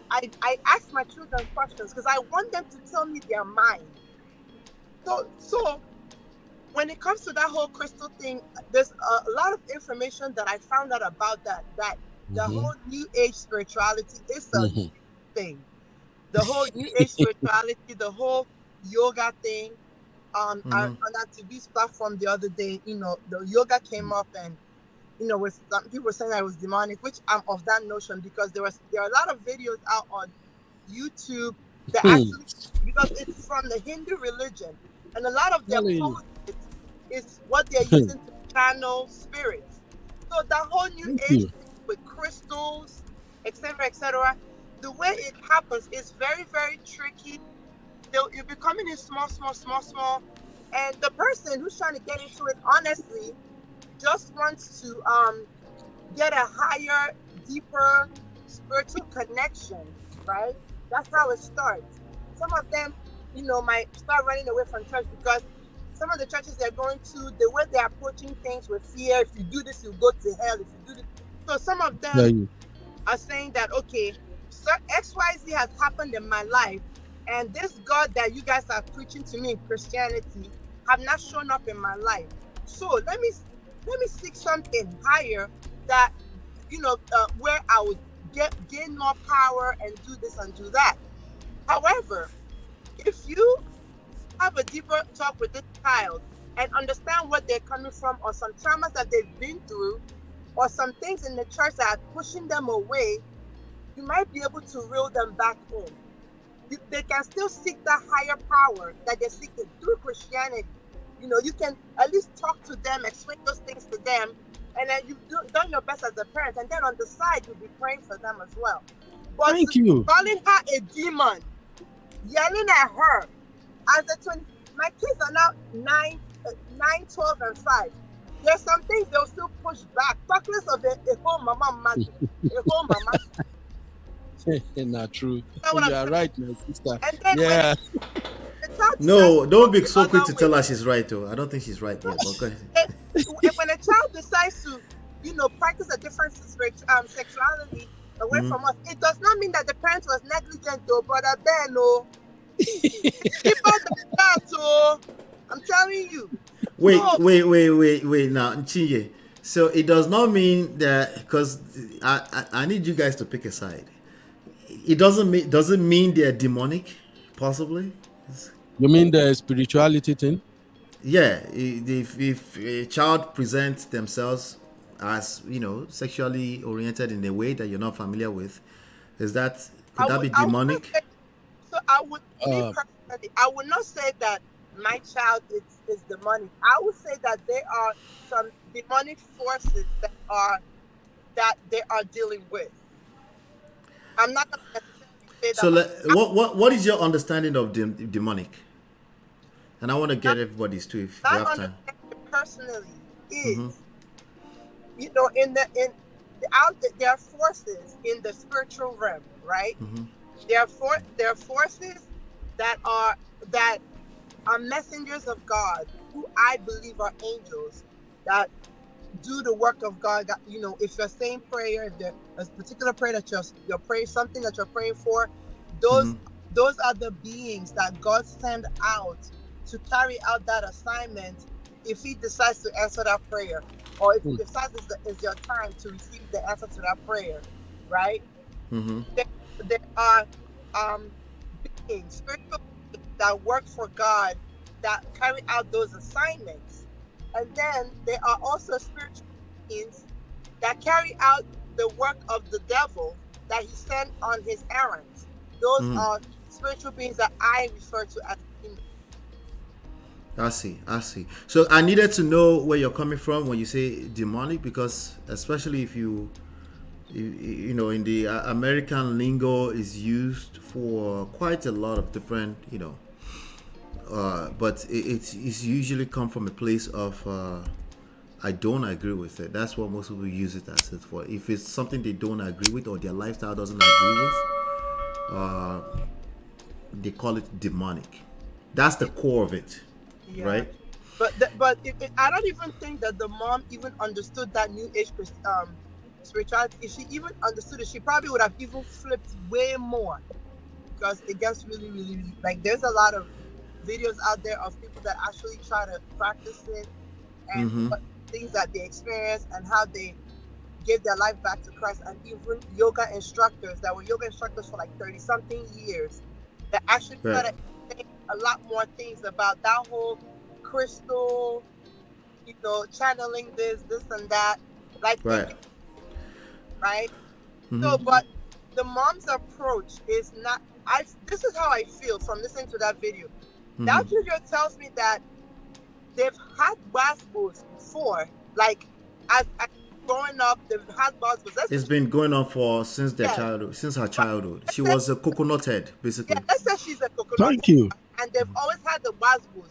ask my children questions because I want them to tell me their mind. So when it comes to that whole crystal thing, there's a lot of information that I found out about that the whole new age spirituality is a thing. The whole new age spirituality, the whole yoga thing. On that TV's platform the other day, the yoga came up and with some people saying that it was demonic, which I'm of that notion because there are a lot of videos out on YouTube that actually, because it's from the Hindu religion, and a lot of their poses is what they're using to channel spirits. So that whole new age with crystals, etc., the way it happens is very, very tricky. You'll be coming in small, and the person who's trying to get into it, honestly, just wants to get a higher, deeper spiritual connection, right? That's how it starts. Some of them, might start running away from church because some of the churches they're going to, the way they're approaching things with fear, if you do this, you'll go to hell. If you do this. So some of them are saying that, okay, so XYZ has happened in my life, and this God that you guys are preaching to me in Christianity have not shown up in my life. So let me seek something higher that, where I would gain more power and do this and do that. However, if you have a deeper talk with this child and understand what they're coming from or some traumas that they've been through or some things in the church that are pushing them away, you might be able to reel them back in. They can still seek that higher power that they're seeking through Christianity. You can at least talk to them, explain those things to them, and then you've done your best as a parent. And then on the side, you'll be praying for them as well. But Thank you. Calling her a demon, yelling at her, my kids are now 9, 12, and 5. There's some things they'll still push back. Talkless of a whole mama magic, a whole mama. Not true. You are right, my sister. And then Yeah. No, don't be so quick to tell her she's right, though. I don't think she's right yet. But go ahead. When a child decides to, practice a different sexuality away from us, it does not mean that the parent was negligent, though, brother Ben. No, people that, oh, I'm telling you. Wait. Now, Nchiye. So it does not mean that, because I need you guys to pick a side. It doesn't mean they're demonic, possibly. You mean the spirituality thing? Yeah, if a child presents themselves as sexually oriented in a way that you're not familiar with, could that be demonic? I would not say that my child is demonic. I would say that there are some demonic forces that they are dealing with. I'm not going to necessarily say that. So what is your understanding of demonic? And I want to get everybody's too if we have time. Personally, is there are forces in the spiritual realm, right? There are forces that are messengers of God, who I believe are angels that do the work of God. If you're saying prayer, if there's a particular prayer that you're praying, something that you're praying for, those those are the beings that God sent out to carry out that assignment if he decides to answer that prayer, or if he decides it's your time to receive the answer to that prayer, right? There are beings, spiritual beings that work for God that carry out those assignments. And then there are also spiritual beings that carry out the work of the devil that he sent on his errands. Those are spiritual beings that I refer to as demons. I see. So I needed to know where you're coming from when you say demonic, because especially if you know, in the American lingo is used for quite a lot of different, but it's usually come from a place of I don't agree with it. That's what most people use it as for. If it's something they don't agree with or their lifestyle doesn't agree with, they call it demonic. That's the core of it, right? But I don't even think that the mom even understood that New Age spirituality. If she even understood it, she probably would have even flipped way more, because it gets really, really, really, like, there's a lot of videos out there of people that actually try to practice it, and what things that they experience and how they gave their life back to Christ, and even yoga instructors that were yoga instructors for like 30-something years that actually try to say a lot more things about that whole crystal, channeling this and that, like, right? So, but the mom's approach is not. This is how I feel from listening to that video. That video tells me that they've had wasbos before, like as growing up, they've had wasbos. It's been going on since their childhood, since her childhood. She was a coconut head, basically. Yeah, let's say she's a coconut head. Thank you. And they've always had the wasbos.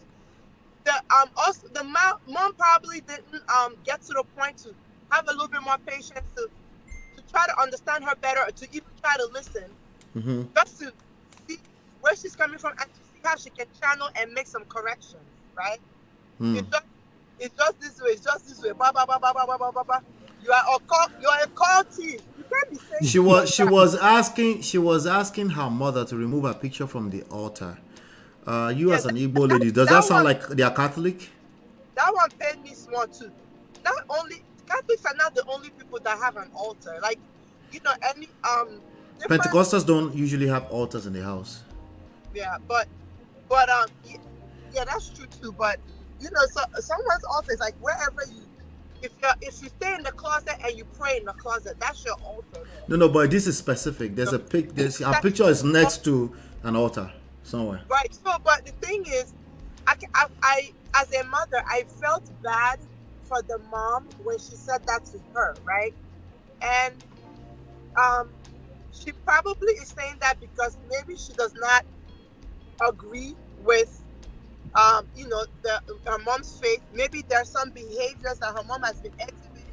Also the mom probably didn't get to the point to have a little bit more patience to try to understand her better, or to even try to listen, just to see where she's coming from and to see how she can channel and make some corrections, right? It's just this way. It's just this way. Ba ba ba ba ba ba ba ba ba. You're a cultist. You can't be saying. She was asking her mother to remove her picture from the altar. As an Igbo lady, does that sound like they are Catholic? That one paid me small too. Not only Catholics are not the only people that have an altar. Like, any Pentecostals don't usually have altars in the house. Yeah, but that's true too. But so someone's altar is like wherever you. If you stay in the closet and you pray in the closet, that's your altar. No, but this is specific. There's a our picture is next to an altar somewhere. Right. So, but the thing is, I as a mother, I felt bad for the mom when she said that to her, right? And she probably is saying that because maybe she does not agree with her mom's faith. Maybe there's some behaviors that her mom has been exhibiting.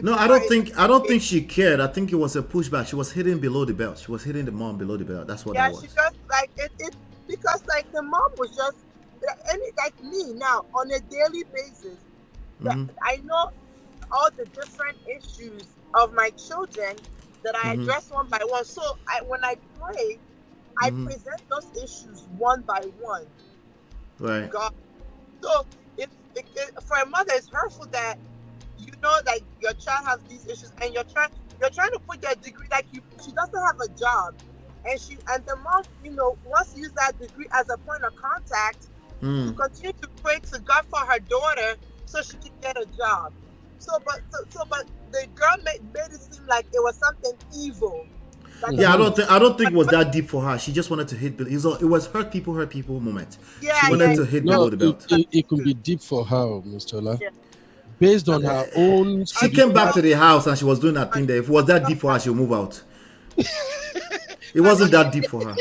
No, I don't think she cared. I think it was a pushback. She was hitting below the belt. She was hitting the mom below the belt. That's what that was. Yeah, she just like it because like the mom was just like me now on a daily basis. I know all the different issues of my children that I address one by one. So when I pray, I present those issues one by one. Right. God. So for a mother, it's hurtful that like your child has these issues, and you're trying to put their degree, like she doesn't have a job, and the mom wants to use that degree as a point of contact to continue to pray to God for her daughter so she can get a job. But the girl made it seem like it was something evil. Yeah, I don't think it was that deep for her. She just wanted to hit. It was hurt people moment. Yeah, she wanted to hit below the belt. It could be deep for her, Mr. Ola. Yeah. Based on her own. She came back to the house and she was doing that thing there. If it was that deep for her, she'll move out. It wasn't that deep for her.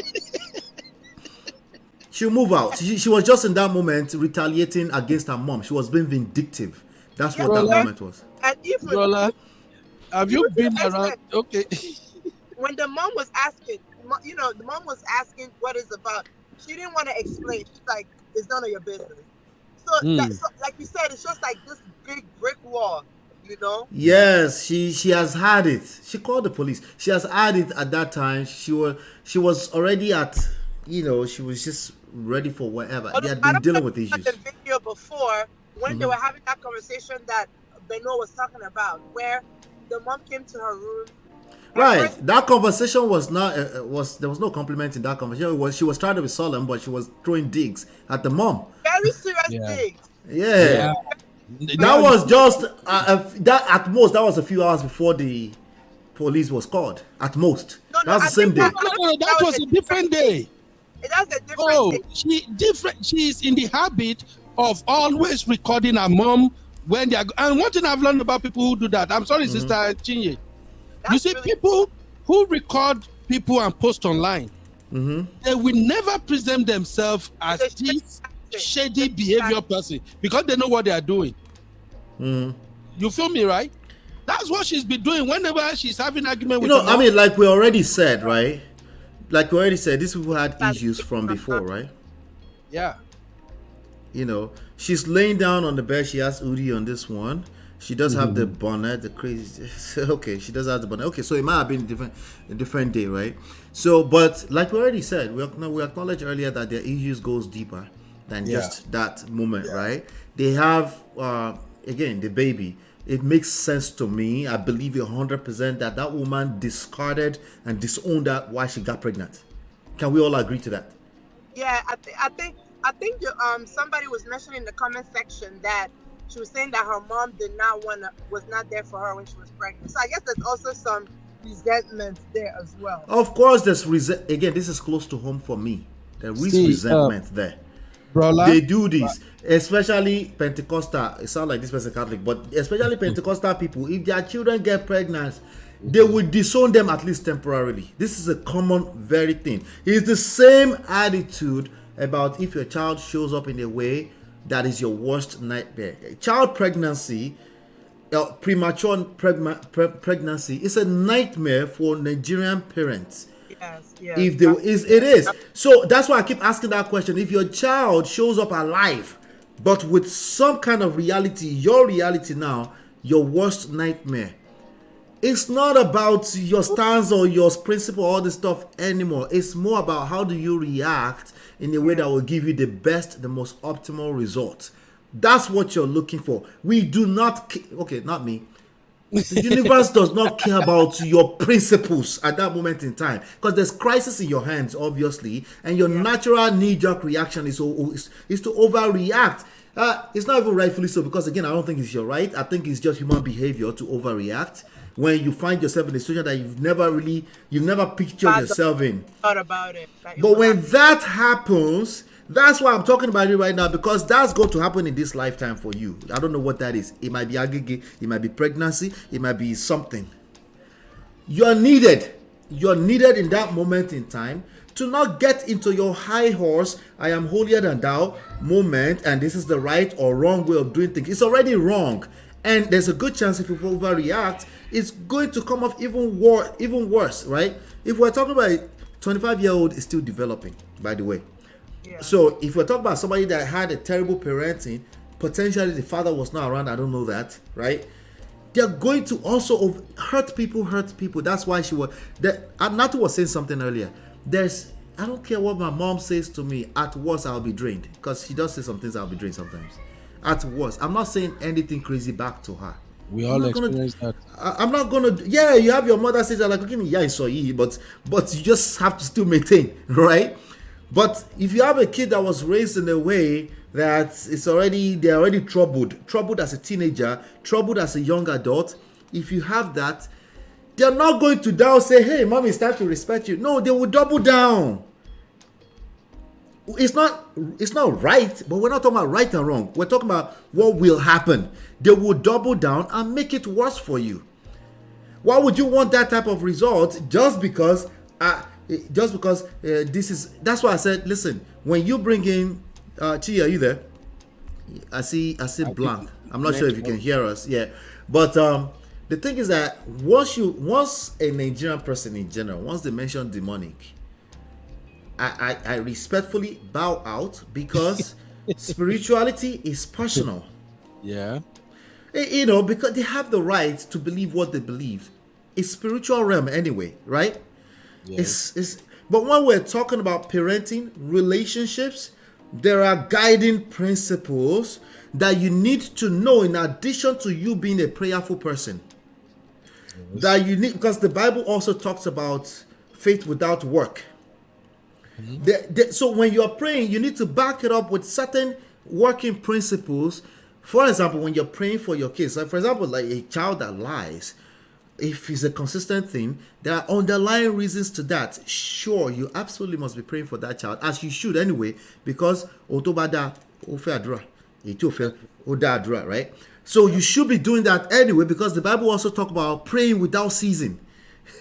She'll move out. She was just in that moment retaliating against her mom. She was being vindictive. That's what that moment was. And even Rola, have you been around? Okay. When the mom was asking, the mom was asking what it's about. She didn't want to explain. She's like, it's none of your business. So, like you said, it's just like this big brick wall, Yes, she has had it. She called the police. She has had it at that time. She was already at, she was just ready for whatever. Although They had I been don't know dealing if with you saw issues. the video before when they were having that conversation that Beno was talking about, where the mom came to her room. Right. That conversation was not there was no compliment in that conversation. She was trying to be solemn, but she was throwing digs at the mom. Very serious digs. Yeah. That was just that at most. That was a few hours before the police was called. At most. No, that was the same day. No, that was a different day. That's a different day. She's in the habit of always recording her mom when they are. And one thing I've learned about people who do that. I'm sorry, Sister Chinye. You see, people who record people and post online, they will never present themselves as this shady behavior person because they know what they are doing. You feel me, right? That's what she's been doing whenever she's having argument with I mean, like we already said, right? Like we already said, these people had issues from before, right? Yeah. She's laying down on the bed. She has Udi on this one. She does have the bonnet, the crazy. Okay, she does have the bonnet. Okay, so it might have been a different day, right? So, but like we already said, we acknowledged earlier that their issues goes deeper than just that moment, right? They have, again, the baby. It makes sense to me. I believe 100% that woman discarded and disowned that why she got pregnant. Can we all agree to that? Yeah, I think somebody was mentioning in the comment section that she was saying that her mom was not there for her when she was pregnant. So I guess there's also some resentment there as well. Of course, there's again, this is close to home for me. There is resentment there. Brother, they do this, especially Pentecostal. It sounds like this person Catholic, but especially Pentecostal people, if their children get pregnant, they will disown them at least temporarily. This is a common very thing. It's the same attitude about if your child shows up in a way that is your worst nightmare. Child pregnancy, premature pregnancy is a nightmare for Nigerian parents. Yes. It is. So that's why I keep asking that question. If your child shows up alive, but with some kind of reality, your reality now, your worst nightmare, it's not about your stance or your principle or all this stuff anymore. It's more about how do you react in a way that will give you the best, the most optimal result. That's what you're looking for. We do not, not me. The universe does not care about your principles at that moment in time because there's crisis in your hands, obviously, and your natural knee-jerk reaction is to overreact. It's not even rightfully so because, again, I don't think it's your right. I think it's just human behavior to overreact when you find yourself in a situation that you've never pictured yourself in. Thought about it. But when that happens, that's why I'm talking about it right now because that's going to happen in this lifetime for you. I don't know what that is. It might be agony, it might be pregnancy, it might be something. You're needed in that moment in time to not get into your high horse, I am holier than thou moment, and this is the right or wrong way of doing things. It's already wrong. And there's a good chance if you overreact, it's going to come off even worse, right? If we're talking about a 25-year-old is still developing, by the way. Yeah. So if we're talking about somebody that had a terrible parenting, potentially the father was not around, I don't know that, right? They're going to also hurt people. That's why Natu was saying something earlier. I don't care what my mom says to me, at worst I'll be drained. Because she does say some things I'll be drained sometimes. At worst. I'm not saying anything crazy back to her. We all experience that. I'm not gonna. Yeah, you have your mother say that like, okay, yeah, it's so easy, but you just have to still maintain, right? But if you have a kid that was raised in a way that they're already troubled as a teenager, troubled as a young adult, if you have that, they're not going to down say, hey, mom, it's time to respect you. No, they will double down. It's not right, but we're not talking about right and wrong. We're talking about what will happen. They will double down and make it worse for you. Why would you want that type of result just because this is? That's why I said, listen, when you bring in Chi, are you there? I see blank. I'm not sure if you can hear us. Yeah, but the thing is that once a Nigerian person in general, once they mention demonic, I respectfully bow out because spirituality is personal. Yeah. Because they have the right to believe what they believe. It's spiritual realm anyway, right? Yes. It's But when we're talking about parenting, relationships, there are guiding principles that you need to know in addition to you being a prayerful person. Yes. That you need, because the Bible also talks about faith without work. So when you're praying, you need to back it up with certain working principles. For example, when you're praying for your kids, like for example, like a child that lies, if it's a consistent thing, there are underlying reasons to that. Sure, you absolutely must be praying for that child, as you should anyway, because right? So you should be doing that anyway, because the Bible also talks about praying without ceasing,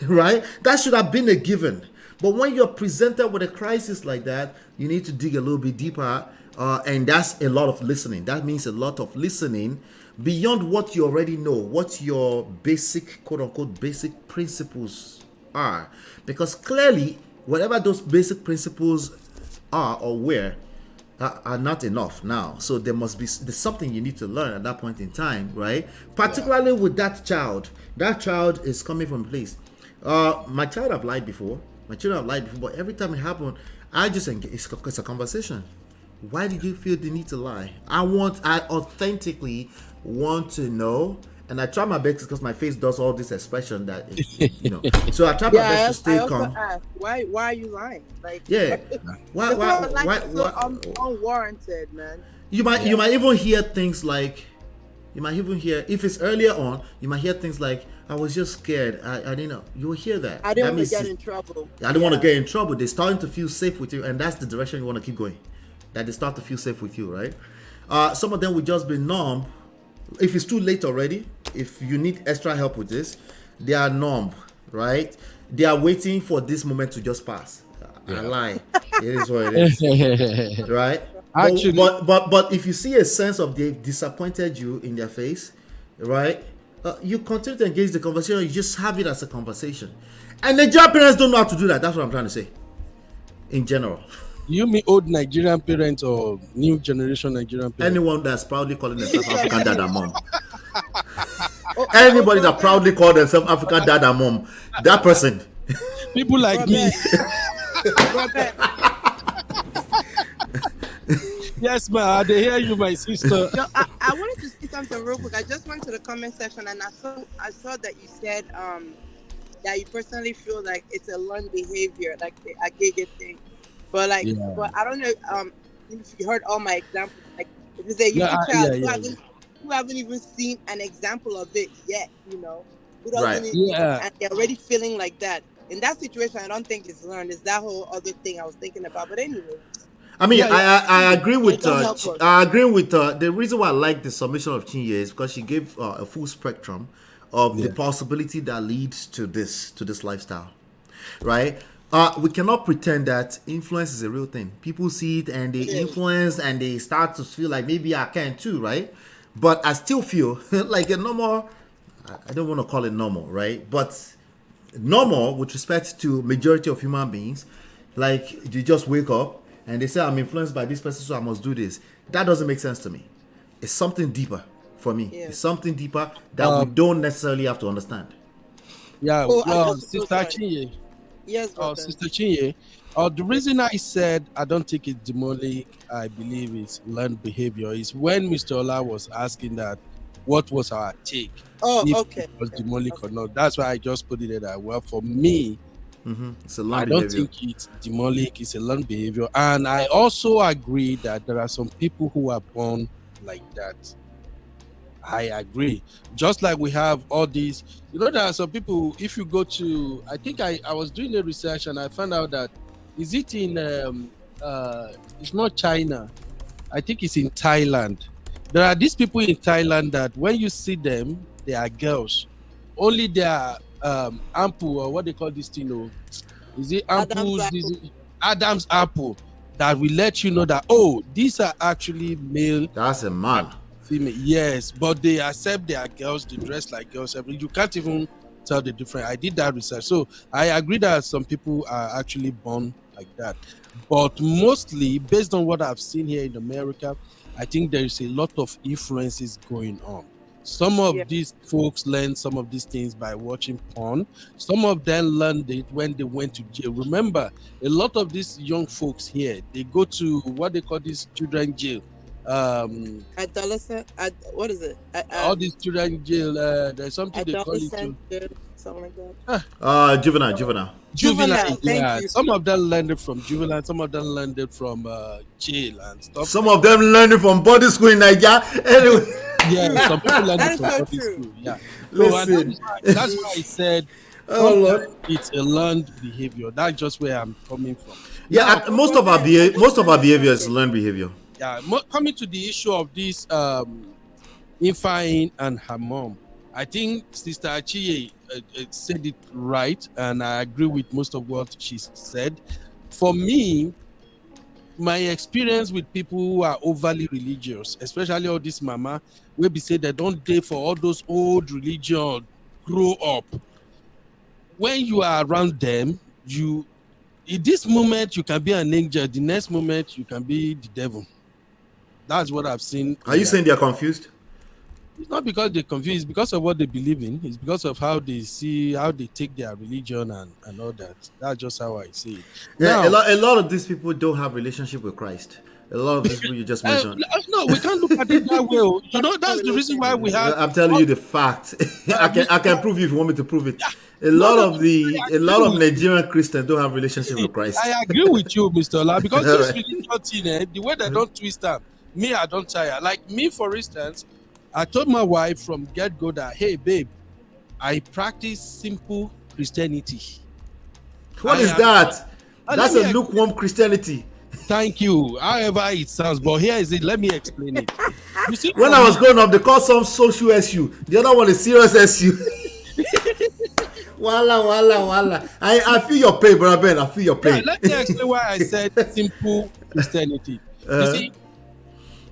right? That should have been a given. But when you're presented with a crisis like that, you need to dig a little bit deeper, and that's a lot of listening. That means a lot of listening beyond what you already know, what your basic, quote-unquote, basic principles are. Because clearly, whatever those basic principles are or were, are not enough now. So there's something you need to learn at that point in time, right? Particularly with that child. That child is coming from a place. My child have lied before. My children have lied before, but every time it happens, I just engage. It's a conversation. Why did you feel the need to lie? I authentically want to know, and I try my best because my face does all this expression that So I try my best to stay calm. Ask, why are you lying? Like, why so unwarranted, man. You might even hear things like, if it's earlier on, you might hear things like, I was just scared. I didn't know. You will hear that. I didn't want to get in trouble. I don't want to get in trouble. They're starting to feel safe with you, and that's the direction you want to keep going. That they start to feel safe with you, right? Some of them will just be numb. If it's too late already, if you need extra help with this, they are numb, right? They are waiting for this moment to just pass. I lie. It is what it is, right? Actually, but if you see a sense of they disappointed you in their face, right? You continue to engage the conversation. You just have it as a conversation. And Nigerian parents don't know how to do that. That's what I'm trying to say. In general. You mean old Nigerian parents or new generation Nigerian parents? Anyone that's proudly calling themselves African dad and mom. Anybody that proudly calls themselves African dad and mom, that person. People like me. Yes, ma, they hear you, my sister. No, I wanted to say something real quick. I just went to the comment section and I saw that you said that you personally feel like it's a learned behavior, like the agege thing. But but I don't know if you heard all my examples. Like if it's a young child who haven't even seen an example of it yet, who doesn't and they're already feeling like that. In that situation, I don't think it's learned. It's that whole other thing I was thinking about. But anyway. I mean, I agree with the reason why I like the submission of Chinye is because she gave a full spectrum of the possibility that leads to this lifestyle, right? We cannot pretend that influence is a real thing. People see it and they influence and they start to feel like maybe I can too, right? But I still feel like a normal, I don't want to call it normal, right? But normal with respect to majority of human beings, like you just wake up and they say, I'm influenced by this person, so I must do this. That doesn't make sense to me. It's something deeper for me. Yeah. It's something deeper that we don't necessarily have to understand. Yeah, Sister Chinye. Yes, Sister Chinye. The reason I said I don't think it's demonic, I believe it's learned behavior, is when Mr. Ola was asking that, what was our take? If it was demonic or not. That's why I just put it in that. Well, for me, it's a learned I don't think it's demonic, it's a learned behavior. And I also agree that there are some people who are born like that. I agree. Just like we have all these, there are some people, if you go to, I think I was doing the research and I found out that, is it in, it's not China, I think it's in Thailand. There are these people in Thailand that when you see them, they are girls. Only they are ample, or what they call this thing, is it ample? Adam's apple, that will let you know that, these are actually male. That's a man. Female. Yes, but they accept they are girls, they dress like girls. You can't even tell the difference. I did that research. So I agree that some people are actually born like that. But mostly, based on what I've seen here in America, I think there is a lot of influences going on. Some of these folks learn some of these things by watching porn. Some of them learned it when they went to jail. Remember, a lot of these young folks here, they go to what they call this children jail. Adolescent, what is it? All these children jail. There's something they call it. Jail, something like that. Juvenile. Yeah. Some of them learned it from juvenile. Some of them learned it from jail and stuff. Some of them learned it from boarding school in Nigeria. Anyway. Yeah, some people learn it from boarding school. Yeah. So, that's why I said, Lord, it's a learned behavior. That's just where I'm coming from. Yeah, now, most of our behavior is learned behavior. Yeah, coming to the issue of this Ifeanyi and her mom, I think Sister Achie said it right, and I agree with most of what she said. For me, my experience with people who are overly religious, especially all this mama, where we say they don't dare for all those old religion, grow up. When you are around them, in this moment you can be an angel, the next moment you can be the devil. That's what I've seen. Are you saying they are confused? It's not because they're confused, it's because of what they believe in. It's because of how they see, how they take their religion and all that. That's just how I see it. Yeah, now, a lot of these people don't have relationship with Christ. A lot of these people you just mentioned. No, we can't look at it that way. You know, that's the reason why we have. I'm telling you the fact. I can prove you if you want me to prove it. A lot of Nigerian Christians don't have relationship with Christ. I agree with you, Mr. Ola, because this religion thing, the way they don't twist up, me, I don't tire. Like me, for instance, I told my wife from get-go that, hey, babe, I practice simple Christianity. What is that? That's a lukewarm Christianity. Thank you. However it sounds, but here is it. Let me explain it. You see, when I was growing up, they called some social SU. The other one is serious SU. Wala. I feel your pain, brother Ben. I feel your pain. Yeah, let me explain why I said simple Christianity. You see,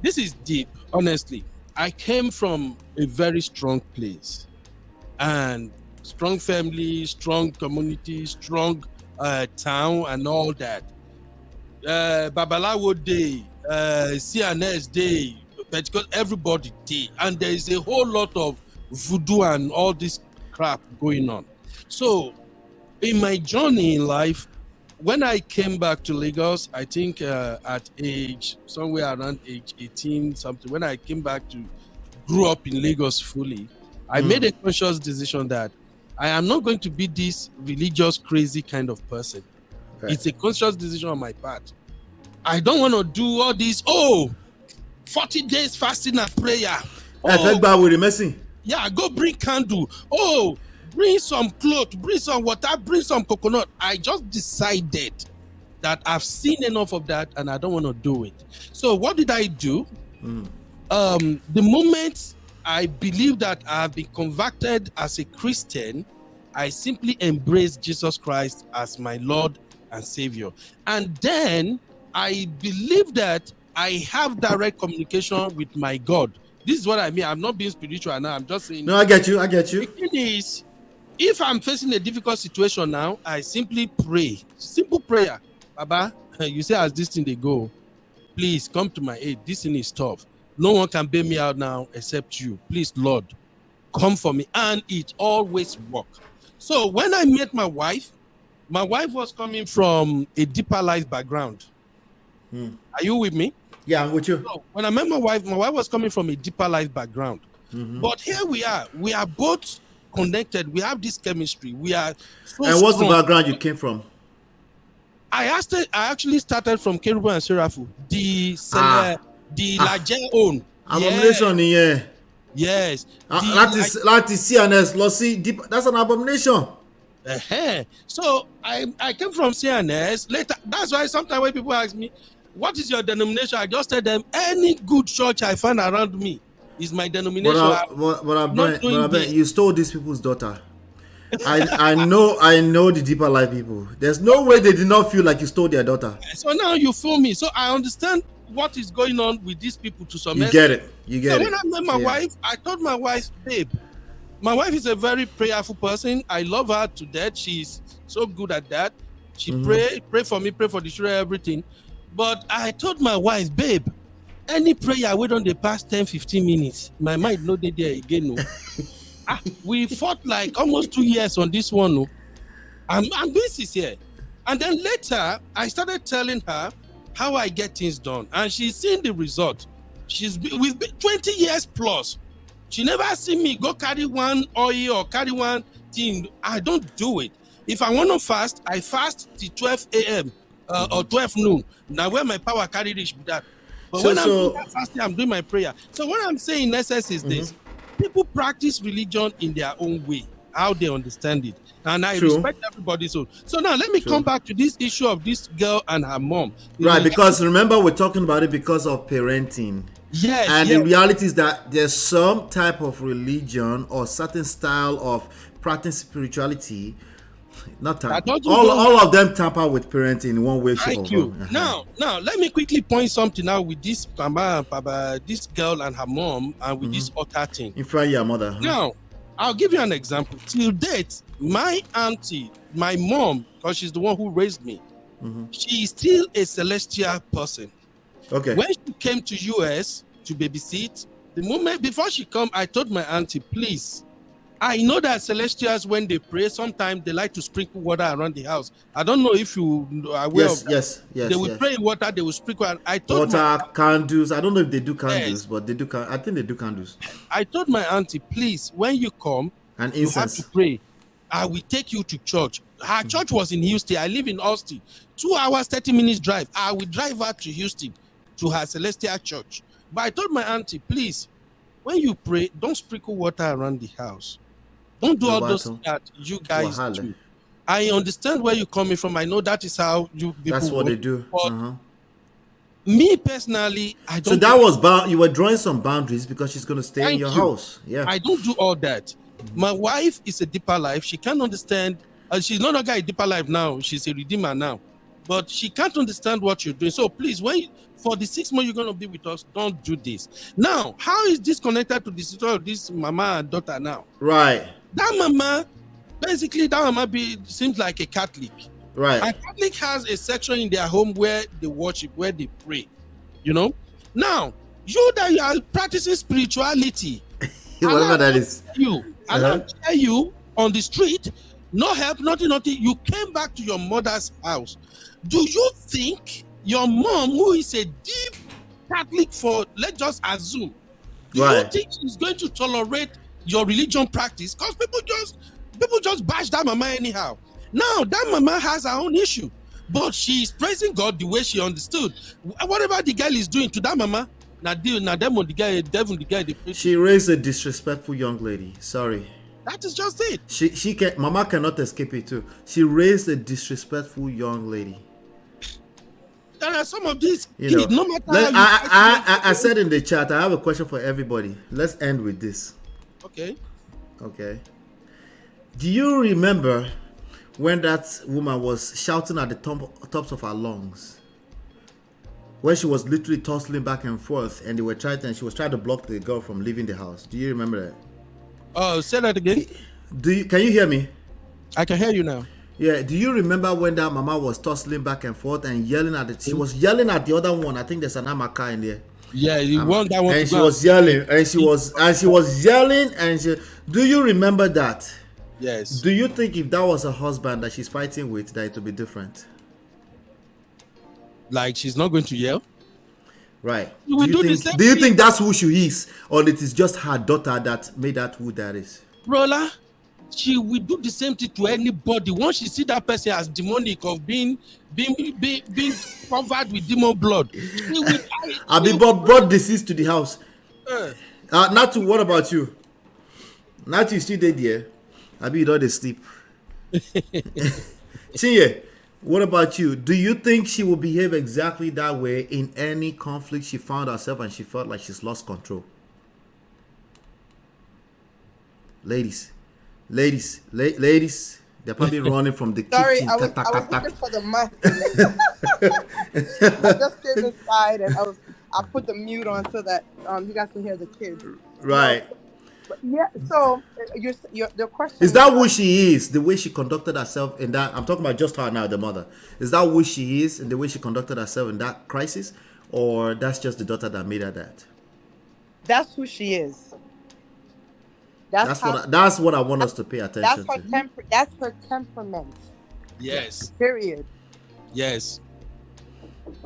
this is deep, honestly. I came from a very strong place, and strong family, strong community, strong town, and all that. Babalawo Day, CNS Day, because everybody day, and there is a whole lot of voodoo and all this crap going on. So, in my journey in life, when I came back to Lagos, I think at somewhere around age 18 something, when I came back to grew up in Lagos fully, I made a conscious decision that I am not going to be this religious crazy kind of person. Okay. It's a conscious decision on my part. I don't want to do all these 40 days fasting and prayer. Yeah, go bring candle. Bring some clothes, bring some water, bring some coconut. I just decided that I've seen enough of that and I don't want to do it. So what did I do? The moment I believe that I have been converted as a Christian, I simply embrace Jesus Christ as my Lord and Savior. And then I believe that I have direct communication with my God. This is what I mean. I'm not being spiritual now. I'm just saying. No, I get you. The thing is, if I'm facing a difficult situation now, I simply pray. Simple prayer. Baba, you say as this thing they go, please come to my aid. This thing is tough. No one can bail me out now except you. Please, Lord, come for me. And it always works. So when I met my wife was coming from a deeper life background. Are you with me? Yeah, I'm with you. So when I met my wife was coming from a deeper life background. But here we are both connected. We have this chemistry. We are so And what's strong. the background you came from? I actually started from Cherubim and Seraphim. The Laje own. Abomination, yeah. Yes. That is CNS. Lossy, deep. That's an abomination. So I came from CNS. Later, that's why sometimes when people ask me, what is your denomination? I just tell them any good church I find around me is my denomination. But you stole these people's daughter. I know the deeper life people. There's no way they did not feel like you stole their daughter. So now you fool me. So I understand what is going on with these people to some extent. You get it. So when I met my wife, I told my wife, babe, my wife is a very prayerful person. I love her to death. She's so good at that. She pray for me, pray for the children, everything. But I told my wife, babe, Any prayer we don't the past 10-15 minutes, my mind no dey there again. No. We fought like almost 2 years on this one. No. I'm being sincere. And then later, I started telling her how I get things done. And she's seen the result. We've been 20 years plus. She never seen me go carry one oil or carry one thing. I don't do it. If I want to fast, I fast till 12 a.m. Or 12 noon. Now where my power carry reach with that. But when I'm doing that fasting, I'm doing my prayer. So what I'm saying in essence is this. People practice religion in their own way, how they understand it. And I respect everybody. So now let me come back to this issue of this girl and her mom. Right, because remember we're talking about it because of parenting. Yes. And the reality is that there's some type of religion or certain style of practicing spirituality. Not all of them tamper with parenting in one way, shape, or form. Now, let me quickly point something out with this mama and papa, this girl and her mom, and with this other thing. Ifeanyi, your mother. Now, I'll give you an example. Till date, my auntie, my mom, because she's the one who raised me, she is still a celestial person. Okay. When she came to US to babysit, the moment before she come, I told my auntie, please, I know that celestials, when they pray, sometimes they like to sprinkle water around the house. I don't know if you are aware of that. Yes. They will pray in water, they will sprinkle. I told water, candles. I don't know if they do candles, but they do. I think they do candles. I told my auntie, please, when you come, and you have to pray. I will take you to church. Her church was in Houston. I live in Austin. 2 hours, 30 minutes drive. I will drive her to Houston, to her celestial church. But I told my auntie, please, when you pray, don't sprinkle water around the house. Don't do all those things that you guys do. I understand where you're coming from. I know that is how you people that's what they do. Me personally, I don't. So that was you were drawing some boundaries because she's going to stay in your house. Yeah. I don't do all that. My wife is a deeper life. She can't understand. She's no longer a deeper life now. She's a redeemer now. But she can't understand what you're doing. So please, for the 6 months you're going to be with us, don't do this. Now, how is this connected to the situation of this mama and daughter now? Right. That mama seems like a Catholic. Right. A Catholic has a section in their home where they worship, where they pray. You know? Now, you that you are practicing spirituality, whatever that is. You on the street, no help, nothing. You came back to your mother's house. Do you think your mom, who is a deep Catholic let's just assume, do you think she's going to tolerate your religion practice? Because people just bash that mama anyhow. Now that mama has her own issue, but she's praising God the way she understood. Whatever the girl is doing to that mama, she raised a disrespectful young lady. Sorry. That is just it. Mama cannot escape it too. She raised a disrespectful young lady. There are some of these kids, no matter I said in the chat, I have a question for everybody. Let's end with this. Okay. Do you remember when that woman was shouting at the tops of her lungs? When she was literally tossing back and forth, and she was trying to block the girl from leaving the house. Do you remember that? Oh, say that again. Can you hear me? I can hear you now. Yeah. Do you remember when that mama was tossing back and forth and yelling at it? She was yelling at the other one. I think there's an Amaka in there. Yeah, you want that one. And she was yelling, and she was yelling, and do you remember that? Yes. Do you think if that was a husband that she's fighting with, that it would be different? Like she's not going to yell? Right. Do you think that's who she is, or it is just her daughter that made that who that is? Rolla, she will do the same thing to anybody. Once she see that person as demonic of being covered with demon blood, I'll be brought disease to the house. Natu, what about you? Natu, you still there? I'll be not asleep. Chinye, what about you? Do you think she will behave exactly that way in any conflict she found herself and she felt like she's lost control? Ladies, they're probably running from the Sorry, kitchen. I was looking for the mic. I just came inside and I put the mute on so that you guys can hear the kids. Right. But yeah. So the question is that who she is? The way she conducted herself in that. I'm talking about just her now, the mother. Is that who she is and the way she conducted herself in that crisis, or that's just the daughter that made her that? That's who she is. That's what I want us to pay attention to. That's her temperament. Yes. Period. Yes.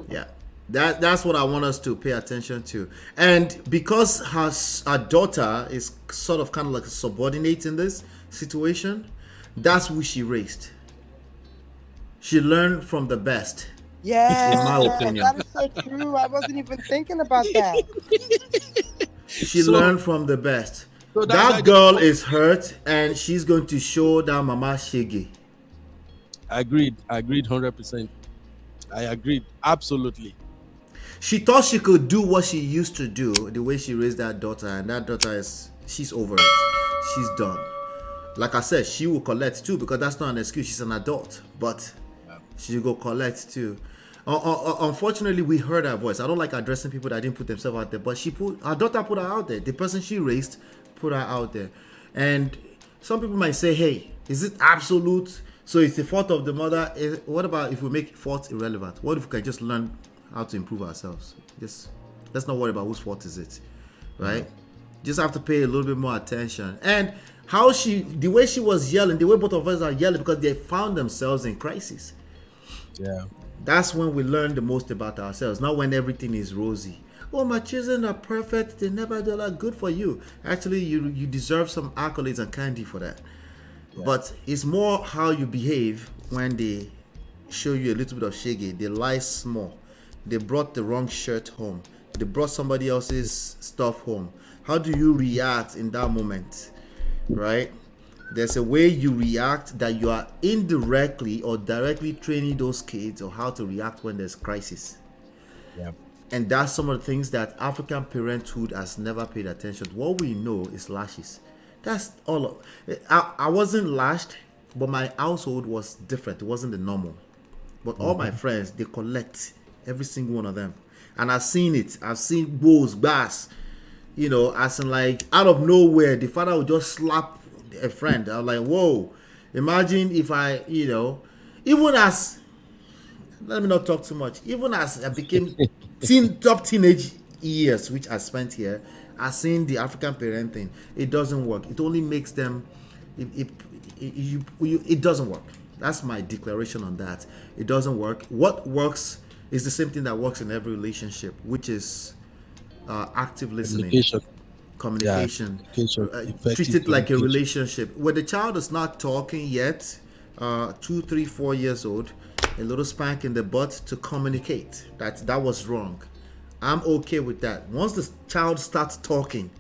Yeah. That's what I want us to pay attention to. And because her daughter is sort of kind of like a subordinate in this situation, that's who she raised. She learned from the best. Yeah, in my opinion. that is so true. I wasn't even thinking about that. She learned from the best. So that girl is hurt, and she's going to show that mama shege. Agreed 100%. I agreed absolutely. She thought she could do what she used to do, the way she raised that daughter, and that daughter she's over it. She's done. Like I said, she will collect too, because that's not an excuse. She's an adult, but she will go collect too. Unfortunately, we heard her voice. I don't like addressing people that didn't put themselves out there, but her daughter put her out there. The person she raised put her out there. And some people might say, hey, is it absolute? So it's the fault of the mother. What about if we make fault irrelevant? What if we can just learn how to improve ourselves? Just let's not worry about whose fault is it, right? Just have to pay a little bit more attention. And the way she was yelling, the way both of us are yelling, because they found themselves in crisis. Yeah. That's when we learn the most about ourselves, not when everything is rosy. Oh, my children are perfect. They never do that. Good for you. Actually, you deserve some accolades and candy for that. Yeah. But it's more how you behave when they show you a little bit of shege. They lie small. They brought the wrong shirt home. They brought somebody else's stuff home. How do you react in that moment, right? There's a way you react that you are indirectly or directly training those kids on how to react when there's crisis. Yeah. And that's some of the things that African parenthood has never paid attention to. What we know is lashes. That's all. I wasn't lashed, but my household was different. It wasn't the normal. But all my friends, they collect every single one of them. And I've seen it. I've seen bulls, bass, as in like out of nowhere, the father would just slap a friend. I was like, whoa, imagine if I, even as, let me not talk too much, even as I became top teenage years, which I spent here, I've seen the African parenting. It doesn't work. It only makes them, it doesn't work. That's my declaration on that. It doesn't work. What works is the same thing that works in every relationship, which is active listening. Communication. Treat it like a relationship. When the child is not talking yet, 2, 3, 4 years old, a little spank in the butt to communicate. That was wrong. I'm okay with that. Once the child starts talking,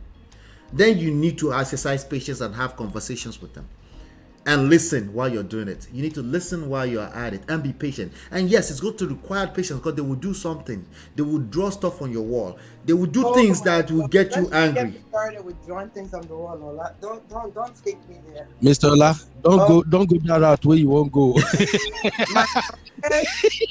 then you need to exercise patience and have conversations with them. And listen while you're doing it. You need to listen while you're at it and be patient. And yes, it's going to require patience, because they will do something. They will draw stuff on your wall. They will do things that will get you angry. Get started with drawing things on the wall, Ola. Don't take me there. Mr. Ola, don't go that route where you won't go.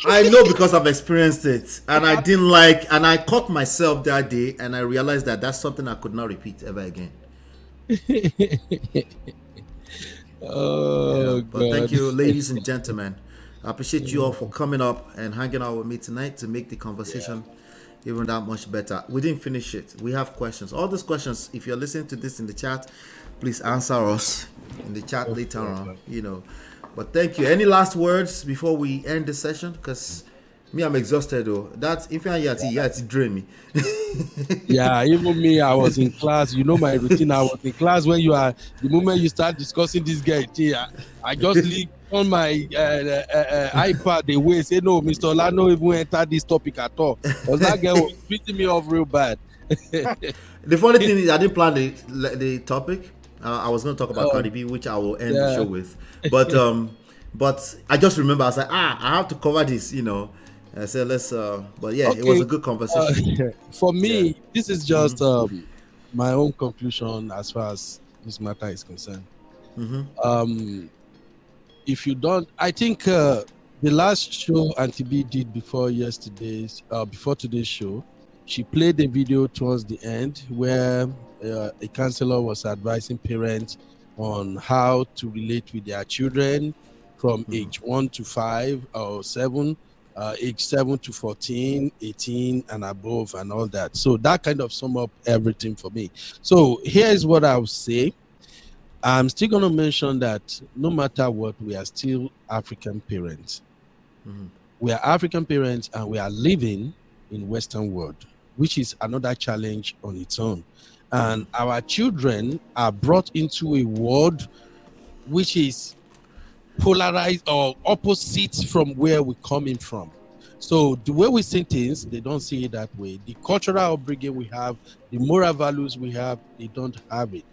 I know, because I've experienced it, and I didn't like, and I caught myself that day, and I realized that that's something I could not repeat ever again. But thank you, ladies and gentlemen. I appreciate you all for coming up and hanging out with me tonight to make the conversation even that much better. We didn't finish it. We have questions. All these questions, if you're listening to this in the chat, please answer us in the chat later on. But thank you. Any last words before we end the session? Because me, I'm exhausted though. That's Ifeanyi, it's dreamy. Yeah, even me, I was in class. You know my routine. I was in class when the moment you start discussing this guy, I just leave on my iPad away. Say, no, Mr. Ola, no even enter this topic at all. Because that guy was beating me off real bad. The funny thing is, I didn't plan the topic. I was going to talk about Cardi B, which I will end the show with. But I just remember, I was like, I have to cover this, I said, let's, but yeah, okay. It was a good conversation. For me, this is just my own conclusion as far as this matter is concerned. If you don't, I think the last show Auntie B did before today's show, she played a video towards the end where a counselor was advising parents on how to relate with their children from age 1 to 5 or 7, age 7 to 14, 18 and above and all that. So that kind of sum up everything for me. So here's what I'll say. I'm still going to mention that no matter what, we are still African parents. We are African parents and we are living in Western world, which is another challenge on its own. And our children are brought into a world which is polarized or opposite from where we're coming from. So the way we see things, they don't see it that way. The cultural upbringing we have, the moral values we have, they don't have it.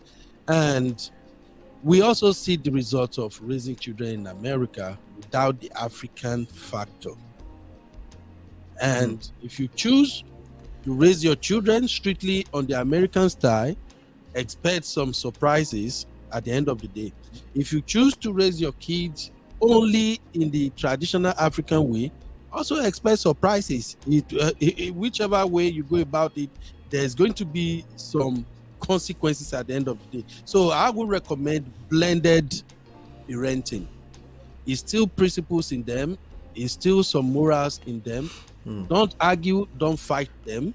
And we also see the results of raising children in America without the African factor. And if you choose to raise your children strictly on the American style, expect some surprises at the end of the day. If you choose to raise your kids only in the traditional African way, also expect surprises. Whichever way you go about it, there's going to be some consequences at the end of the day. So I would recommend blended parenting. It's still principles in them. It's still some morals in them. Don't argue, don't fight them,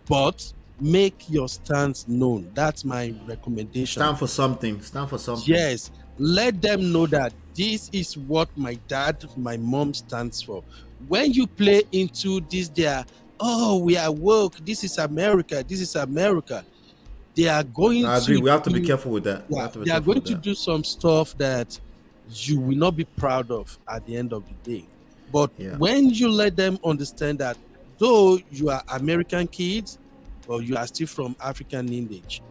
but make your stance known. That's my recommendation. Stand for something. Stand for something. Yes. Let them know that this is what my dad, my mom stands for. When you play into this, we are woke, this is America, this is America. They are going I agree. We have to be careful with that. Yeah, they are going to do some stuff that you will not be proud of at the end of the day. But when you let them understand that though you are American kids, but you are still from African lineage,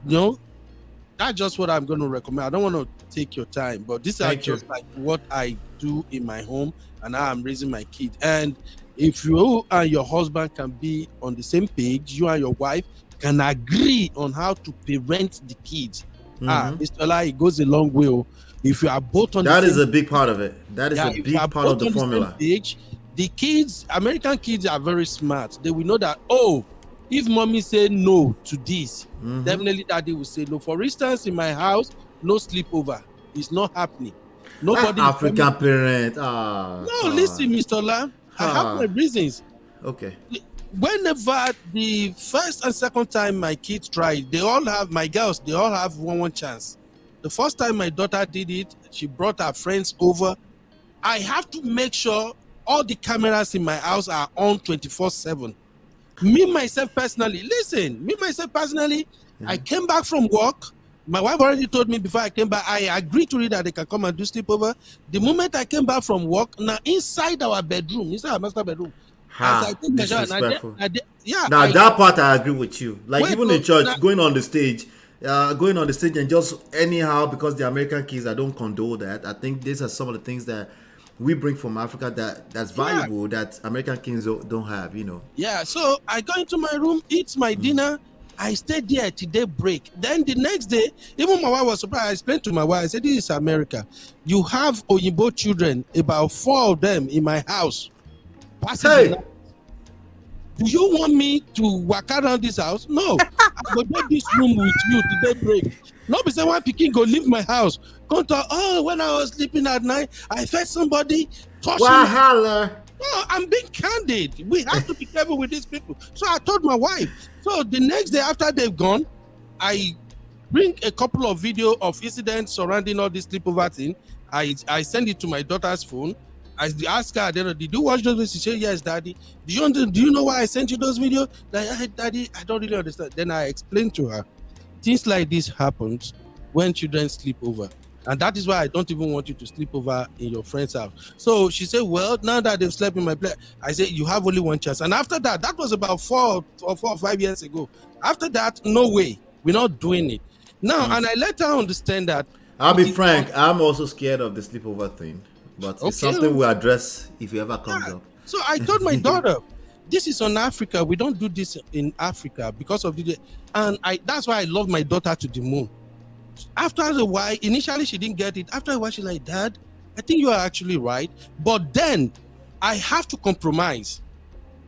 that's just what I'm going to recommend. I don't want to take your time, but these are just like what I do in my home and how I'm raising my kids. And if you and your husband can be on the same page, you and your wife can agree on how to parent the kids. Mr. Ola, it goes a long way. If you are both on that is a big part of it. That is a big part of the formula. Page, the kids, American kids are very smart. They will know that, if mommy say no to this, definitely daddy will say no. For instance, in my house, no sleepover. It's not happening. Nobody. African parent. Listen, Mr. Ola, I have my reasons. Okay. Whenever the first and second time my kids tried, they all have 1 chance. The first time my daughter did it, she brought her friends over. I have to make sure all the cameras in my house are on 24/7. Myself personally, I came back from work. My wife already told me before I came back, I agreed to it that they can come and do sleepover. The moment I came back from work, now inside our bedroom, inside our master bedroom, disrespectful. That part I agree with you. Like even in church, going on the stage and just anyhow, because the American kids, I don't condone that. I think these are some of the things that we bring from Africa that's valuable that American kids don't have, Yeah, so I go into my room, eat my dinner. I stayed there till daybreak. Then the next day, even my wife was surprised. I explained to my wife, I said, this is America. You have Oyinbo children, about 4 of them in my house. Hey! Do you want me to walk around this house? No. I go to this room with you till daybreak. Not be say one pikin go leave my house. Come talk, when I was sleeping at night, I felt somebody touching me. No, I'm being candid. We have to be careful with these people. So I told my wife. So the next day after they've gone, I bring a couple of video of incidents surrounding all this sleepover thing. I send it to my daughter's phone. I asked her, did you watch those videos? She said, yes, daddy. Do you know why I sent you those videos? Like, daddy, I don't really understand. Then I explained to her, things like this happens when children sleep over. And that is why I don't even want you to sleep over in your friend's house. So she said, well, now that they've slept in my place, I said, you have only 1 chance. And after that was about 4 or 5 years ago. After that, no way. We're not doing it. Now, and I let her understand that. I'll be frank, I'm also scared of the sleepover thing. But it's something we'll address if it ever comes up. So I told my daughter, this is on Africa. We don't do this in Africa because of the... And that's why I love my daughter to the moon. After a while, initially she didn't get it. After a while, she's like, Dad, I think you are actually right. But then I have to compromise.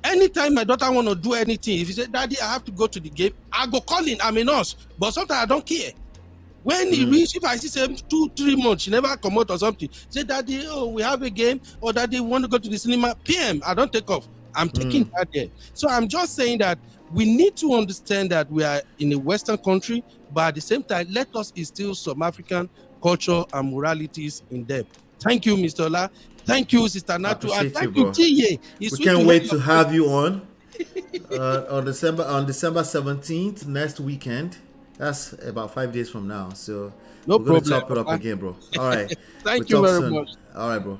Anytime my daughter want to do anything, if she said, Daddy, I have to go to the game, I go calling, I'm a nurse. But sometimes I don't care. When he reach, if I see say 2-3 months, she never come out or something. Say, Daddy, oh, we have a game, or Daddy want to go to the cinema. PM, I don't take off. I'm taking that there. So I'm just saying that we need to understand that we are in a Western country, but at the same time, let us instill some African culture and moralities in them. Thank you, Mr. Ola. Thank you, Sister Natu. And thank you, Tiye. We can't wait to have you on on December 17th next weekend. That's about 5 days from now. So no we're going to problem, chop it up again, bro. All right. Thank you very much. All right, bro.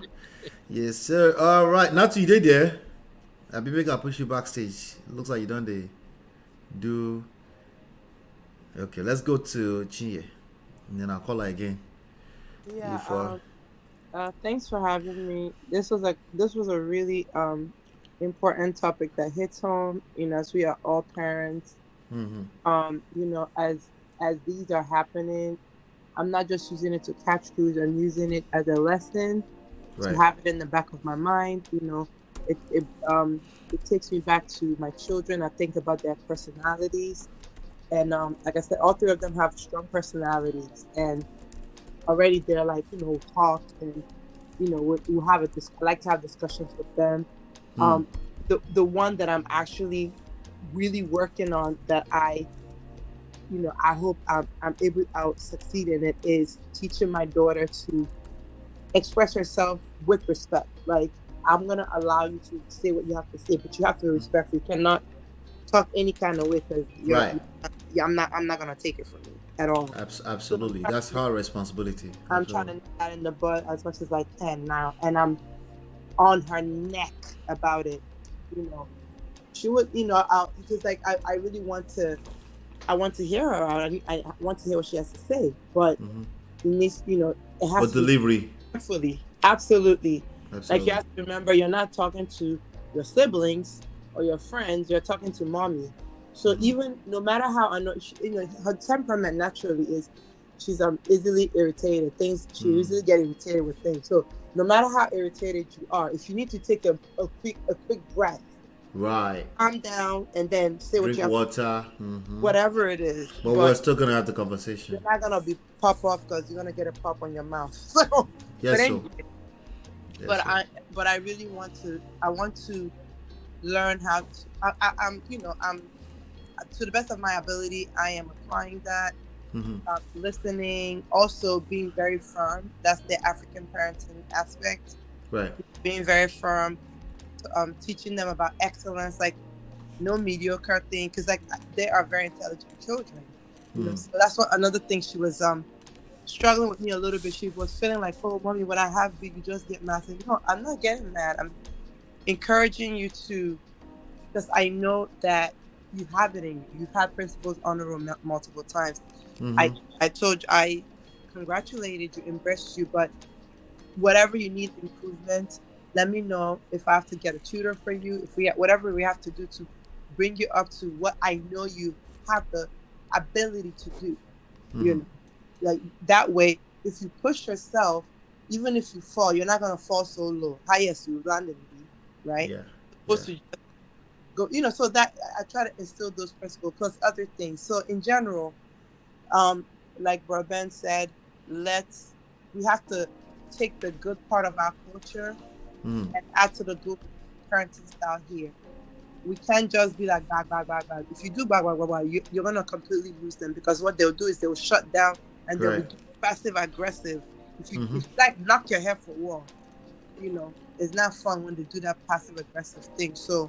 Yes, sir. All right. Natu, you did there. I'll be making push you backstage. Looks like you done the do. Okay, let's go to Chinye, and then I'll call her again. Yeah. Thanks for having me. This was a really important topic that hits home. You know, as we are all parents. You know, as these are happening, I'm not just using it to catch crews. I'm using it as a lesson to have it in the back of my mind. You know, it takes me back to my children. I think about their personalities, and like I said, all three of them have strong personalities, and already they're like, you know, talk, and you know, we'll have I like to have discussions with them. The one that I'm actually really working on, that I hope I'll succeed in it, is teaching my daughter to express herself with respect. Like, I'm gonna allow you to say what you have to say, but you have to respect. You cannot talk any kind of way, because I'm not gonna take it from you at all. Absolutely, that's her responsibility. I'm trying to nip that in the bud as much as I can now, and I'm on her neck about it. You know, she would, you know, because like I really want to hear her out. I want to hear what she has to say, but it needs, you know, it has to delivery. Be carefully. Absolutely. Like, you have to remember, you're not talking to your siblings or your friends, you're talking to mommy. So even no matter how you know, her temperament naturally is, she's easily irritated. She easily get irritated with things. So no matter how irritated you are, if you need to take a quick breath, calm down, and then say what you have. Water, whatever it is. But we're still gonna have the conversation. You're not gonna be pop off, because you're gonna get a pop on your mouth. So, yes, but anyway, I really want to learn how to. I'm to the best of my ability, I am applying that. Listening, also being very firm. That's the African parenting aspect. Right. Being very firm. Teaching them about excellence, like no mediocre thing, because like they are very intelligent children. You know? So that's another thing she was struggling with me a little bit. She was feeling like, oh, mommy, when I have big, you just get mad. I said, no, I'm not getting mad. I'm encouraging you to, because I know that you have it in you. You've had principals on the room multiple times. I told you, I congratulated you, embraced you, but whatever you need improvement, let me know. If I have to get a tutor for you, whatever we have to do to bring you up to what I know you have the ability to do. You know, like that way, if you push yourself, even if you fall, you're not gonna fall so low. Highest you landed, right? Yeah. Supposed to just go, you know. So that I try to instill those principles plus other things. So in general, like Bro Ben said, we have to take the good part of our culture and add to the good parenting style here. We can't just be like bag. If you do bag, you're gonna completely lose them, because what they'll do is they'll shut down and they'll be passive aggressive. If you like knock your head for a wall, you know, it's not fun when they do that passive aggressive thing. So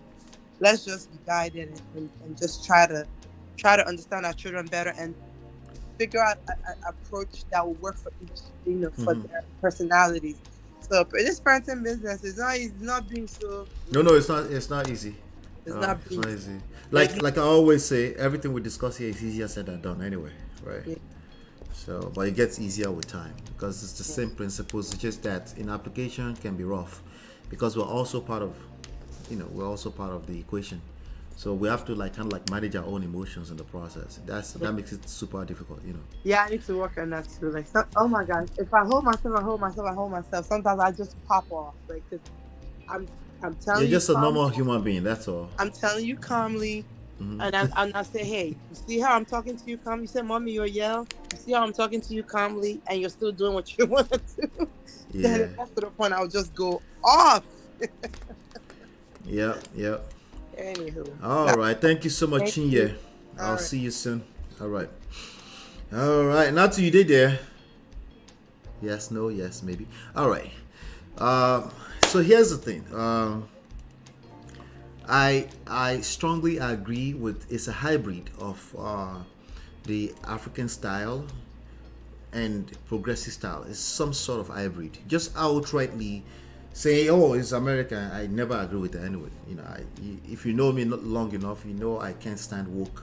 let's just be guided and just try to understand our children better and figure out an approach that will work for each, you know, for their personalities. So this parenting business is not being so. No, it's not. It's not easy. It's not easy. Like I always say, everything we discuss here is easier said than done. Anyway, right? Yeah. So, but it gets easier with time, because it's the same principles. It's just that in application can be rough, because we're also part of the equation. So we have to kind of manage our own emotions in the process. That makes it super difficult, you know. Yeah, I need to work on that too. Like, oh my gosh, if I hold myself, sometimes I just pop off. Like, cause I'm telling you. You're just a normal human being. That's all. I'm telling you calmly, And I say, hey, you see how I'm talking to you calmly? You said, Mommy, you'll yell. You see how I'm talking to you calmly, and you're still doing what you want to do. Yeah. Then that's to the point I'll just go off. Yep. Anywho. All right. Thank you so much, Thank Chinye. you. I'll right. see you soon. All right. Now to you did there. Yes, no, yes, maybe. All right. So here's the thing. I strongly agree with, it's a hybrid of the African style and progressive style. It's some sort of hybrid. Just outrightly say, oh, it's American. I never agree with it anyway. You know, if you know me not long enough, you know I can't stand woke.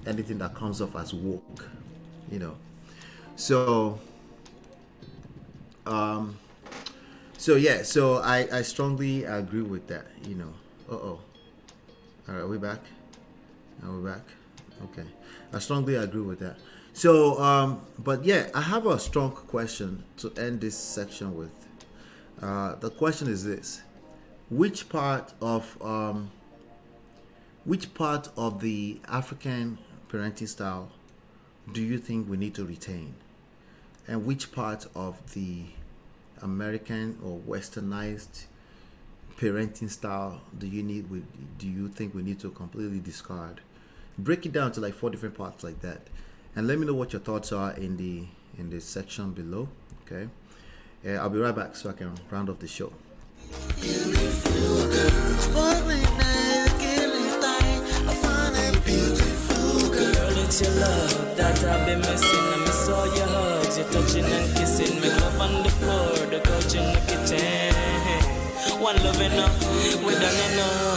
Anything that comes off as woke, you know. So I strongly agree with that, you know. All right, we're back. Now we're back. Okay, I strongly agree with that. So but yeah, I have a strong question to end this section with. The question is this: which part of the African parenting style do you think we need to retain, and which part of the American or westernized parenting style do you think we need to completely discard? Break it down to like 4 different parts like that, and let me know what your thoughts are in the section below. Okay, I'll be right back so I can round off the show. It's your love that I've been missing. I miss all your hugs, your touching and kissing. Make love on the floor, the couch in the kitchen. One love enough, we done enough.